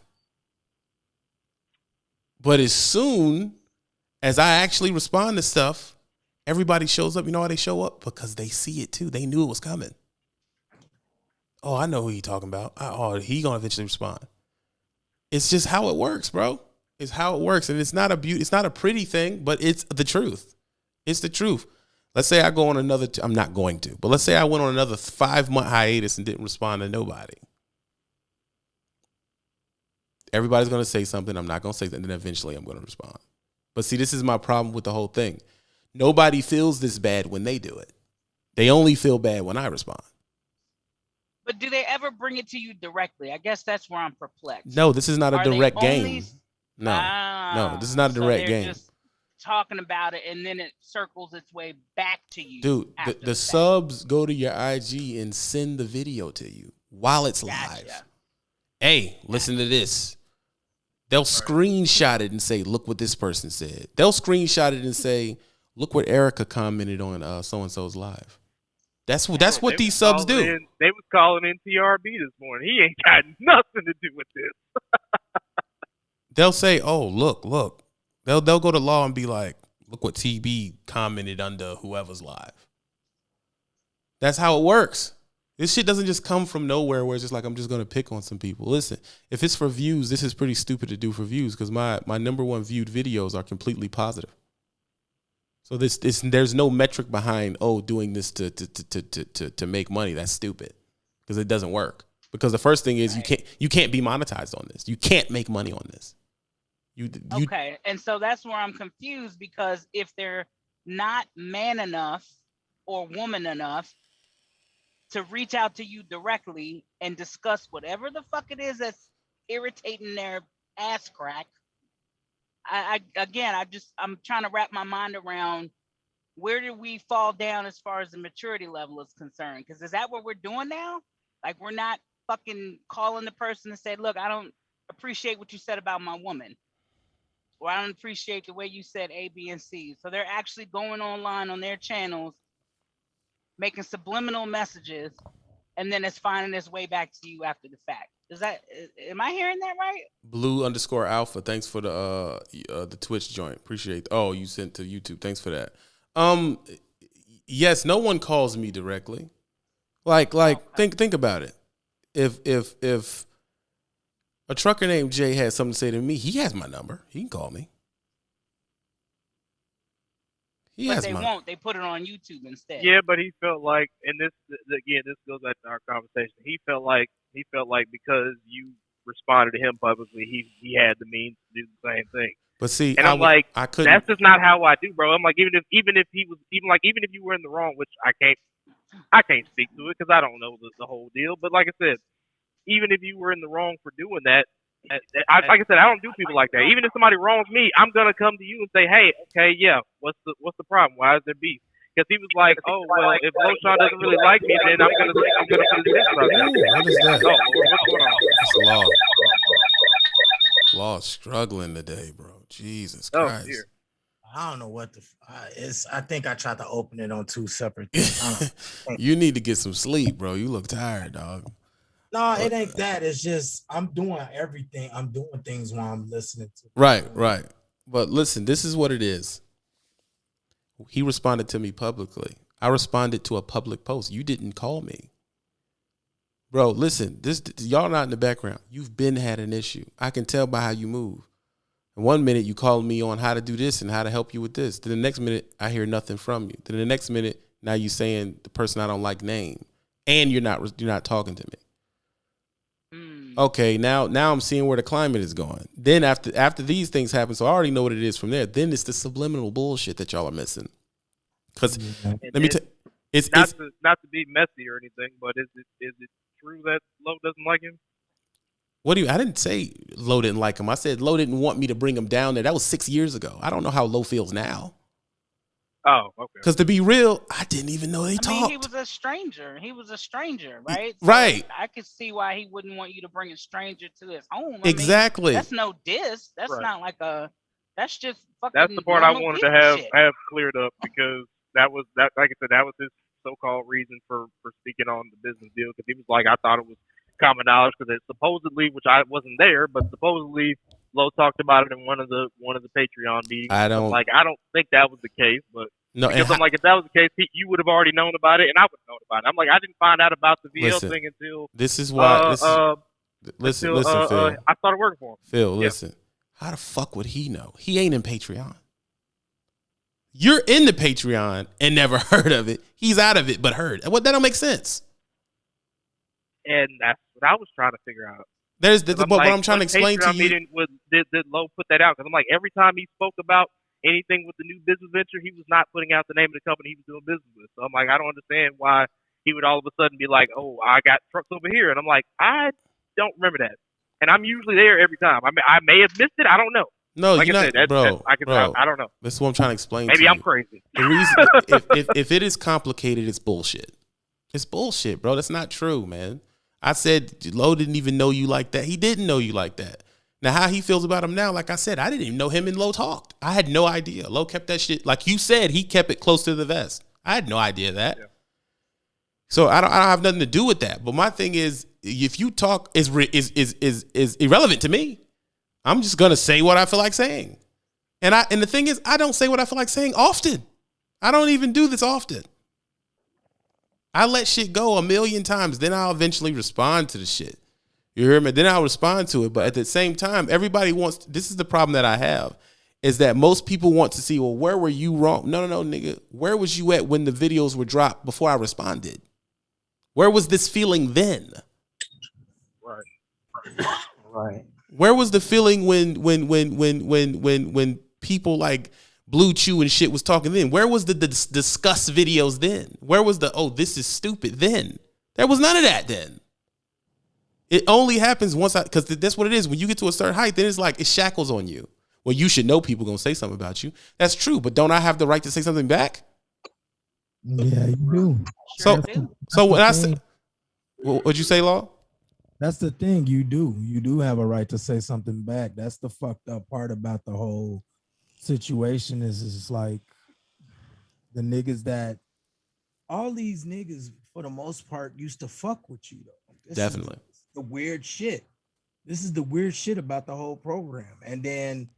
But as soon as I actually respond to stuff, everybody shows up. You know why they show up? Because they see it too. They knew it was coming. Oh, I know who he talking about. He gonna eventually respond. It's just how it works, bro. It's how it works. And it's not a pretty thing, but it's the truth. It's the truth. Let's say I go on another, I'm not going to, but let's say I went on another 5-month hiatus and didn't respond to nobody. Everybody's going to say something. I'm not going to say something. And then eventually I'm going to respond. But see, this is my problem with the whole thing. Nobody feels this bad when they do it. They only feel bad when I respond. But do they ever bring it to you directly? I guess that's where I'm perplexed. No, this is not a Are they direct only- game. No, this is not a so direct they're game. just talking about it and then it circles its way back to you. Dude, after the fact. subs go to your IG and send the video to you while it's live. Gotcha. Hey, listen to this. They'll screenshot it and say, look what this person said. They'll screenshot it and say, look what Erica commented on so-and-so's live. That's what these subs do. They was calling in TRB this morning. He ain't got nothing to do with this. They'll say, oh, look. They'll go to law and be like, look what TB commented under whoever's live. That's how it works. This shit doesn't just come from nowhere where it's just like, I'm just going to pick on some people. Listen, if it's for views, this is pretty stupid to do for views because my number 1 viewed videos are completely positive. So there's no metric behind, doing this to make money. That's stupid because it doesn't work. Because the first thing is you can't be monetized on this. You can't make money on this. Okay, and so that's where I'm confused because if they're not man enough or woman enough to reach out to you directly and discuss whatever the fuck it is that's irritating their ass crack, I'm trying to wrap my mind around where did we fall down as far as the maturity level is concerned? Because is that what we're doing now? Like we're not fucking calling the person and say, look, I don't appreciate what you said about my woman. Or I don't appreciate the way you said A, B, and C. So they're actually going online on their channels, making subliminal messages, and then it's finding its way back to you after the fact. Am I hearing that right? Blue_alpha. Thanks for the Twitch joint. Appreciate. Oh, you sent to YouTube. Thanks for that. Yes, no one calls me directly. Like think about it. If a trucker named Jay has something to say to me, he has my number. He can call me. But they won't. They put it on YouTube instead. Yeah, but he felt like, and this goes back to our conversation. He felt like because you responded to him publicly, he had the means to do the same thing. But see, and I couldn't. That's just not how I do, bro. I'm like, even if you were in the wrong, which I can't I can't speak to it because I don't know the whole deal. But like I said, even if you were in the wrong for doing that, like I said, I don't do people like that. Even if somebody wrongs me, I'm gonna come to you and say, hey, okay, yeah, what's the problem? Why is there beef? Because he was like, oh well, if Loshawn doesn't really like me, then I'm gonna do this about that. Ooh, what is that? Oh, what's going on? It's Law. Law struggling today, bro. Jesus Oh Christ. dear. I don't know what the it's. I think I tried to open it on two separate things. You need to get some sleep, bro. You look tired, dog. No, it ain't that. It's just I'm doing everything. I'm doing things while I'm listening to. Right. But listen, this is what it is. He responded to me publicly. I responded to a public post. You didn't call me. Bro, listen, this y'all not in the background. You've been had an issue. I can tell by how you move. And 1 minute you call me on how to do this and how to help you with this. Then the next minute I hear nothing from you. Then the next minute now you saying the person I don't like name, and you're not talking to me. Okay, now I'm seeing where the climate is going. Then after these things happen, so I already know what it is from there. Then it's the subliminal bullshit that y'all are missing. Because let me tell it's not to be messy or anything, but is it true that Low doesn't like him? What do you? I didn't say Low didn't like him. I said Low didn't want me to bring him down there. That was 6 years ago. I don't know how Low feels now. Oh, okay. Because to be real, I didn't even know they talked. I mean, he was a stranger, right? So right. I could see why he wouldn't want you to bring a stranger to his home. Exactly. Mean, that's no diss. That's right. not like a. That's just fucking. That's the part I wanted to have shit. cleared up because that was that. Like I said, that was his so-called reason for speaking on the business deal because he was like, I thought it was common knowledge because it supposedly, which I wasn't there, but supposedly Low talked about it in one of the Patreon meetings. I don't think that was the case, but no, because I'm like, if that was the case, you would have already known about it, and I would have known about it. I'm like, I didn't find out about the VL thing until this is why. Listen, Phil. I started working for him. Phil, listen. How the fuck would he know? He ain't in Patreon. You're in the Patreon and never heard of it. He's out of it, but heard. What? That don't make sense. And that's what I was trying to figure out. What I'm trying to explain to you. Did Low put that out? Because I'm like, every time he spoke about anything with the new business venture, he was not putting out the name of the company he was doing business with. So I'm like, I don't understand why he would all of a sudden be like, oh, I got trucks over here. And I'm like, I don't remember that. And I'm usually there every time. I mean, I may have missed it. I don't know. No, like you're I not, said, bro. I don't know. This is what I'm trying to explain. Maybe to I'm you. crazy. The reason, if it is complicated, it's bullshit. It's bullshit, bro. That's not true, man. I said Low didn't even know you like that. He didn't know you like that. Now, how he feels about him now, like I said, I didn't even know him and Low talked. I had no idea. Low kept that shit, like you said, he kept it close to the vest. I had no idea that. Yeah. So I don't have nothing to do with that. But my thing is, if you talk is irrelevant to me. I'm just gonna say what I feel like saying. And the thing is, I don't say what I feel like saying often. I don't even do this often. I let shit go a million times. Then I'll eventually respond to the shit. You hear me? Then I'll respond to it. But at the same time, everybody wants, this is the problem that I have, is that most people want to see, well, where were you wrong? No, nigga. Where was you at when the videos were dropped before I responded? Where was this feeling then? Right. Where was the feeling when people like Blue Chew and shit was talking then? Where was the discuss videos then? Where was the, oh, this is stupid then? There was none of that then. It only happens once because that's what it is. When you get to a certain height, then it's like it shackles on you. Well, you should know people gonna say something about you. That's true, but don't I have the right to say something back? Yeah, you do. So when I say, what'd you say, Law? That's the thing. You do have a right to say something back. That's the fucked up part about the whole situation is it's like the niggas that all these niggas for the most part used to fuck with you though. Definitely. The weird shit. This is the weird shit about the whole program. And then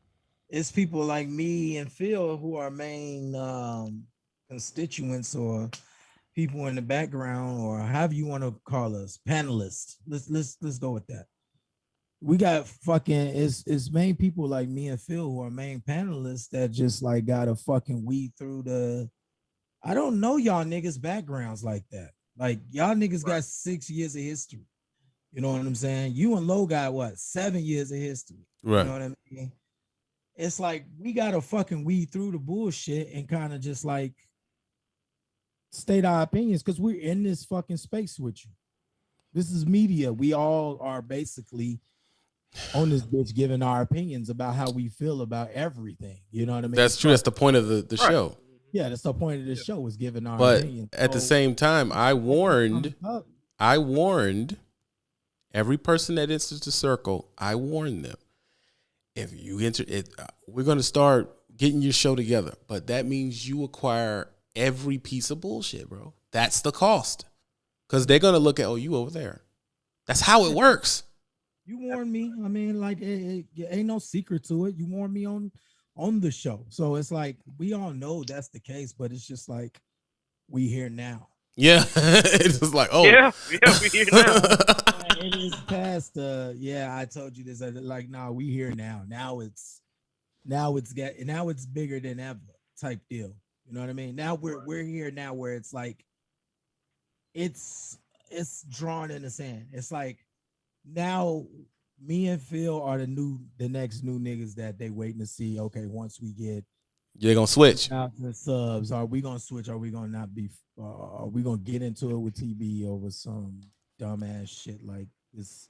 it's people like me and Phil who are main constituents or people in the background, or however you want to call us, panelists. Let's go with that. We got fucking it's main people like me and Phil who are main panelists that just like gotta fucking weed through the. I don't know y'all niggas backgrounds like that. Like y'all niggas got 6 years of history. You know what I'm saying? You and Low got what 7 years of history. Right. You know what I mean? It's like we gotta fucking weed through the bullshit and kind of just like state our opinions because we're in this fucking space with you. This is media. We all are basically on this bitch giving our opinions about how we feel about everything. You know what I mean? That's true. That's the point of the show. Yeah, that's the point of this show is giving our But opinions. at the same time, I warned every person that enters the circle. I warned them. If you enter it, we're going to start getting your show together. But that means you acquire every piece of bullshit, bro. That's the cost. Because they're going to look at, oh, you over there. That's how it works. You warned me. I mean, like, it ain't no secret to it. You warned me on the show. So it's like, we all know that's the case, but it's just like, we here now. Yeah. It's just like, oh. Yeah, we here now. It is past I told you this. Like, nah, we here now. Now it's bigger than ever type deal. You know what I mean? Now we're here now where it's like it's drawn in the sand. It's like now me and Phil are the next new niggas that they waiting to see. Okay, once we get you're gonna switch out the subs, are we gonna switch? Are we gonna not be? Are we gonna get into it with TB over some dumbass shit like this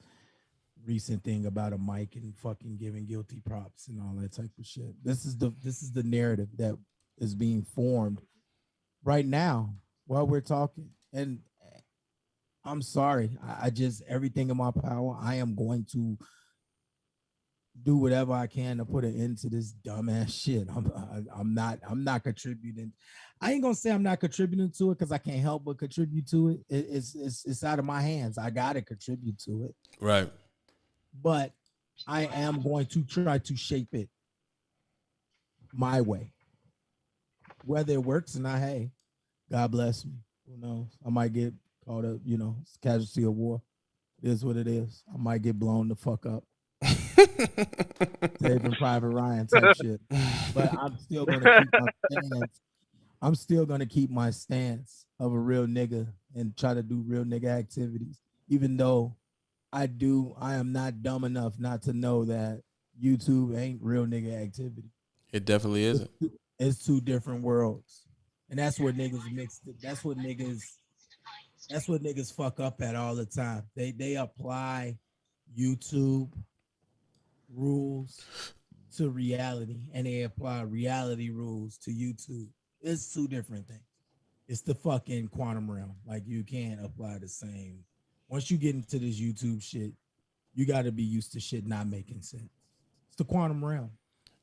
recent thing about a mic and fucking giving guilty props and all that type of shit? This is the narrative that is being formed right now while we're talking. And I'm sorry, I just everything in my power, I am going to do whatever I can to put an end to this dumbass shit. I'm not contributing. I ain't gonna say I'm not contributing to it because I can't help but contribute to it. It's out of my hands. I gotta contribute to it. Right. But I am going to try to shape it my way. Whether it works or not, hey, God bless me. Who knows? I might get caught up, it's casualty of war. It is what it is. I might get blown the fuck up. Saving Private Ryan type shit. But I'm still gonna keep my stance. I'm still gonna keep my stance of a real nigga and try to do real nigga activities. Even though I am not dumb enough not to know that YouTube ain't real nigga activity. It definitely isn't. It's two different worlds. And that's what niggas mix. That's what niggas fuck up at all the time. They apply YouTube rules to reality and they apply reality rules to YouTube. It's two different things. It's the fucking quantum realm. Like you can't apply the same. Once you get into this YouTube shit, you got to be used to shit not making sense. It's the quantum realm.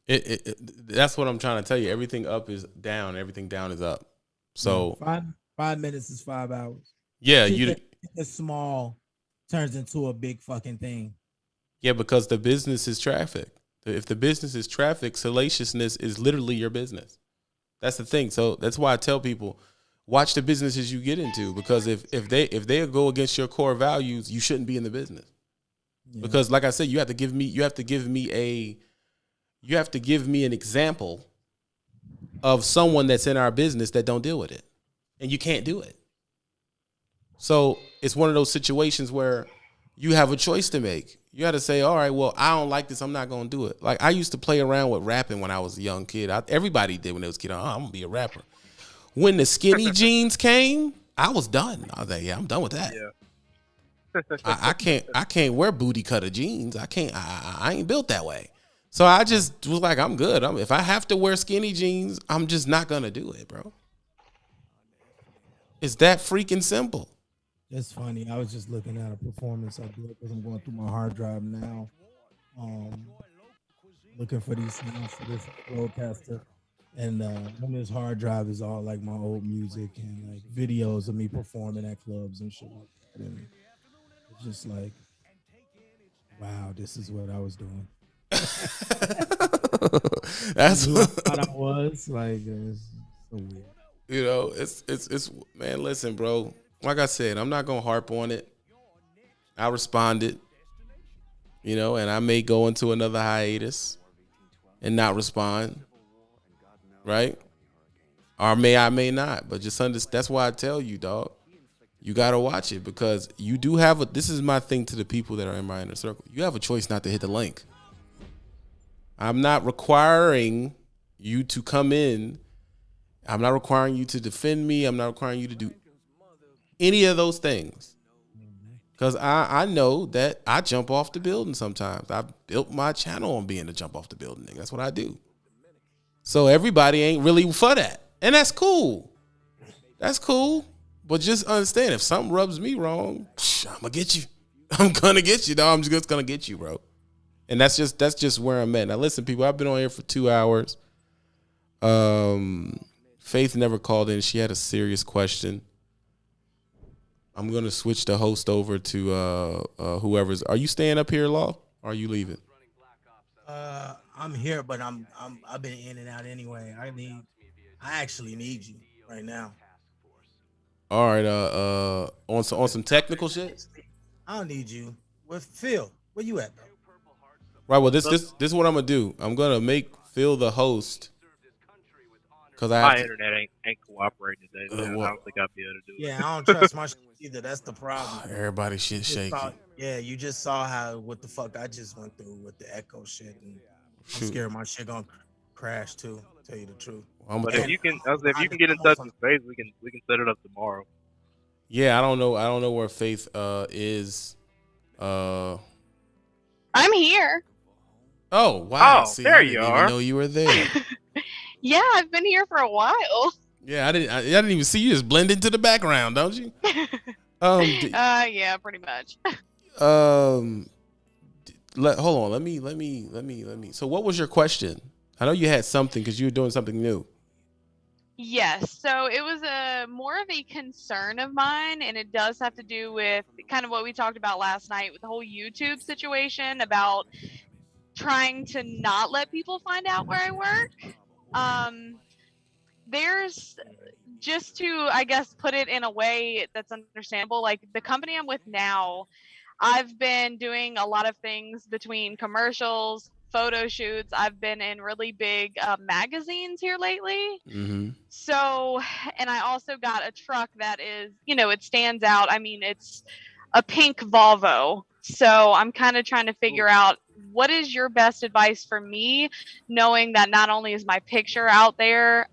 That's what I'm trying to tell you. Everything up is down. Everything down is up. So 5 minutes is 5 hours. Yeah, it's small turns into a big fucking thing. Yeah, because the business is traffic. If the business is traffic, salaciousness is literally your business. That's the thing. So that's why I tell people, watch the businesses you get into, because if they go against your core values, you shouldn't be in the business. Yeah. Because like I said, you have to give me an example of someone that's in our business that don't deal with it. And you can't do it. So it's one of those situations where you have a choice to make. You got to say, all right, well, I don't like this. I'm not going to do it. Like I used to play around with rapping when I was a young kid. Everybody did when they was a kid. I'm going to be a rapper. When the skinny jeans came, I was done. I was like, yeah, I'm done with that. Yeah. I can't wear booty cutter jeans. I ain't built that way. So I just was like, I'm good. If I have to wear skinny jeans, I'm just not going to do it, bro. It's that freaking simple. That's funny. I was just looking at a performance I did because I'm going through my hard drive now. Looking for these things for this broadcaster. And on this hard drive is all like my old music and like videos of me performing at clubs and shit like that. And it's just like, wow, this is what I was doing. That's who I thought I was. Like, it's so weird. You know, it's man, listen, bro. Like I said, I'm not gonna harp on it. I responded, and I may go into another hiatus and not respond, right? Or I may not. But just understand. That's why I tell you, dog. You gotta watch it because you do have this is my thing to the people that are in my inner circle. You have a choice not to hit the link. I'm not requiring you to come in. I'm not requiring you to defend me. I'm not requiring you to do any of those things. Because I know that I jump off the building sometimes. I built my channel on being a jump off the building nigga. That's what I do. So everybody ain't really for that. And that's cool. That's cool. But just understand, if something rubs me wrong, I'm going to get you. I'm going to get you, dog. I'm just going to get you, bro. And that's just where I'm at. Now, listen, people, I've been on here for 2 hours. Faith never called in. She had a serious question. I'm going to switch the host over to whoever's. Are you staying up here, Law? Or are you leaving? I'm here, but I've been in and out anyway. I actually need you right now. All right, on some technical shit. I don't need you. With Phil, where you at, though? Right. Well, this is what I'm gonna do. I'm gonna make Phil the host because my internet ain't cooperating today. So I don't think I'll be able to do it. Yeah, I don't trust my shit either. That's the problem. Everybody shit shaky. You just saw what the fuck I just went through with the echo shit, and I'm scared my shit gonna crash too. Tell you the truth. But if you can get in touch with Faith, we can set it up tomorrow. Yeah, I don't know where Faith is. I'm here. Oh wow! Oh, there you are. I didn't know you were there. Yeah, I've been here for a while. Yeah, I didn't even see you. Just blend into the background, don't you? Yeah, pretty much. Hold on. Let me. So, what was your question? I know you had something because you were doing something new. Yes, so it was more of a concern of mine, and it does have to do with kind of what we talked about last night with the whole YouTube situation about trying to not let people find out where I work. There's, just to, I guess, put it in a way that's understandable, like the company I'm with now, I've been doing a lot of things between commercials, photo shoots. I've been in really big magazines here lately. Mm-hmm. So, and I also got a truck that is, it stands out. I mean, it's a pink Volvo. So I'm kind of trying to figure out what is your best advice for me, knowing that not only is my picture out there,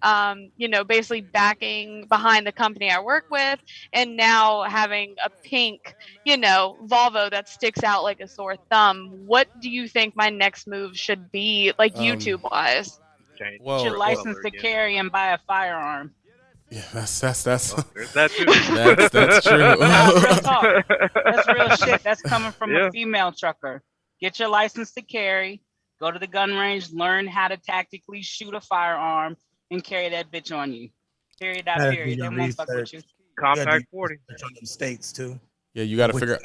basically backing behind the company I work with, and now having a pink, Volvo that sticks out like a sore thumb. What do you think my next move should be, like YouTube wise? Well, your license to carry and buy a firearm. Yeah, that's There's that too. that's true. Real talk. That's real shit. That's coming from a female trucker. Get your license to carry, go to the gun range, learn how to tactically shoot a firearm, and carry that bitch on you. Period. Period. They won't fuck with you. Compact 40. On them states too. Yeah, you got to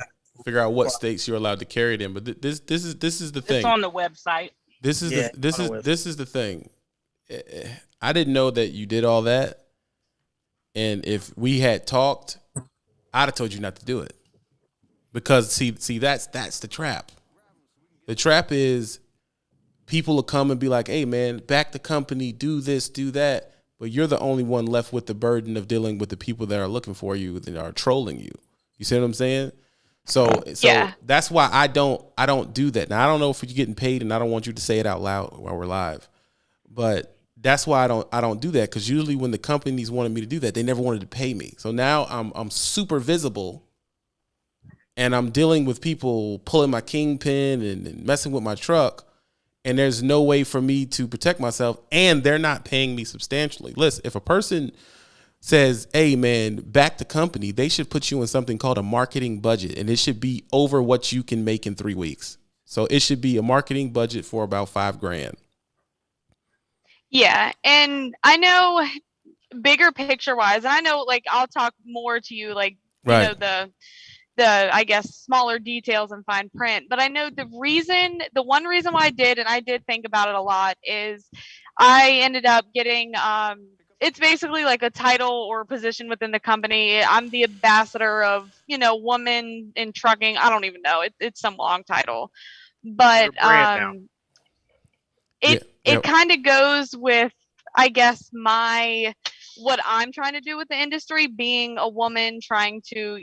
figure out what states you're allowed to carry it in. But this is the thing. It's on the website. This is the thing. I didn't know that you did all that. And if we had talked, I'd have told you not to do it. Because see, that's the trap. The trap is people will come and be like, hey man, back the company, do this, do that. But you're the only one left with the burden of dealing with the people that are looking for you and are trolling you. You see what I'm saying? So yeah. That's why I don't do that. Now I don't know if you're getting paid, and I don't want you to say it out loud while we're live. But that's why I don't do that, because usually when the companies wanted me to do that, they never wanted to pay me. So now I'm super visible, and I'm dealing with people pulling my kingpin and messing with my truck, and there's no way for me to protect myself, and they're not paying me substantially. Listen, if a person says, hey man, back the company, they should put you in something called a marketing budget, and it should be over what you can make in 3 weeks. So it should be a marketing budget for about $5,000. Yeah, and I know bigger picture wise, and I know like I'll talk more to you like right. The I guess smaller details and fine print, but I know the one reason why I did, and I did think about it a lot, is I ended up getting it's basically like a title or position within the company. I'm the ambassador of, woman in trucking. I don't even know. It's some long title, but it kind of goes with, I guess, what I'm trying to do with the industry, being a woman trying to,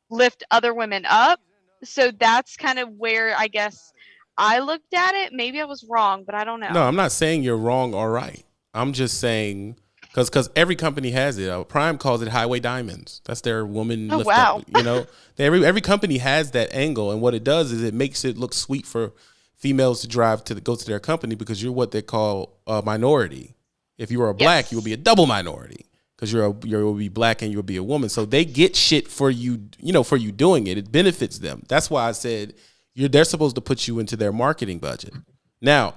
lift other women up. So that's kind of where I guess I looked at it. Maybe I was wrong, but I don't know. No, I'm not saying you're wrong or right. I'm just saying, Because every company has it. Prime calls it highway diamonds. That's their woman Oh, lift wow. up. You know, every company has that angle, and what it does is it makes it look sweet for females to go to their company because you're what they call a minority. If you are a black, you will be a double minority because you'll be black and you'll be a woman. So they get shit for you, for you doing it. It benefits them. That's why I said they're supposed to put you into their marketing budget. Now,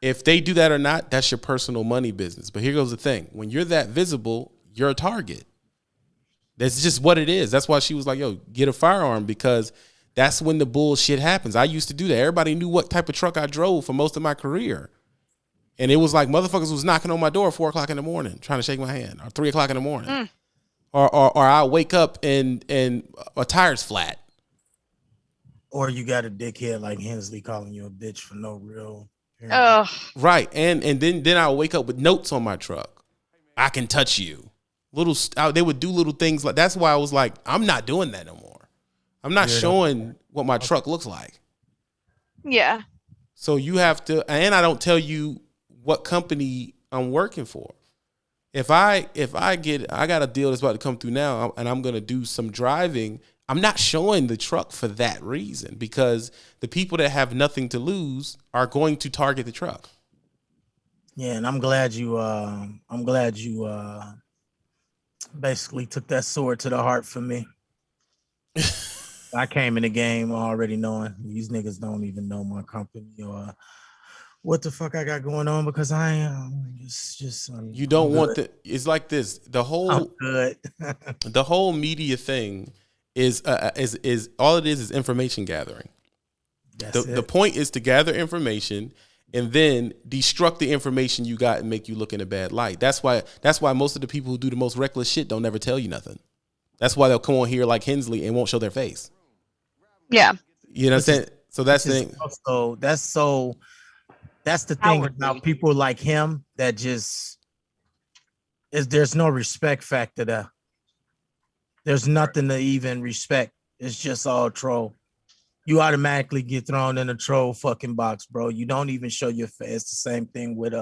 if they do that or not, that's your personal money business. But here goes the thing. When you're that visible, you're a target. That's just what it is. That's why she was like, yo, get a firearm, because that's when the bullshit happens. I used to do that. Everybody knew what type of truck I drove for most of my career. And it was like motherfuckers was knocking on my door at 4 o'clock in the morning, trying to shake my hand, or 3 o'clock in the morning. Or I'll wake up and a tire's flat. Or you got a dickhead like Hensley calling you a bitch for no real. Right. And then I'll wake up with notes on my truck. I can touch you. They would do little things like, that's why I was like, I'm not doing that no more. I'm not showing what my truck looks like. Yeah. So you have to, and I don't tell you what company I'm working for. If I got a deal that's about to come through now and I'm going to do some driving, I'm not showing the truck for that reason, because the people that have nothing to lose are going to target the truck. Yeah, and I'm glad you basically took that sword to the heart for me. I came in the game already knowing these niggas don't even know my company or what the fuck I got going on, because I am you don't want it's like this. The whole the whole media thing is all it is information gathering. The point is to gather information and then destruct the information you got and make you look in a bad light. That's why most of the people who do the most reckless shit don't never tell you nothing. That's why they'll come on here like Hensley and won't show their face. Yeah. You know what I'm saying? So that's the thing. That's the thing about people like him that there's no respect factor there. There's nothing to even respect. It's just all troll. You automatically get thrown in a troll fucking box, bro. You don't even show your face. It's the same thing with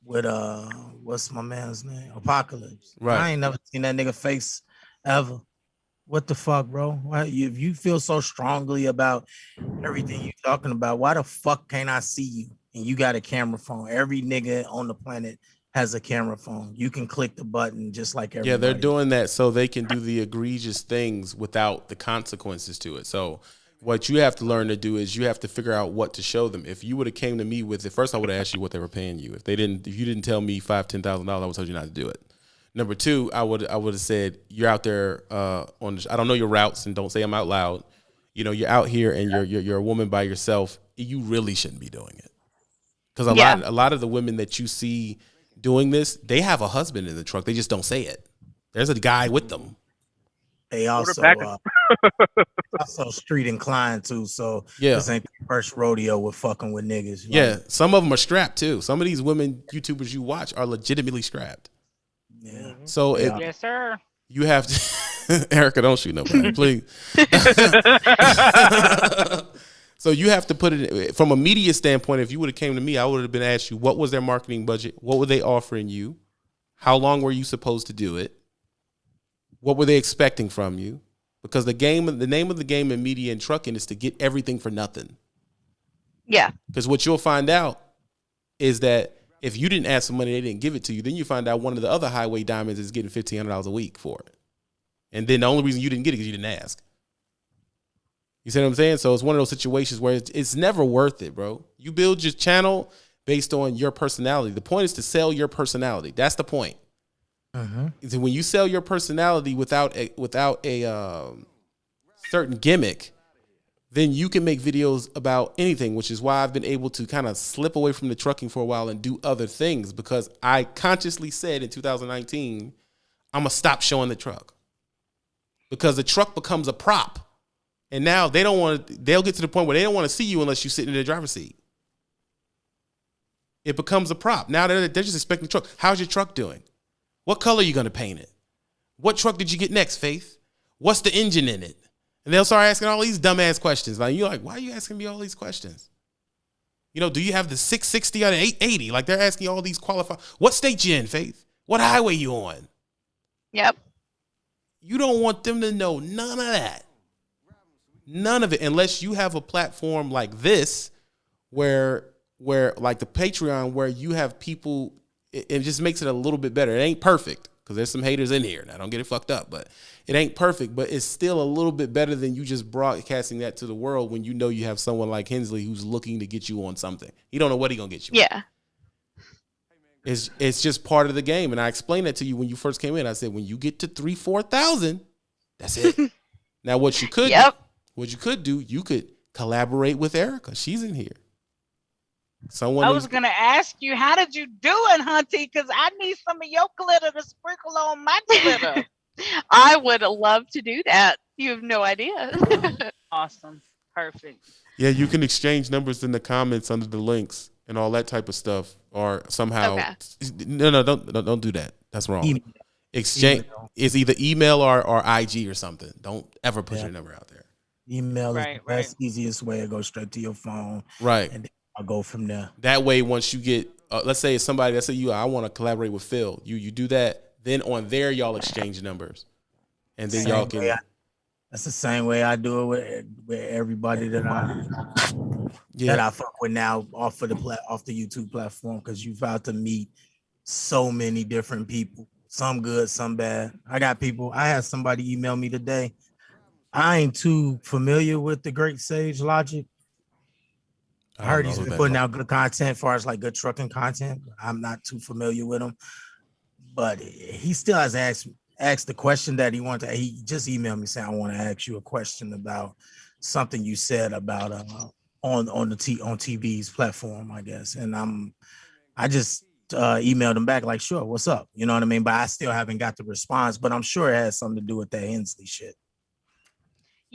what's my man's name? Apocalypse. Right. I ain't never seen that nigga face ever. What the fuck, bro? Why, if you feel so strongly about everything you're talking about, why the fuck can't I see you? And you got a camera phone. Every nigga on the planet has a camera phone. You can click the button just like everybody. Yeah, they're doing that so they can do the egregious things without the consequences to it. So what you have to learn to do is you have to figure out what to show them. If you would have came to me with it, first I would have asked you what they were paying you. If you didn't tell me $5,000-$10,000, I would have told you not to do it. Number two, I would have said, you're out there I don't know your routes, and don't say them out loud. You know, you're out here and you're a woman by yourself. You really shouldn't be doing it. Because a lot of the women that you see doing this, they have a husband in the truck. They just don't say it. There's a guy with them. They also street inclined too. So this ain't the first rodeo with fucking with niggas. Yeah, some of them are strapped too. Some of these women YouTubers you watch are legitimately strapped. Yeah. So yes, sir. You have to, Erica, don't shoot nobody, please. So you have to put it from a media standpoint. If you would have came to me, I would have been asked you, what was their marketing budget? What were they offering you? How long were you supposed to do it? What were they expecting from you? Because the name of the game in media and trucking is to get everything for nothing. Yeah. Because what you'll find out is that if you didn't ask for money, they didn't give it to you. Then you find out one of the other highway diamonds is getting $1,500 a week for it. And then the only reason you didn't get it is you didn't ask. You see what I'm saying? So it's one of those situations where it's never worth it, bro. You build your channel based on your personality. The point is to sell your personality. That's the point. So when you sell your personality without a certain gimmick, then you can make videos about anything, which is why I've been able to kind of slip away from the trucking for a while and do other things, because I consciously said in 2019, I'm going to stop showing the truck, because the truck becomes a prop. And now they'll get to the point where they don't want to see you unless you sit in the driver's seat. It becomes a prop. Now they're just expecting the truck. How's your truck doing? What color are you going to paint it? What truck did you get next, Faith? What's the engine in it? And they'll start asking all these dumbass questions. Like, you're like, why are you asking me all these questions? You know, do you have the 660 or the 880? Like they're asking all these qualified. What state you in, Faith? What highway you on? Yep. You don't want them to know none of that. None of it, unless you have a platform like this where like the Patreon, where you have people, it just makes it a little bit better. It ain't perfect because there's some haters in here. Now, don't get it fucked up, but it ain't perfect, but it's still a little bit better than you just broadcasting that to the world when you know you have someone like Hensley who's looking to get you on something. He don't know what he gonna get you. Yeah. It's just part of the game. And I explained that to you when you first came in. I said, when you get to 3,000-4,000, that's it. Now, what you could do, you could collaborate with Erica. She's in here. I was gonna ask you, how did you do it, Hunty? Because I need some of your glitter to sprinkle on my glitter. I would love to do that. You have no idea. Awesome. Perfect. Yeah, you can exchange numbers in the comments under the links and all that type of stuff, or somehow. Okay. No, don't do that. That's wrong. Exchange is either email or IG or something. Don't ever put your number out there. Email is the best, easiest way to go straight to your phone. Right. And then I'll go from there. That way, once you get, let's say it's somebody, let's say I want to collaborate with Phil. You do that. Then on there, y'all exchange numbers, and then y'all can. That's the same way I do it with everybody that I fuck with now off the YouTube platform, because you've got to meet so many different people. Some good, some bad. I had somebody email me today. I ain't too familiar with the great Sage Logic. I heard he's been putting out good content as far as like good trucking content. I'm not too familiar with him, but he still has asked the question that he wanted. He just emailed me saying, I want to ask you a question about something you said about on TV's platform, I guess. And I just emailed him back like, sure, what's up? You know what I mean? But I still haven't got the response, but I'm sure it has something to do with that Hensley shit.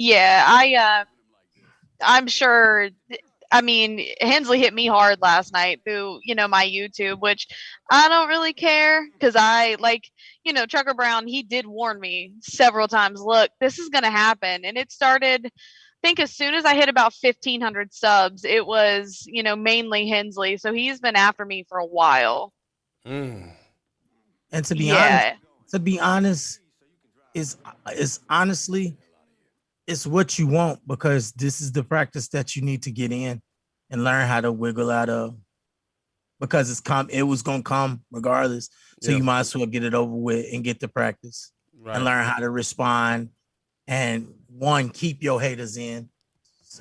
Yeah, I'm sure. I mean, Hensley hit me hard last night through, my YouTube, which I don't really care because Trucker Brown, he did warn me several times, look, this is going to happen. And it started, I think as soon as I hit about 1,500 subs, it was, mainly Hensley. So he's been after me for a while. And to be honest, is honestly, it's what you want, because this is the practice that you need to get in and learn how to wiggle out of, because it was gonna come regardless. So you might as well get it over with and get the practice and learn how to respond. And keep your haters in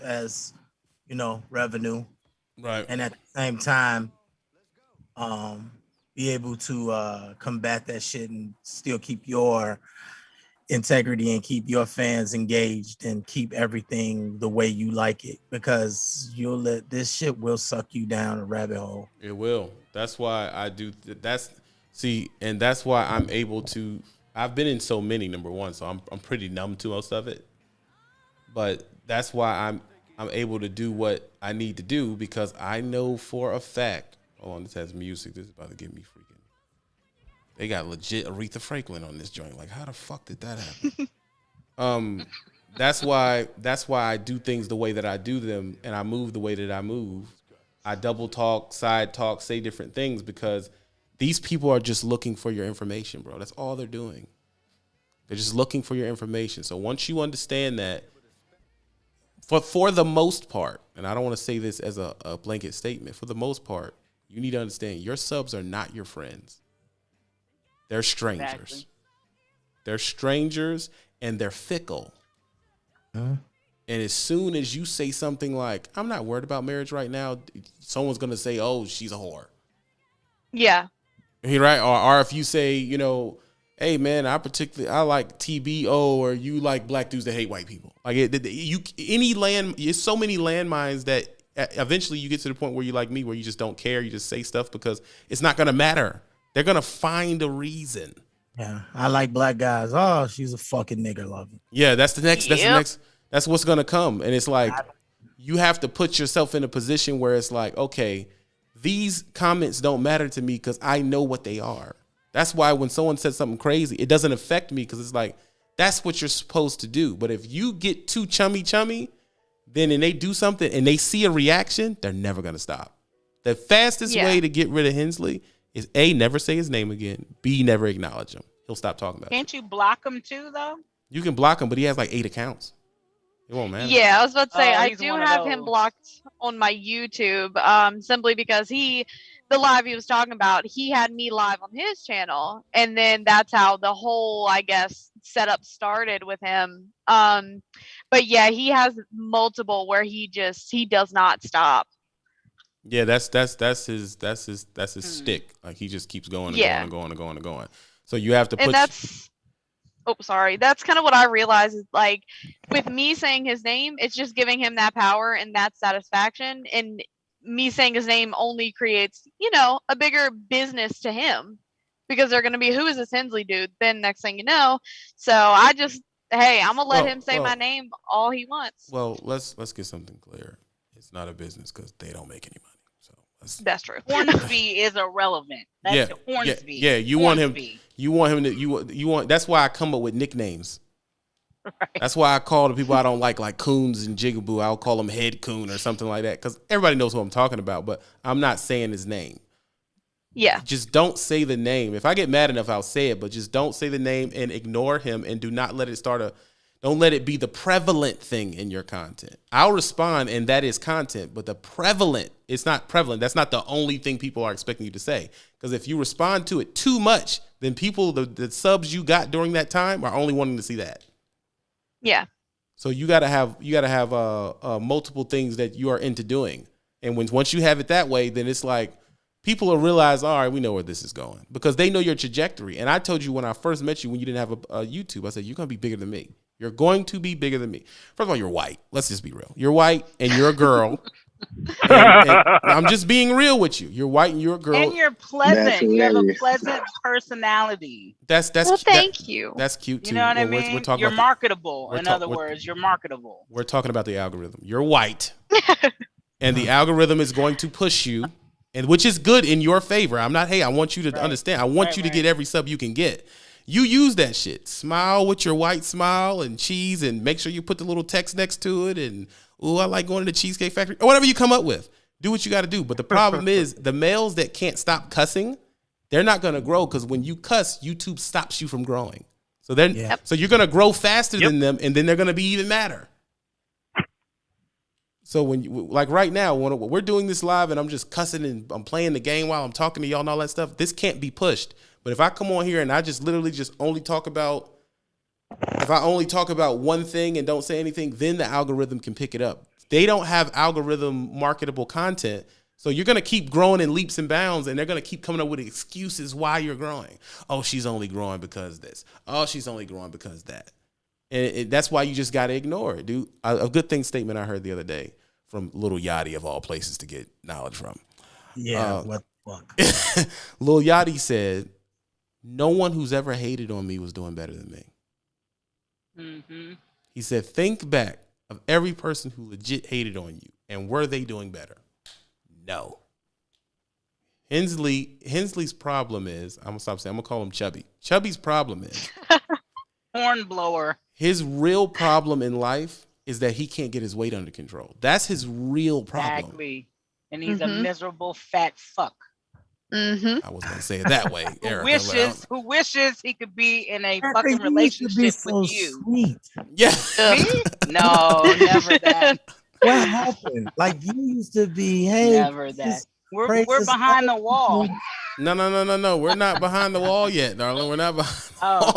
as revenue. Right. And at the same time, be able to combat that shit and still keep your integrity and keep your fans engaged and keep everything the way you like it, because this shit will suck you down a rabbit hole. It will. That's why I do. And that's why I'm able to. I've been in so many, number one, so I'm pretty numb to most of it. But that's why I'm able to do what I need to do, because I know for a fact. Oh, this has music. This is about to get me freaking. They got legit Aretha Franklin on this joint. Like, how the fuck did that happen? That's why I do things the way that I do them, and I move the way that I move. I double talk, side talk, say different things, because these people are just looking for your information, bro. That's all they're doing. They're just looking for your information. So once you understand that, for the most part, and I don't want to say this as a blanket statement, for the most part, you need to understand your subs are not your friends. They're strangers. Exactly. They're strangers, and they're fickle. And as soon as you say something like, I'm not worried about marriage right now, someone's going to say, oh, she's a whore. Yeah. Right? Or if you say, hey, man, I like TBO, or you like black dudes that hate white people. Like, it's so many landmines that eventually you get to the point where you're like me, where you just don't care. You just say stuff because it's not going to matter. They're going to find a reason. Yeah. I like black guys. Oh, she's a fucking nigger lover. Yeah. That's what's going to come. And it's like, you have to put yourself in a position where it's like, okay, these comments don't matter to me because I know what they are. That's why when someone says something crazy, it doesn't affect me, because it's like, that's what you're supposed to do. But if you get too chummy, then and they do something and they see a reaction, they're never going to stop. The fastest Yeah. way to get rid of Hensley is A, never say his name again. B, never acknowledge him. He'll stop talking about it. Can't you block him too, though? You can block him, but he has like 8 accounts. It won't matter. Yeah, I was about to say Oh, I he's do one of have him those. blocked on my YouTube, simply because the live he was talking about, he had me live on his channel, and then that's how the whole, I guess, setup started with him. But yeah, he has multiple where he does not stop. Yeah, that's his stick. Like he just keeps going and Yeah. going and going and going and going. So you have to And put that's that's kind of what I realize is, like, with me saying his name, it's just giving him that power and that satisfaction, and me saying his name only creates, a bigger business to him, because they're going to be, who is this Hensley dude? Then next thing you know, so I'm gonna let him say my name all he wants. Well, let's get something clear. It's not a business because they don't make any money. So That's true. Hornsby is irrelevant. That's Hornsby. Yeah. You want him. Hornsby. You want him to. You want. That's why I come up with nicknames. Right. That's why I call the people I don't like Coons and Jigaboo. I'll call him Head Coon or something like that, because everybody knows who I'm talking about. But I'm not saying his name. Yeah. Just don't say the name. If I get mad enough, I'll say it. But just don't say the name and ignore him, and do not let it don't let it be the prevalent thing in your content. I'll respond, and that is content. But it's not prevalent. That's not the only thing people are expecting you to say. Because if you respond to it too much, then people, the subs you got during that time, are only wanting to see that. Yeah. So you gotta have multiple things that you are into doing, and once you have it that way, then it's like people will realize, all right, we know where this is going, because they know your trajectory. And I told you when I first met you, when you didn't have a YouTube, I said you're gonna be bigger than me. You're going to be bigger than me. First of all, you're white. Let's just be real. You're white and you're a girl. and I'm just being real with you. You're white and you're a girl. And you're pleasant. You have a pleasant personality. That's thank you. That's cute too. You know what I Well, mean? we're talking You're about marketable. In other words, you're marketable. We're talking about the algorithm. You're white, and the algorithm is going to push you, and which is good in your favor. I'm not. Hey, I want you to understand. I want you to get every sub you can get. You use that shit. Smile with your white smile and cheese, and make sure you put the little text next to it. And I like going to the Cheesecake Factory, or whatever you come up with. Do what you got to do. But the problem is, the males that can't stop cussing, they're not going to grow, because when you cuss, YouTube stops you from growing. So so you're going to grow faster than them, and then they're going to be even madder. So like right now, when we're doing this live and I'm just cussing and I'm playing the game while I'm talking to y'all and all that stuff, this can't be pushed. But if I come on here and I just literally just only talk about, if I only talk about one thing and don't say anything, then the algorithm can pick it up. They don't have algorithm marketable content. So you're going to keep growing in leaps and bounds, and they're going to keep coming up with excuses why you're growing. Oh, she's only growing because this. Oh, she's only growing because that. And that's why you just got to ignore it, dude. A good thing statement I heard the other day from Lil Yachty, of all places to get knowledge from. Yeah, what the fuck? Lil Yachty said, no one who's ever hated on me was doing better than me. Mm-hmm. He said, think back of every person who legit hated on you, and were they doing better? No. Hensley's problem is, I'm gonna stop saying, I'm gonna call him Chubby. Chubby's problem is Hornblower. his real problem in life is that he can't get his weight under control. That's his real problem. Exactly. And he's a miserable fat fuck. Mm-hmm. I was gonna say it that way, Erica. Who wishes he could be in a Erica, fucking you used to be relationship so with you. sweet. Yeah. Me? No, never that. What happened? Like, you used to be, hey, Never that. We're behind the wall. No. We're not behind the wall yet, darling. We're not behind. Oh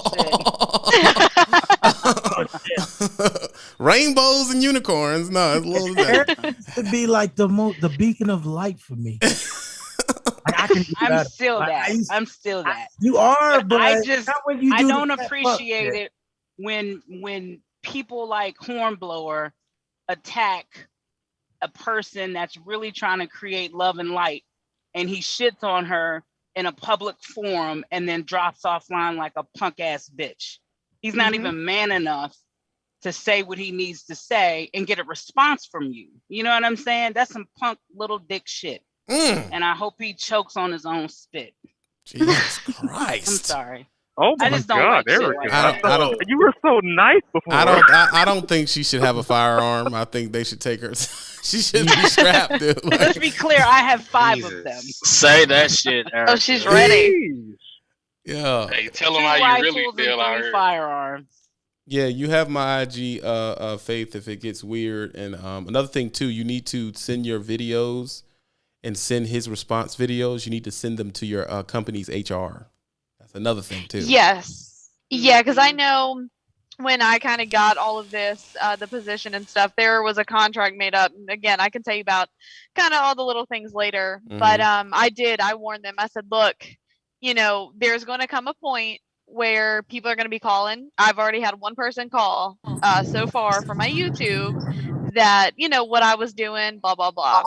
shit. Rainbows and unicorns. No, it's a little Erica used to be like the beacon of light for me. I'm still that. I'm still that. You are, but I just not when you I do don't the fat appreciate fuck it when people like Hornblower attack a person that's really trying to create love and light, and he shits on her in a public forum and then drops offline like a punk ass bitch. He's not even man enough to say what he needs to say and get a response from you. You know what I'm saying? That's some punk little dick shit. And I hope he chokes on his own spit. Jesus Christ. I'm sorry. Oh I my just don't God! like There shit we like go. that. I don't. You were so nice before. I don't think she should have a firearm. I think they should take her. She should be strapped, dude. Like, Let's be clear. I have 5 of them. Say that shit, Erica. Oh, she's ready. yeah. Hey, tell 2 them how you really rifles feel and out 3 here. firearms. Yeah, you have my IG, Faith, if it gets weird. And another thing, too, you need to send your videos and send his response videos. You need to send them to your company's HR. That's another thing, too. Yes. Yeah, because I know when I kind of got all of this, the position and stuff, there was a contract made up. And again, I can tell you about kind of all the little things later. But I warned them. I said, look, you know, there's going to come a point where people are going to be calling. I've already had one person call so far for my YouTube that, you know, what I was doing, blah, blah, blah.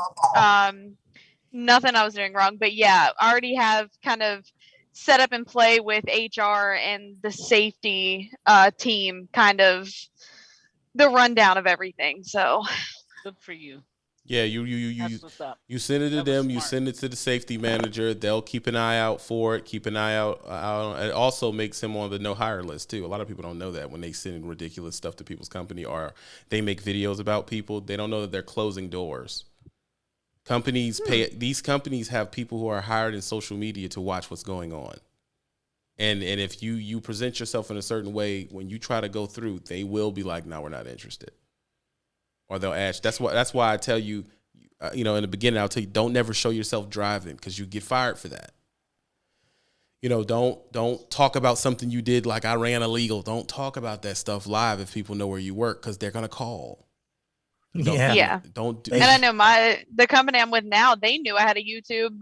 Nothing I was doing wrong. But yeah, I already have kind of set up and play with HR and the safety team, kind of the rundown of everything. So good for you. Yeah, you what's up. you send it to them. You send it to the safety manager. They'll keep an eye out for it. Keep an eye out. It also makes him on the no hire list too. A lot of people don't know that when they send ridiculous stuff to people's company or they make videos about people, they don't know that they're closing doors. Companies pay. These companies have people who are hired in social media to watch what's going on. And if you present yourself in a certain way, when you try to go through, they will be like, "No, we're not interested," or they'll ask. That's why I tell you, in the beginning, I'll tell you, don't never show yourself driving because you get fired for that. Don't talk about something you did like I ran illegal. Don't talk about that stuff live if people know where you work because they're gonna call. Don't do. And I know the company I'm with now, they knew I had a YouTube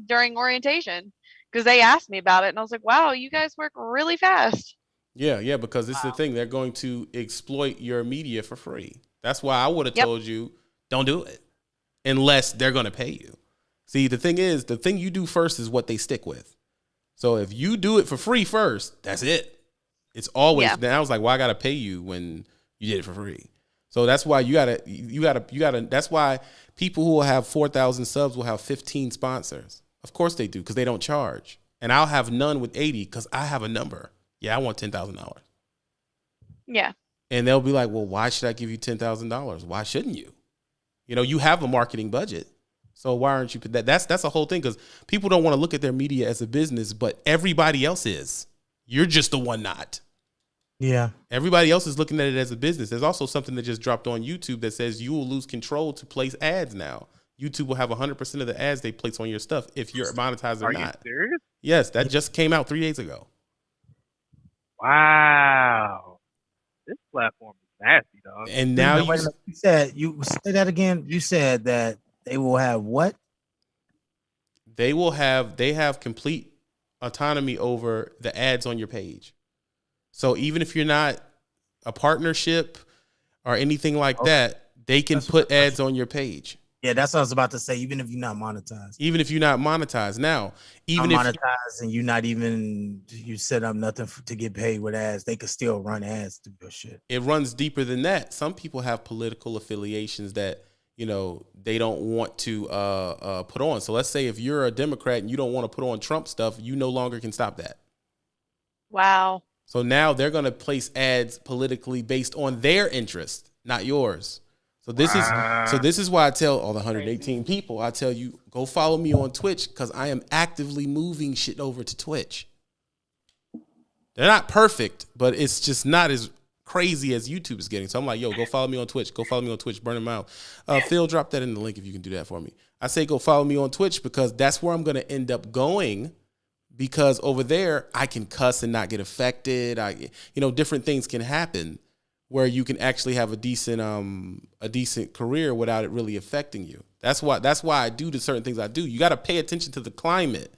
during orientation because they asked me about it, and I was like, "Wow, you guys work really fast." Yeah, because this is the thing. They're going to exploit your media for free. That's why I would have told you, don't do it unless they're going to pay you. See, the thing is, the thing you do first is what they stick with. So if you do it for free first, that's it. It's always, then I was like, well, I got to pay you when you did it for free. So that's why you gotta, that's why people who will have 4,000 subs will have 15 sponsors. Of course they do, because they don't charge. And I'll have none with 80 because I have a number. Yeah, I want $10,000. Yeah. And they'll be like, well, why should I give you $10,000? Why shouldn't you? You have a marketing budget. So why aren't you? That's a whole thing, because people don't want to look at their media as a business, but everybody else is. You're just the one not. Yeah. Everybody else is looking at it as a business. There's also something that just dropped on YouTube that says you will lose control to place ads now. YouTube will have 100% of the ads they place on your stuff if you're monetized or not. Are you serious? Yes, that just came out 3 days ago. Wow. This platform is nasty, dog. And now you said, you say that again. You said that they will have what? They have complete autonomy over the ads on your page. So even if you're not a partnership or anything like that, they can put ads on your page. Yeah, that's what I was about to say. Even if you're not monetized. Even if you're not monetized. Now, even if monetized and you're not even, you set up nothing to get paid with ads, they could still run ads to your shit. It runs deeper than that. Some people have political affiliations that, they don't want to put on. So let's say if you're a Democrat and you don't want to put on Trump stuff, you no longer can stop that. Wow. So now they're going to place ads politically based on their interest, not yours. So this is why I tell all the 118 people, I tell you, go follow me on Twitch, because I am actively moving shit over to Twitch. They're not perfect, but it's just not as crazy as YouTube is getting. So I'm like, yo, go follow me on Twitch. Go follow me on Twitch. Burn them out. Phil, drop that in the link if you can do that for me. I say go follow me on Twitch because that's where I'm going to end up going. Because over there, I can cuss and not get affected. Different things can happen where you can actually have a decent career without it really affecting you. That's why I do the certain things I do. You got to pay attention to the climate.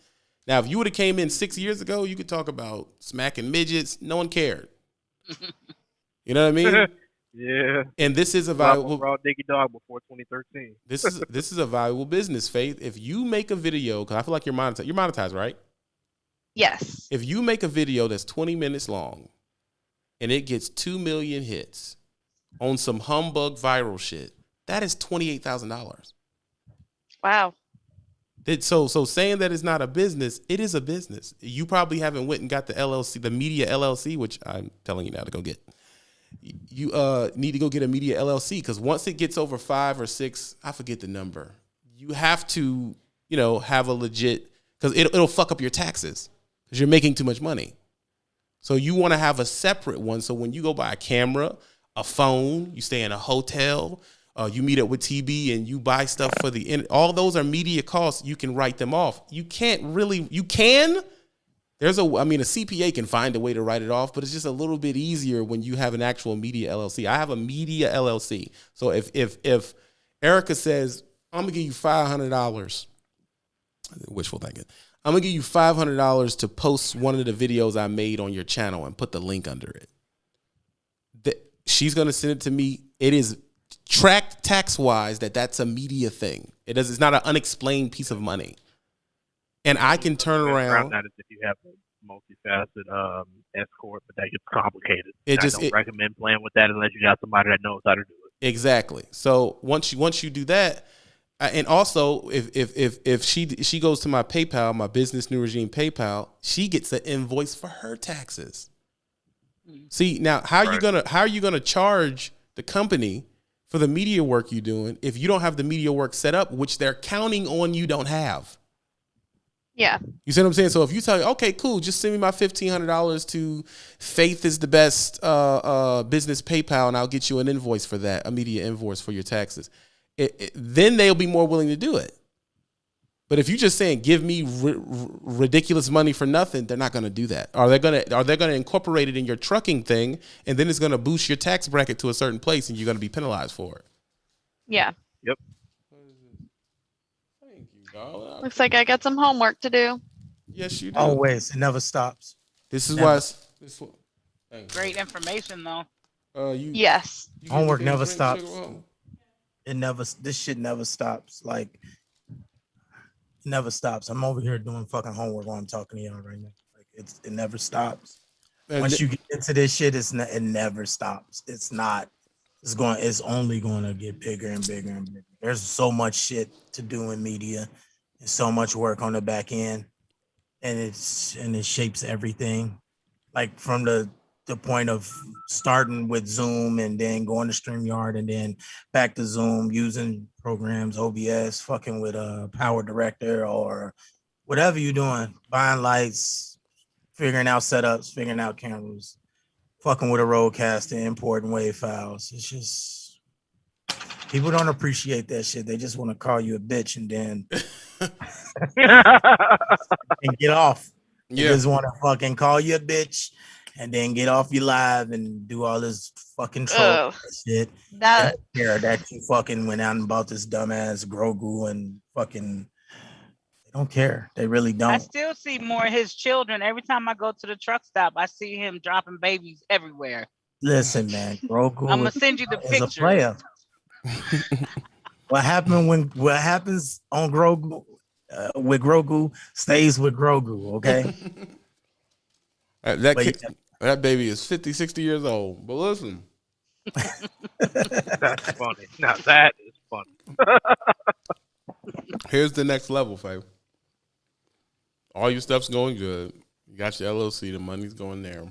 Now, if you would have came in 6 years ago, you could talk about smacking midgets. No one cared. You know what I mean? Yeah. And this is a valuable raw diggy dog before 2013. This is a valuable business, Faith. If you make a video, because I feel like you're monetized, right? Yes. If you make a video that's 20 minutes long and it gets 2 million hits on some humbug viral shit, that is $28,000. Wow. So saying that it's not a business, it is a business. You probably haven't went and got the LLC, the media LLC, which I'm telling you now to go get. You need to go get a media LLC because once it gets over 5 or 6, I forget the number. You have to, have a legit because it'll fuck up your taxes because you're making too much money. So you want to have a separate one. So when you go buy a camera, a phone, you stay in a hotel, you meet up with TB and you buy stuff for all those are media costs. You can write them off. You can. A CPA can find a way to write it off, but it's just a little bit easier when you have an actual media LLC. I have a media LLC. So if Erica says, I'm gonna give you $500, wishful thinking. I'm gonna give you $500 to post one of the videos I made on your channel and put the link under it. She's gonna send it to me. It is tracked tax-wise that's a media thing. It's not an unexplained piece of money. And I can turn around. That is if you have a multifaceted S corp, but that gets complicated. I don't recommend playing with that unless you got somebody that knows how to do it. Exactly. So once you do that, and also if she goes to my PayPal, my business new regime PayPal, she gets an invoice for her taxes. See, now how are you gonna charge the company for the media work you're doing if you don't have the media work set up, which they're counting on you don't have? Yeah. You see what I'm saying? So if you tell, okay, cool, just send me my $1,500 to Faith is the Best business PayPal, and I'll get you an invoice for that, a media invoice for your taxes. Then they'll be more willing to do it. But if you're just saying, give me ridiculous money for nothing, they're not going to do that. Are they going to incorporate it in your trucking thing, and then it's going to boost your tax bracket to a certain place, and you're going to be penalized for it? Yeah. Yep. Looks like I got some homework to do. Yes, you do. Always. It never stops. This is Never. why. Great information though. Yes. Homework never stops. This shit never stops. Like, it never stops. I'm over here doing fucking homework while I'm talking to y'all right now. Like, it never stops. Once you get into this shit, it never stops. It's only going to get bigger and bigger and bigger. There's so much shit to do in media and so much work on the back end, and it shapes everything. Like from the point of starting with Zoom and then going to StreamYard and then back to Zoom, using programs, OBS, fucking with a Power Director or whatever you're doing, buying lights, figuring out setups, figuring out cameras, fucking with a Rodecaster, importing WAV files. It's just, people don't appreciate that shit. They just want to call you a bitch and then and get off. They just want to fucking call you a bitch and then get off your live and do all this fucking troll shit. That you fucking went out and bought this dumbass Grogu and fucking, they don't care. They really don't. I still see more of his children. Every time I go to the truck stop, I see him dropping babies everywhere. Listen, man, Grogu. I'm gonna send you the is picture. a player. What happens on Grogu with Grogu stays with Grogu, okay? That baby is 50, 60 years old. But listen. That's funny. Now that is funny. Here's the next level, Faye. All your stuff's going good. You got your LLC. The money's going there.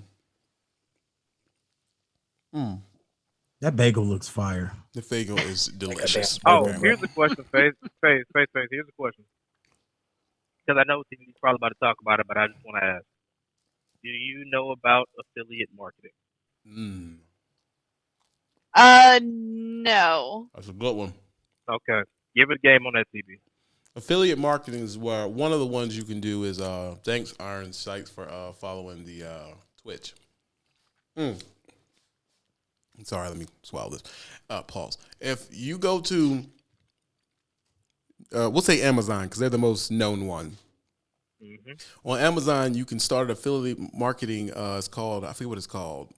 That bagel looks fire. The bagel is delicious. Oh, here's the question, Faith. Here's the question. Because I know he's probably about to talk about it, but I just want to ask. Do you know about affiliate marketing? No. That's a good one. Okay. Give it a game on that TV. Affiliate marketing is where one of the ones you can do is thanks Iron Sykes for following the Twitch. Sorry, let me swallow this. Pause. If you go to we'll say Amazon because they're the most known one. Mm-hmm. On Amazon, you can start affiliate marketing. It's called, I forget what it's called.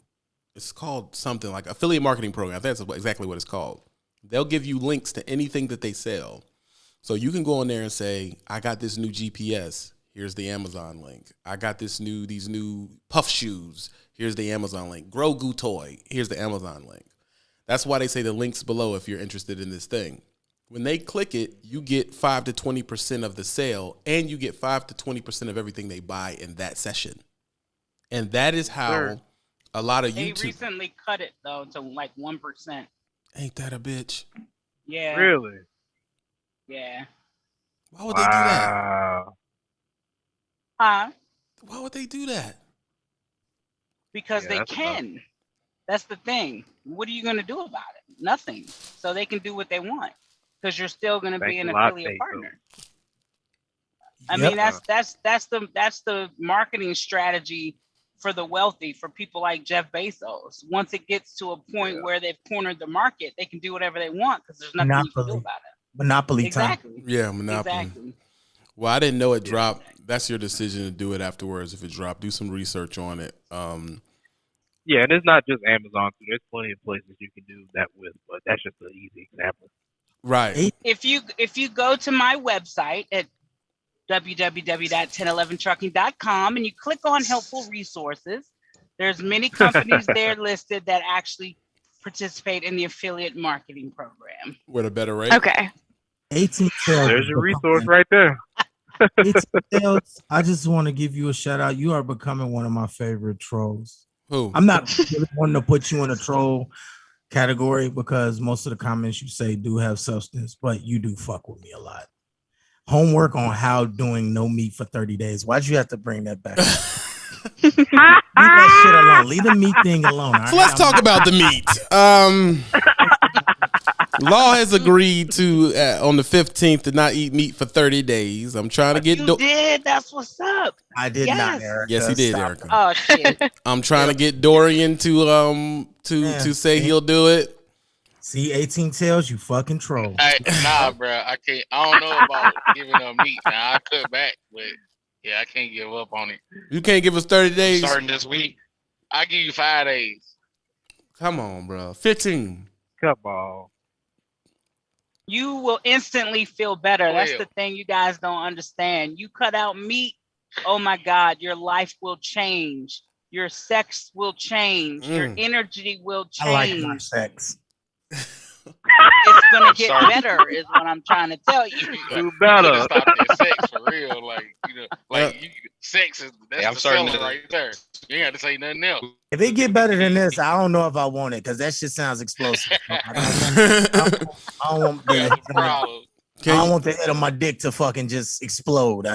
It's called something like affiliate marketing program. I think that's exactly what it's called. They'll give you links to anything that they sell. So you can go in there and say, I got this new GPS. Here's the Amazon link. I got these new puff shoes. Here's the Amazon link. Grogu toy. Here's the Amazon link. That's why they say the link's below if you're interested in this thing. When they click it, you get 5 to 20% of the sale, and you get 5 to 20% of everything they buy in that session. And that is how a lot of They YouTube. recently cut it though to like 1%. Ain't that a bitch? Yeah. Really? Yeah. Why would they do that? Wow. Huh? Why would they do that? Because Yeah, they that's can. That's the thing. What are you going to do about it? Nothing. So they can do what they want because you're still going to be Thanks an a lot, affiliate Bezos. partner. I Yep. mean, that's the marketing strategy for the wealthy, for people like Jeff Bezos. Once it gets to a point where they've cornered the market, they can do whatever they want because there's nothing you can do Monopoly. about it. Monopoly Exactly. time. Yeah, Monopoly. Exactly. Well, I didn't know it dropped. That's your decision to do it afterwards if it dropped. Do some research on it. Yeah, and it's not just Amazon too. There's plenty of places you can do that with, but that's just an easy example. Right. If you go to my website at www.1011trucking.com and you click on helpful resources, there's many companies there listed that actually participate in the affiliate marketing program. With a better rate. Okay. 18 sales. There's your resource right there. 18 sales. I just want to give you a shout out. You are becoming one of my favorite trolls. Who? I'm not really wanting to put you in a troll category because most of the comments you say do have substance, but you do fuck with me a lot. Homework on how doing no meat for 30 days. Why'd you have to bring that back? Leave that shit alone. Leave the meat thing alone. So let's talk about the meat. Law has agreed to on the 15th to not eat meat for 30 days. I'm trying to get. You did. That's what's up. I did not, Erica. Yes, he did, Stop. Erica. Oh shit. I'm trying to get Dorian to say he'll do it. See, 18 tails, you fucking troll. Nah, bro, I can't. I don't know about giving up meat. Now I cut back, but yeah, I can't give up on it. You can't give us 30 days. Starting this week, I give you 5 days. Come on, bro. 15. Come on. You will instantly feel better. That's Well. the thing you guys don't understand. You cut out meat, oh my God, your life will change. Your sex will change. Your energy will I like change. my sex. It's gonna get sorry. better, is what I'm trying to tell you. Do You gotta better. stop that sex for real. Sex is that's I'm the starting seller to- right there. You ain't got to say nothing else. If it get better than this, I don't know if I want it because that shit sounds explosive. I don't want That's the the, problem. I don't want the head of my dick to fucking just explode.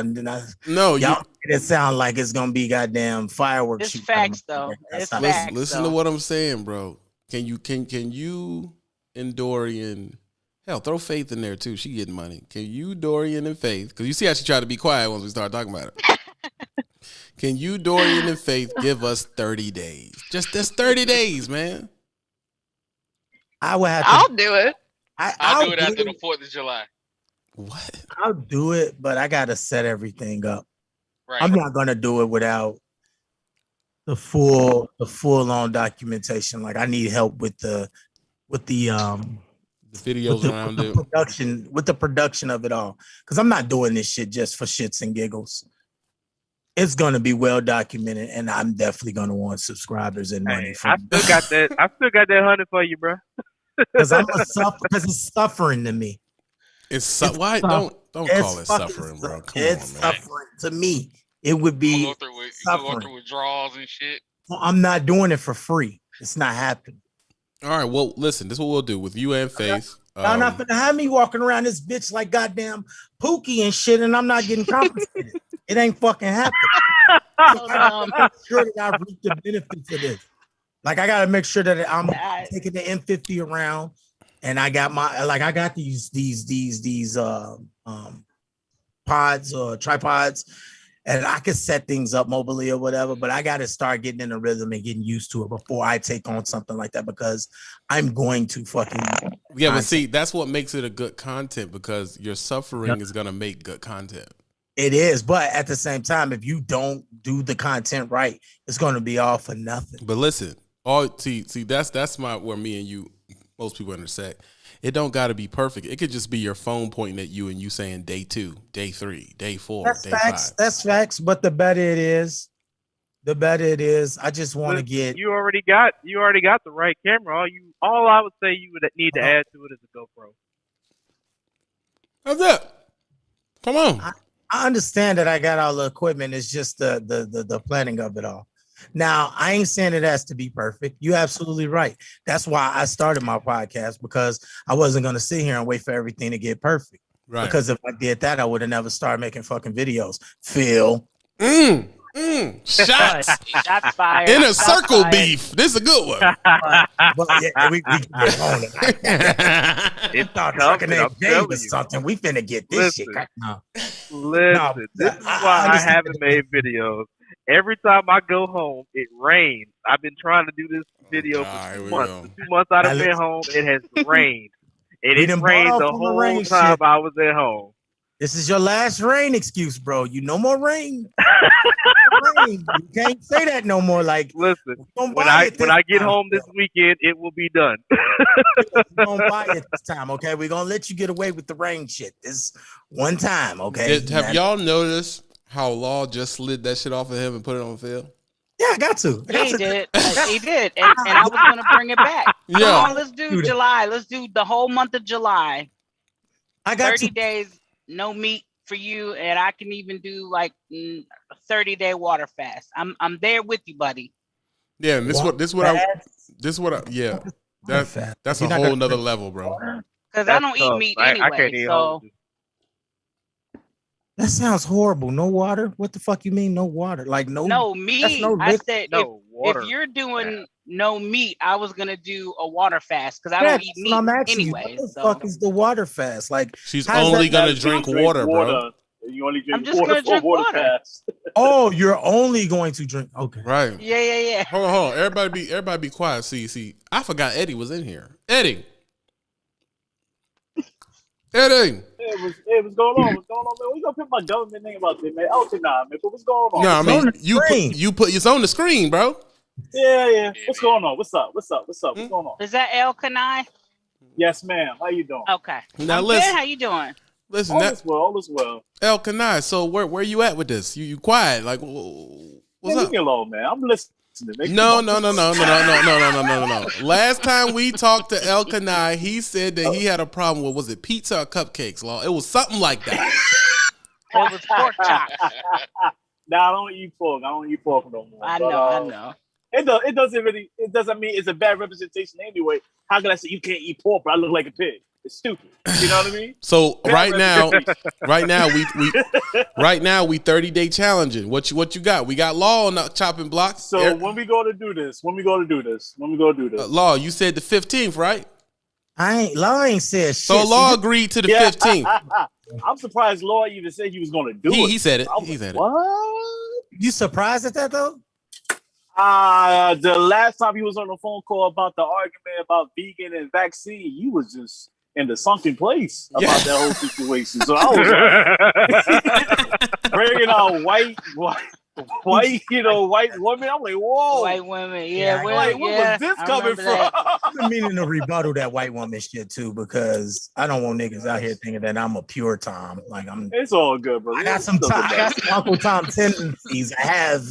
No, y'all make it sound like it's gonna be goddamn fireworks. It's shooting facts out of my though. dick. That's It's not- facts. Listen to what I'm saying, bro. Can you and Dorian, hell, throw Faith in there too. She getting money. Can you, Dorian, and Faith? Because you see how she tried to be quiet once we start talking about it. Can you, Dorian, and Faith give us 30 days? Just that's 30 days, man. I would have to. I'll do it. I'll do it after the 4th of July. What? I'll do it, but I gotta set everything up. Right. I'm not gonna do it without the full on documentation. Like I need help with the videos around it. Production of it all. Because I'm not doing this shit just for shits and giggles. It's gonna be well documented, and I'm definitely gonna want subscribers and money Hey, from I still got that. I still got that 100 for you, bro. because it's suffering to me. Why don't It's call it fucking suffering, bro? Come It's on, man. suffering to me. It would be You go suffering. through withdrawals and shit. I'm not doing it for free. It's not happening. All right, well, listen, this is what we'll do with you and Faith. Y'all not gonna have me walking around this bitch like goddamn Pookie and shit, and I'm not getting compensated. It ain't fucking happening. I gotta make sure that I reap the benefits of this. Like I gotta make sure that I'm taking the M50 around, and I got these pods or tripods, and I can set things up mobily or whatever. But I gotta start getting in the rhythm and getting used to it before I take on something like that because I'm going to fucking. Yeah, but see, that's what makes it a good content because your suffering is gonna make good content. It is, but at the same time, if you don't do the content right, it's going to be all for nothing. But listen, that's where me and you, most people intersect. It don't got to be perfect. It could just be your phone pointing at you and you saying day 2, day 3, day 4, That's day facts. 5. That's facts. But the better it is, I just want to But get. You already got the right camera. All I would say you would need to add to it is a GoPro. That's it. Come on. I understand that I got all the equipment. It's just the planning of it all. Now, I ain't saying it has to be perfect. You're absolutely right. That's why I started my podcast, because I wasn't going to sit here and wait for everything to get perfect. Right. Because if I did that, I would have never started making fucking videos. Phil. Shots. Shots fired. In a Shots circle fired. beef. This is a good one. But yeah, we can get on it. It's Thought tough, trucking and I'm ain't Dave telling or you. something. We finna get this Listen. shit. No. Listen, this is why I understand. haven't made videos. Every time I go home, it rains. I've been trying to do this video for 2 months. The 2 months I've been home, it has rained. And We it done bought rained off the on the whole rain time shit. I was at home. This is your last rain excuse, bro. You no more rain. Rain. You can't say that no more. Like, Listen, don't when buy I it when this I get time, home this weekend, it will be done. we don't buy it this time, okay? We're gonna let you get away with the rain shit this one time, okay? Have y'all noticed how Law just slid that shit off of him and put it on Phil? Yeah, I got to. He did. He did. And I was going to bring it back. Yeah. Come on, let's do July. Let's do the whole month of July. I got 30 days, no meat for you. And I can even do like a 30-day water fast. I'm there with you, buddy. Yeah, and that's a You're not whole gonna- nother level, bro. Because I don't eat meat anyway. I can't eat so That sounds horrible. No water? What the fuck you mean no water? Like no no that's meat. no I liquid. said No, water. if you're doing no meat, I was gonna do a water fast because I Yeah, don't eat that's meat what I'm asking you. anyway. What the So fuck is the water fast? Like She's how's only that- gonna drink water, bro. You only drink I'm just water gonna for drink water water. fast. Oh, you're only going to drink. Okay. Right. Yeah. Hold on. Everybody be quiet. See. I forgot Eddie was in here. Eddie. Hey, what's going on? What's going on, man? We gonna put my government name out there, man. Elton, man. But what's going on? No, I on mean the you put it's on the screen, bro. Yeah. What's going on? What's up? What's going on? Is that El Kanai? Yes, ma'am. How you doing? Okay. Now I'm listen. good. How you doing? Listen, All is well. All is well. El Kanai. So where you at with this? You quiet? Like what's Man, up? leave me alone, man. I'm listening. Man. No. Last time we talked to El Kanai, he said that he had a problem with, was it pizza or cupcakes, Law? It was something like that. It was pork chop. Nah, I don't eat pork. I don't eat pork no more. I But, know. It doesn't mean it's a bad representation anyway. How can I say you can't eat pork, but I look like a pig? It's stupid. You know what I mean? So Bad right now we 30-day challenging. What you got? We got Law on the chopping block. So when we go to do this? Law, you said the 15th, right? Law ain't said shit. So Law agreed to the 15th. I'm surprised Law even said he was going to do it. He said it. I was He said it. What? You surprised at that though? The last time he was on the phone call about the argument about vegan and vaccine, he was just in the sunken place about that whole situation. So I was bringing out white, white women. I'm like, whoa, White women, yeah. Like, where was this I coming remember from? that. I've been meaning to rebuttal that white woman shit too, because I don't want niggas out here thinking that I'm a pure Tom. Like It's all good, bro. I got some Uncle Tom tendencies. I have,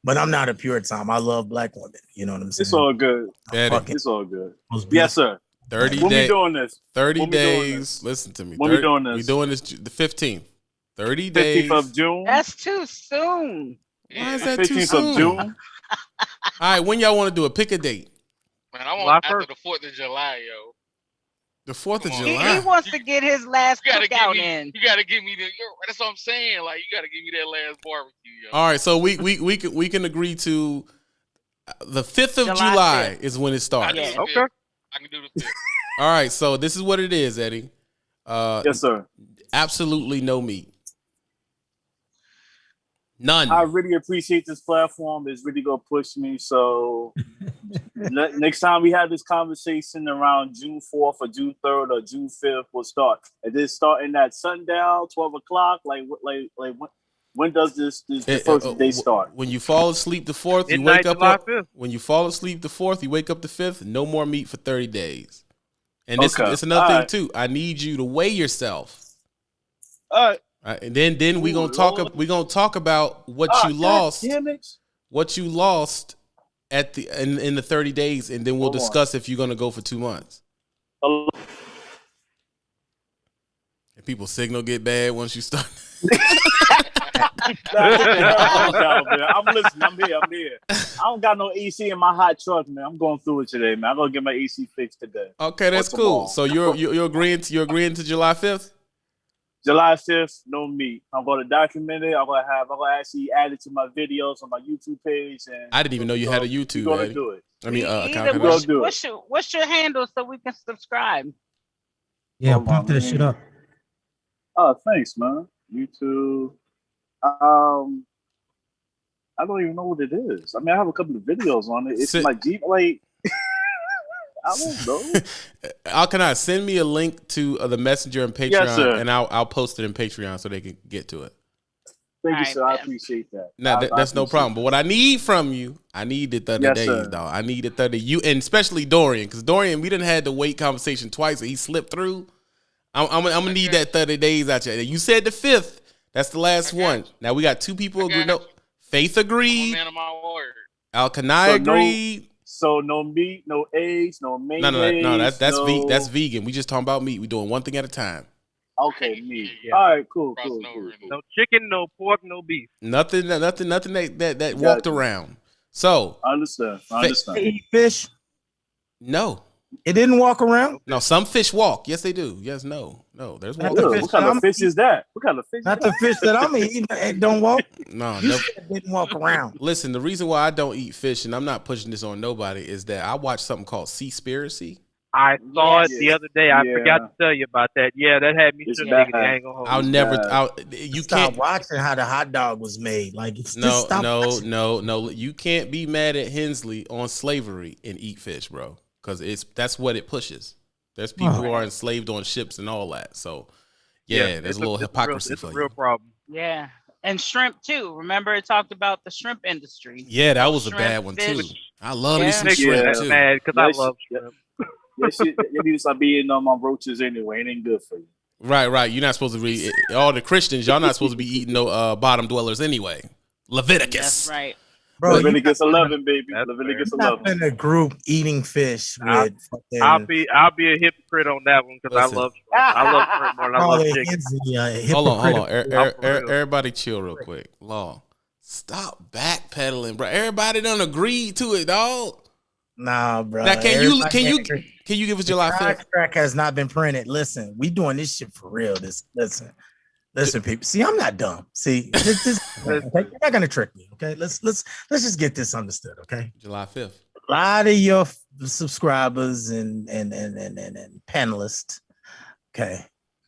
but I'm not a pure Tom. I love black women. You know what I'm saying? It's all good. Eddie. It's all good. Yes, sir. 30 When we days. doing this? 30 When we doing days. this? Listen to me. When we doing this? We doing this the 15th. 30 days. 15th of June. That's too soon. Why is that too 15th soon? of June. All right, when y'all want to do it? Pick a date. Man, I want after the 4th of July, yo. The 4th of He July. wants to get his last You gotta cookout give me. in. You gotta give me the. That's what I'm saying. Like you gotta give me that last barbecue, yo. All right, so we can agree to the 5th of July July 5th. is when it starts. Yeah. Okay. I can do the 5th. All right, so this is what it is, Eddie. Yes, sir. Absolutely no meat. None. I really appreciate this platform. It's really gonna push me. So next time we have this conversation around June 4th or June 3rd or June 5th, we'll start. And then starting at sundown, 12 o'clock. When does the first day start? When you fall asleep the 4th, you Midnight wake up. July 5th. When you fall asleep the 4th, you wake up the 5th. No more meat for 30 days. And this Okay. it's another All thing right. too. I need you to weigh yourself. All right. All right, and then we Ooh, gonna talk. Lord. We gonna talk about what you God lost. damn it. What you lost at the in the 30 days, and then we'll Hold on. discuss if you're gonna go for 2 months. And people's signal get bad once you start. I'm listening. I'm here. I don't got no AC in my hot truck, man. I'm going through it today, man. I'm gonna get my AC fixed today. Okay, that's cool. So you're agreeing to July 5th? July 5th, no meat. I'm gonna document it. I'm gonna actually add it to my videos on my YouTube page. And I didn't even know you had a YouTube. We're gonna do it. I mean, What's your handle so we can subscribe? Yeah, pump that shit up. Oh, thanks, man. YouTube. I don't even know what it is. I mean, I have a couple of videos on it. It's my Jeep, like I don't know. Alkana, send me a link to the Messenger and Patreon, Yes, sir. and I'll post it in Patreon so they can get to it. Thank you, sir. I appreciate that. No, that's no problem. But what I need from you, I need the 30 Yes, days, sir. dog. I need the 30. You and especially Dorian, because Dorian, we didn't had the wait conversation twice, and he slipped through. I'm gonna need that 30 days out you. You said the 5th. That's the last one. Now we got 2 people agree. No, Faith agreed. Man of my word. Alkanai agreed. So no meat, no eggs, no mayonnaise. No. That's vegan. We just talking about meat. We doing one thing at a time. Okay, meat. All right, cool. No chicken, no pork, no beef. Nothing that walked around. So I understand. They eat fish. No. It didn't walk around. No, some fish walk. Yes, they do. Yes, no. There's Not walking. the fish What kind of fish is that? What kind of fish? Not the fish that I'm eating. It don't walk. No, You said it didn't walk around. Listen, the reason why I don't eat fish, and I'm not pushing this on nobody, is that I watched something called Seaspiracy. I saw it the other day. I forgot to tell you about that. Yeah, that had me shook. Nigga, I ain't gonna hold I'll you. never. You Stop can't watching how the hot dog was made. Like it's No, just stop watching. no. You can't be mad at Hensley on slavery and eat fish, bro, because that's what it pushes. There's people who are enslaved on ships and all that. So, there's a little hypocrisy for you. It's a real problem. Yeah. And shrimp too. Remember it talked about the shrimp industry. Yeah, that was a Shrimp, bad one too. fish. I love me some Yeah. shrimp too. Mad because I love shrimp. You need to stop being my roaches anyway. It ain't good for you. Right. You're not supposed to be all the Christians. Y'all not supposed to be eating no bottom dwellers anyway. Leviticus. That's right. Bro, Leviticus 11, baby. Leviticus You're 11. not in a group eating fish with fucking I'll be a hypocrite on that one because I love shrimp. I love shrimp more than I love chicken. Hold on. hypocritical. Everybody chill real quick. Law. Stop backpedaling, bro. Everybody done agreed to it, dog. Nah, bro. Now, can you give us July 5th? Contract has not been printed. Listen, we doing this shit for real. Listen, people. See, I'm not dumb. See, this okay? You're not gonna trick me. Okay, let's just get this understood. Okay, July 5th. A lot of your subscribers and panelists, okay,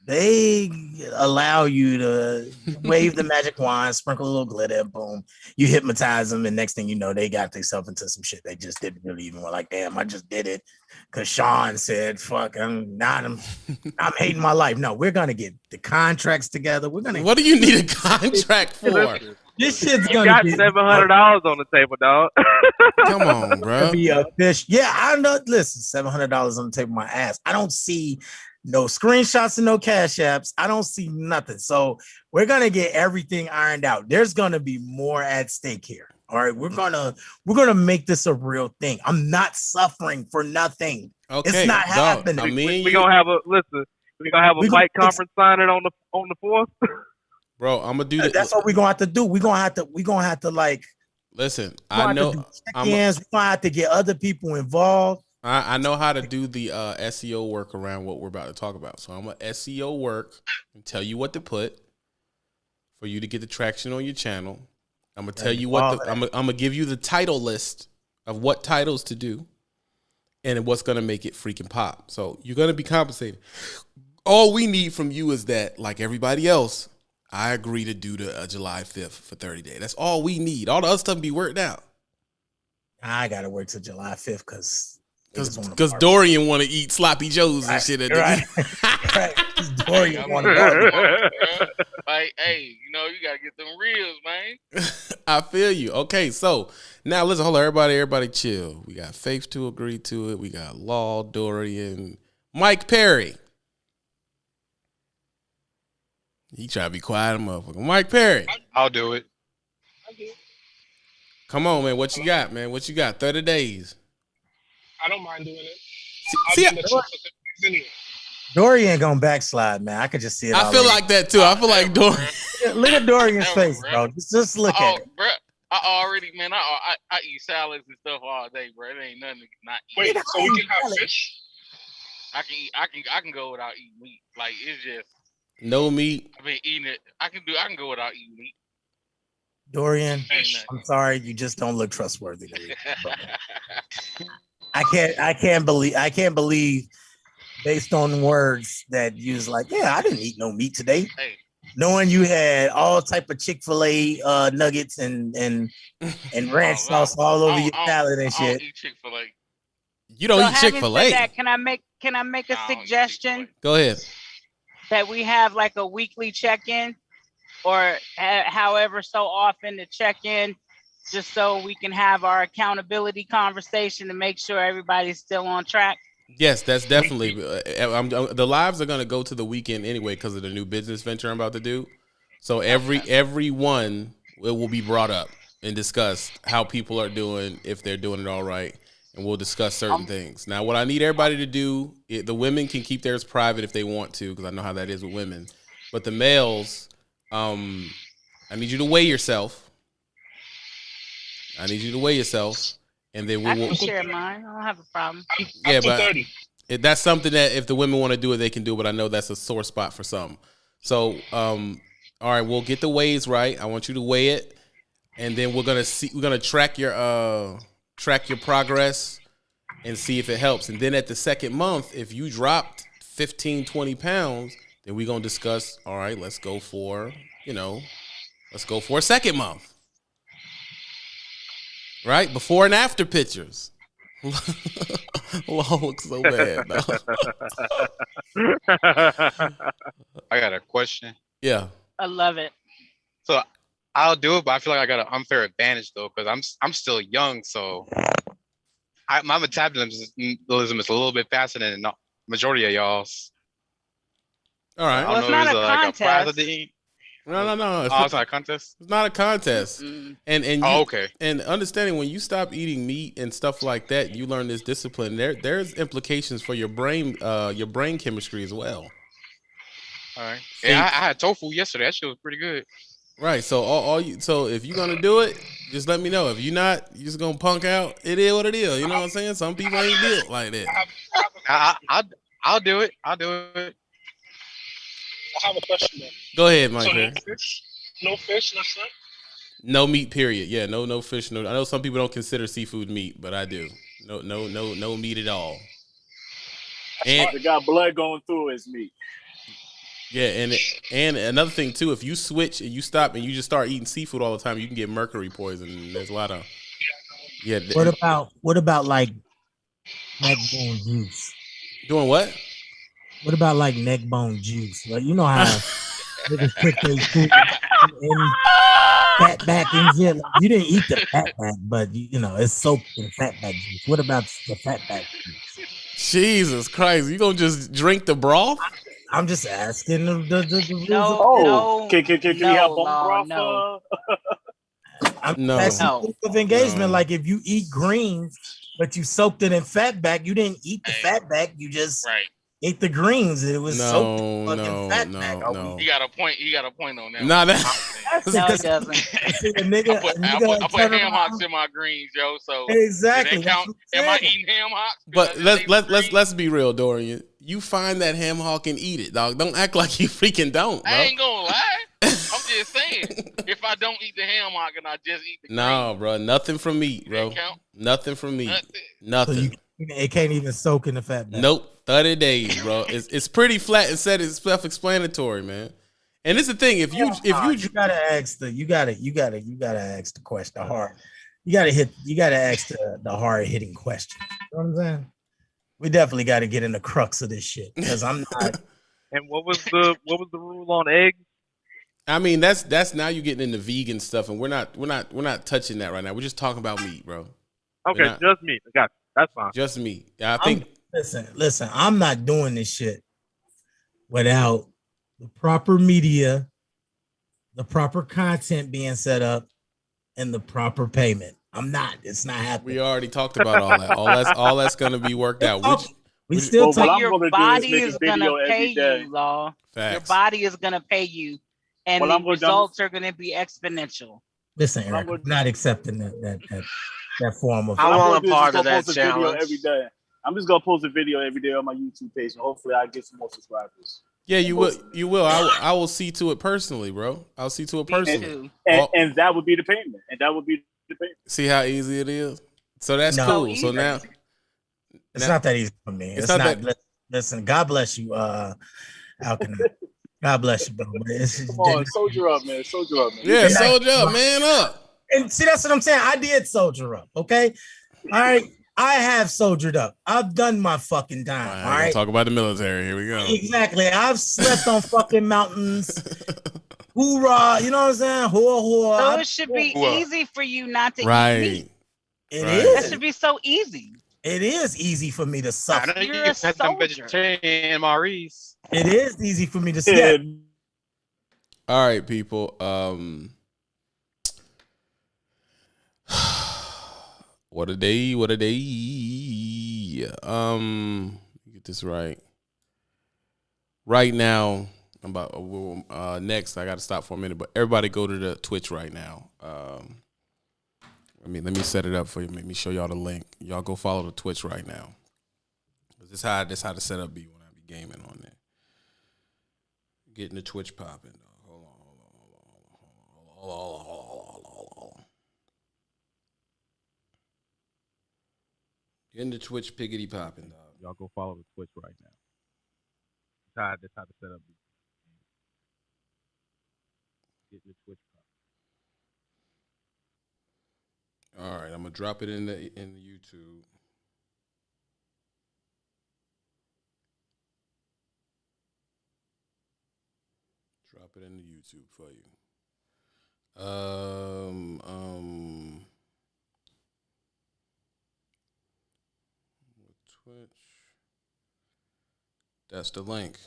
they allow you to wave the magic wand, sprinkle a little glitter, and boom, you hypnotize them, and next thing you know, they got themselves into some shit they just didn't really even want. Like, damn, I just did it because Sean said, "Fuck, I'm hating my life." No, we're gonna get the contracts together. We're gonna. What do you need a contract for? This shit's You gonna got be $700 on the table, dog. Come on, bro. Be a fish. Yeah, I know. Listen, $700 on the table of my ass. I don't see no screenshots and no cash apps. I don't see nothing. So we're gonna get everything ironed out. There's gonna be more at stake here. All right, we're gonna make this a real thing. I'm not suffering for nothing. Okay, it's not dog, happening. I mean, we gonna have a fight conference signing on the 4th. bro, I'm gonna do that. That's what we're gonna have to do. We're gonna have to like listen. we're gonna I have to know. do check-ins. We're gonna have to get other people involved. I know how to do the SEO work around what we're about to talk about. So I'm gonna SEO work and tell you what to put for you to get the traction on your channel. I'm gonna tell you what I'm gonna give you the title list of what titles to do and what's gonna make it freaking pop. So you're gonna be compensated. All we need from you is that, like everybody else, I agree to do the July 5th for 30 days. That's all we need. All the other stuff be worked out. I gotta work till July 5th Because Dorian want to eat sloppy joes and shit. Right. Dorian want to Like, hey, you gotta get them reels, man. I feel you. Okay, so now listen, hold on, everybody chill. We got Faith to agree to it. We got Law, Dorian, Mike Perry. He try to be quiet, motherfucker. Mike Perry. I'll do it. Come on, man. What you got, man? What you got? 30 days. I don't mind doing it. See, I'll do the anyway. Dorian gonna backslide, man. I could just see it. I feel like that too. I feel like Dorian. Look at Dorian's face, bro. Just look at it. Bro, I already, man. I eat salads and stuff all day, bro. It ain't nothing to not eat. Wait, so we can have fish? I can go without eating meat. Like it's just No meat. I've been eating it. I can go without eating meat. Dorian, I'm sorry, you just don't look trustworthy to me. I can't believe based on words that you was like, yeah, I didn't eat no meat today. Hey. Knowing you had all type of Chick-fil-A nuggets and ranch sauce all over your salad and shit. I don't eat Chick-fil-A. You don't eat having Chick-fil-A. said that, can I make a suggestion Go ahead. that we have like a weekly check-in, or however so often to check in, just so we can have our accountability conversation to make sure everybody's still on track? Yes, that's definitely. The lives are going to go to the weekend anyway because of the new business venture I'm about to do. So everyone will be brought up and discussed how people are doing, if they're doing it all right, and we'll discuss certain things. Now, what I need everybody to do, the women can keep theirs private if they want to, because I know how that is with women. But the males, I need you to weigh yourself. And then I can share mine. I don't have a problem. Yeah, but that's something that if the women want to do it, they can do. But I know that's a sore spot for some. So, all right, we'll get the weighs right. I want you to weigh it, and then we're gonna track your progress and see if it helps. And then at the second month, if you dropped 15, 20 pounds, then we're gonna discuss. All right, let's go for a second month. Right? Before and after pictures. Law looks so bad. I got a question. Yeah. I love it. So I'll do it, but I feel like I got an unfair advantage though, because I'm still young, so my metabolism is a little bit faster than the majority of y'all's. All right. I don't know if there's like a prize at the end. No. It's not a contest? It's not a contest. And okay. And understanding when you stop eating meat and stuff like that, you learn this discipline. There's implications for your brain chemistry as well. All right. Yeah, I had tofu yesterday. That shit was pretty good. Right. So so if you're gonna do it, just let me know. If you're not, you're just gonna punk out. It is what it is. You know what I'm saying? Some people ain't built like that. I'll do it. I'll do it. I have a question then. Go ahead, Mike. So no fish, no shrimp? No meat, period. Yeah, no fish. No. I know some people don't consider seafood meat, but I do. No meat at all. And it got blood going through his meat. Yeah, and another thing too, if you switch and you stop and you just start eating seafood all the time, you can get mercury poisoning. There's a lot of What about like neck bone juice? Doing what? What about like neck bone juice? Like you know how niggas put their food in fat back and shit. Like, you didn't eat the fat back, but you know it's soaked in fat back juice. What about the fat back juice? Jesus Christ, you gonna just drink the broth? I'm just asking the Can you have bone broth? That's of engagement. Like if you eat greens, but you soaked it in fat back, you didn't eat the fat back. You just ate the greens. It was soaked in fucking fat back. You got a point. You got a point on that. Nah, no, it doesn't. I put ham hocks in my greens, yo. So exactly. Am I eating ham hocks? But let's be real, Dorian. You find that ham hock and eat it, dog. Don't act like you freaking don't, bro. I ain't gonna lie. I'm just saying. If I don't eat the ham hock and I just eat the no, bro. Nothing from meat, bro. Nothing from meat. Nothing. So it can't even soak in the fat back. Nope. 30 days, bro. It's pretty flat and said it's self-explanatory, man. And it's the thing, if you gotta ask the question, the hard. You gotta ask the hard hitting question. You know what I'm saying? We definitely got to get in the crux of this shit because I'm not. And what was the rule on eggs? I mean, that's now you're getting into vegan stuff, and we're not touching that right now. We're just talking about meat, bro. Okay, just meat. I got you. That's fine. Just meat. I think. Listen. I'm not doing this shit without the proper media, the proper content being set up, and the proper payment. I'm not. It's not happening. We already talked about all that. All that's going to be worked out. We still Well, what I'm your gonna do is body make is a video gonna every pay day. you, Law. Your Facts. body is gonna pay you, and Well, the I'm gonna do- results are gonna be exponential. Listen, Well, I'm Eric, I'm gonna- not accepting that form of. I What I'm want gonna a do is part just of gonna that post a video challenge. every day. I'm just gonna post a video every day on my YouTube page, and hopefully I get some more subscribers. Yeah, you will. You will. I will see to it personally, bro. I'll see to it personally. And that would be the payment. And that would be the payment. See how easy it is. So that's No. cool. So now It's not that easy for me. It's It's, not not. that- Listen, God bless you, Alkin. God bless you, bro. But it's, Come on, soldier up, man. Soldier up, man. Yeah, soldier up, man up. And see, that's what I'm saying. I did soldier up. Okay. All right. I have soldiered up. I've done my fucking time. All All right, right. talk about the military. Here we go. Exactly. I've slept on fucking mountains. Hoorah. You know what I'm saying? Hoorah. So it should be easy for you not to eat Right. meat. It Right. is. That should be so easy. It is easy for me to I suffer. know you You're a had them soldier. vegetarian MREs. It is easy for me to Yeah. step. All right, people. What a day! What a day! Get this right. Right now, I'm about next. I got to stop for a minute, but everybody go to the Twitch right now. Let me set it up for you. Let me show y'all the link. Y'all go follow the Twitch right now. This how the setup be when I be gaming on there. Getting the Twitch popping. Hold on. Getting the Twitch piggity popping, dog. Y'all go follow the Twitch right now. That's how the setup be. Getting the Twitch popping. All right, I'm gonna drop it in the YouTube. Drop it in the YouTube for you. Twitch. That's the link.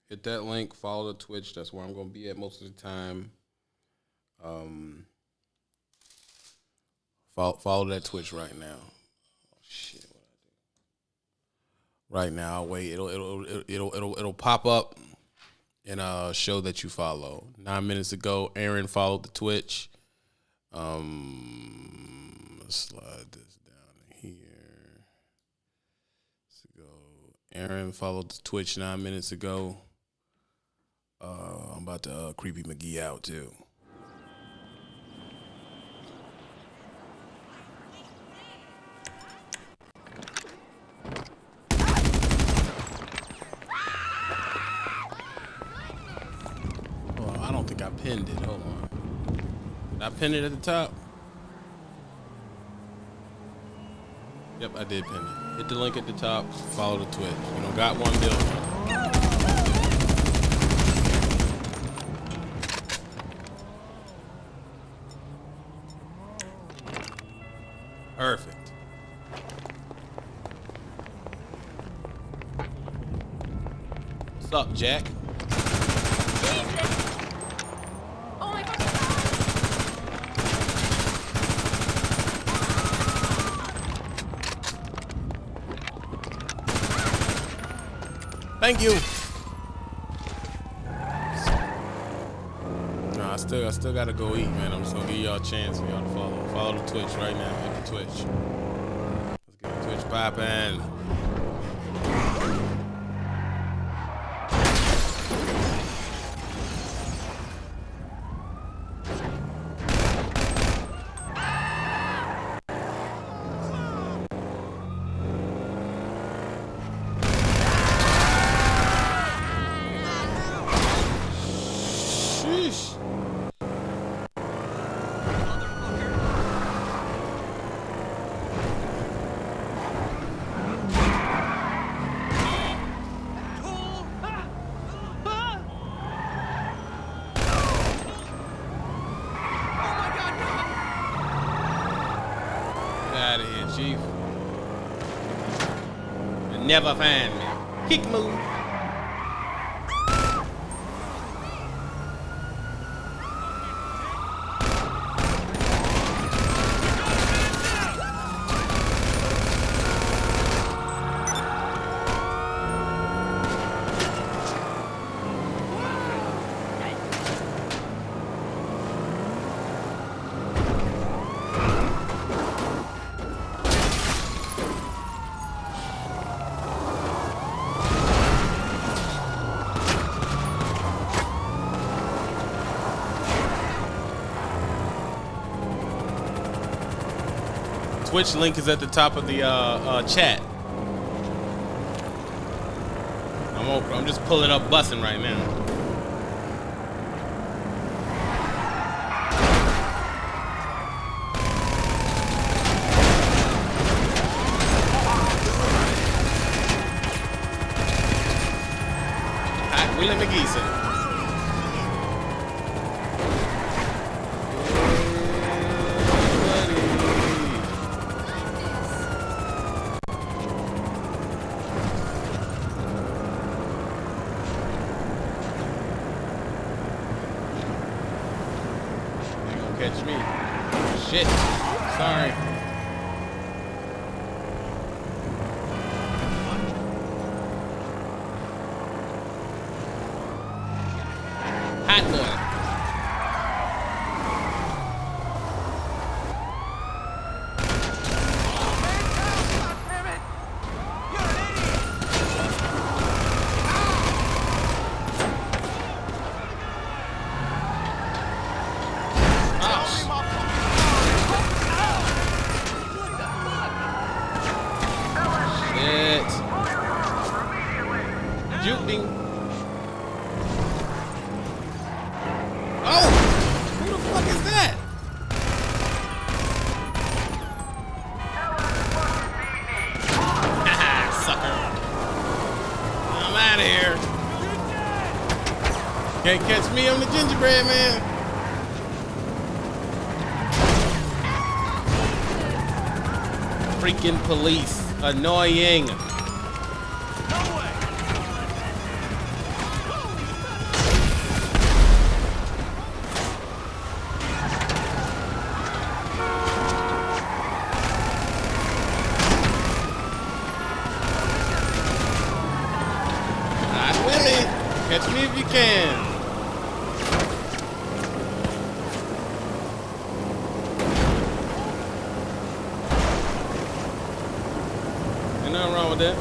Hit that link. Follow the Twitch. That's where I'm gonna be at most of the time. Follow that Twitch right now. Oh shit! What I do? Right now, I'll wait. It'll pop up and show that you follow. 9 minutes ago, Aaron followed the Twitch. Let's slide this down here. Let's go. Aaron followed the Twitch 9 minutes ago. I'm about to Creepy McGee out too. Oh, I don't think I pinned it. Hold on. Did I pin it at the top? Yep, I did pin it. Hit the link at the top. Follow the Twitch. You know, got one deal. Perfect. What's up, Jack? Thank you. No, I still gotta go eat, man. I'm just gonna give y'all a chance for y'all to follow the Twitch right now. Hit the Twitch. Let's get the Twitch poppin'. Sheesh. Get out of here, Chief. You'll never find me. Kick move. Twitch link is at the top of the chat. I'm just pulling up Bussin' right now. Hot Willie McGee said. Catch me. Shit. Sorry. Hot boy. Juking. Oh! Who the fuck is that? Haha, sucker. I'm out of here. Can't catch me on the gingerbread man. Freaking police. Annoying. Catch me if you can. Ain't nothing wrong with that.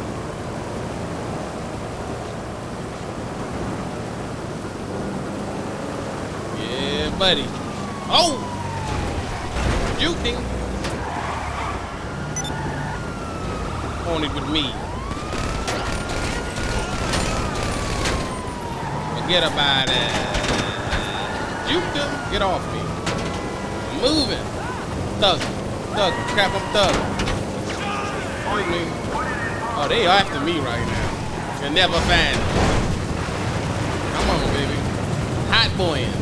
Yeah, buddy. Oh! Juking. Horny with me. Forget about it. Juke them. Get off me. I'm moving. Thug. Thug. Crap, I'm thug. Hold me. Oh, they are after me right now. You'll never find me. Come on, baby. Hot boying.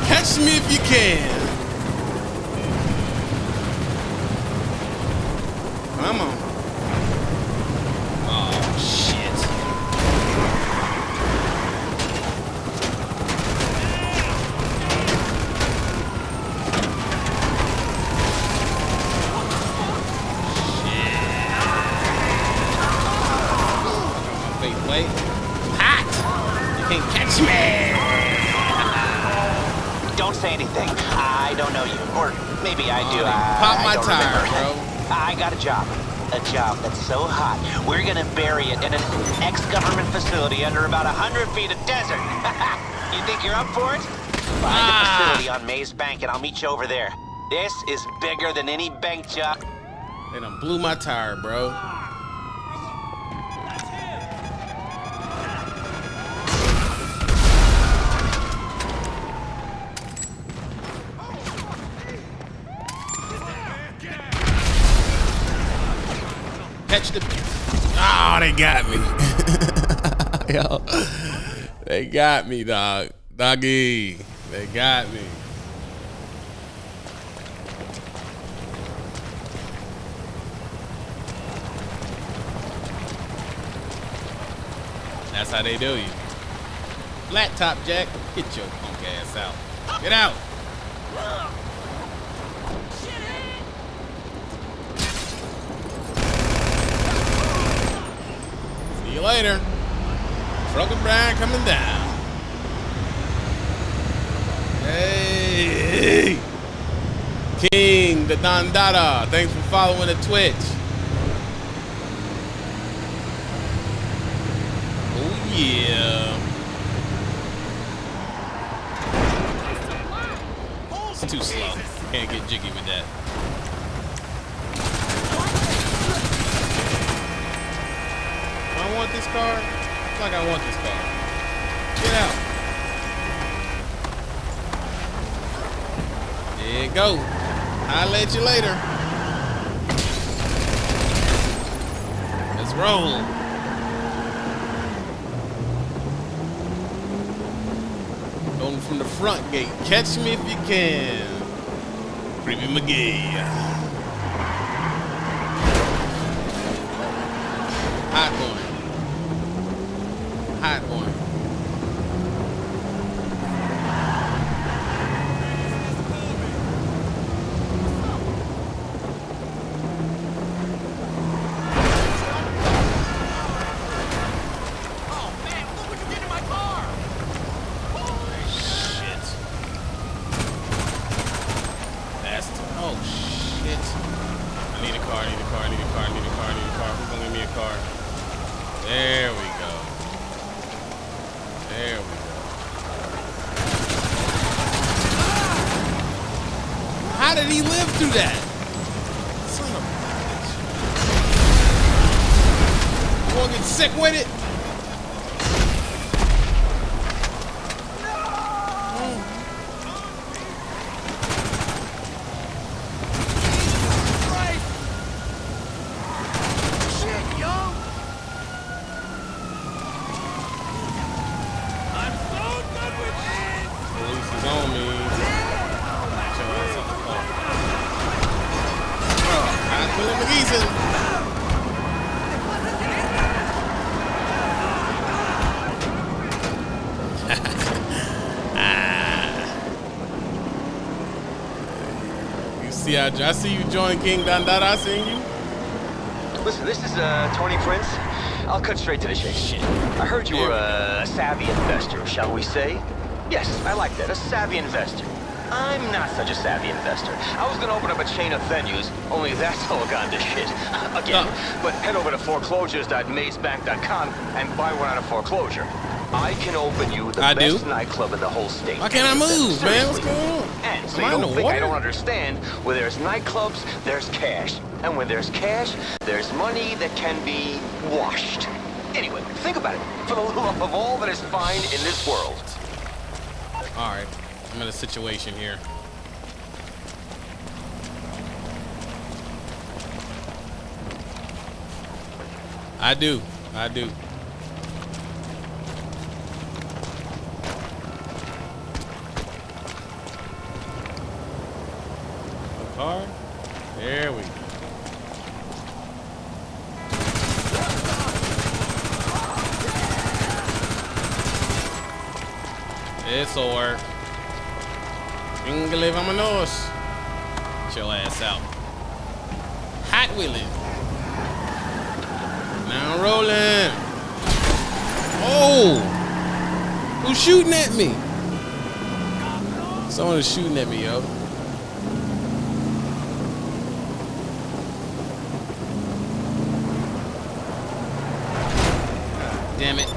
Catch me if you can. Come on. Oh, shit. Wait. Hot! You can't catch me! Don't say anything. I don't know you. Or maybe I do. Pop my I don't tire, remember. bro. I got a job. A job that's so hot, we're gonna bury it in an ex-government facility under about 100 feet of desert. You think you're up for it? Find a facility on Maze Bank and I'll meet you over there. This is bigger than any bank job. They done blew my tire, bro. Catch the. Oh, they got me. Yo, they got me, dog. Doggy, they got me. That's how they do you. Flat top Jack, get your punk ass out. Get out. See you later. Trucker Brian coming down. Hey. King, the Don Dada. Thanks for following the Twitch. Oh, yeah. It's too slow. can't get jiggy with that. Do I want this car? Looks like I want this car. Get out. There you go. I'll let you later. Let's roll. Going from the front gate. Catch me if you can. Creepy McGee. Hot one. Hot one. There we go. There we go. How did he live through that? Son of a bitch. You wanna get sick with it? I see you join King Dandara. I seen you. Listen, this is Tony Prince. I'll cut straight to the chase. I heard you were a savvy investor, shall we say? Yes, I like that, a savvy investor. I'm not such a savvy investor. I was gonna open up a chain of venues, only that's all gone to shit. Again, but head over to foreclosures.mazebank.com and buy one out of foreclosure. I can open you the best nightclub in the whole state. Why can't I move, man? What's going on? And so you don't think I don't understand, where there's nightclubs, there's cash. And when there's cash, there's money that can be washed. Anyway, think about it. For the love of all that is fine in this world. All right, I'm in a situation here. I do. Car. There we go. This'll work. Ingele vámonos. Get your ass out. Hot wheeling. Now rolling. Oh! Who's shooting at me? Someone is shooting at me, yo. Damn it.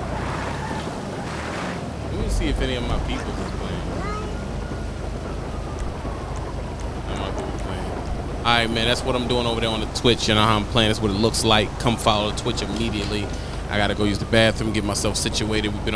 Let me see if any of my people is playing. Alright, man, that's what I'm doing over there on the Twitch. You know how I'm playing. That's what it looks like. Come follow the Twitch immediately. I gotta go use the bathroom, get myself situated. We've been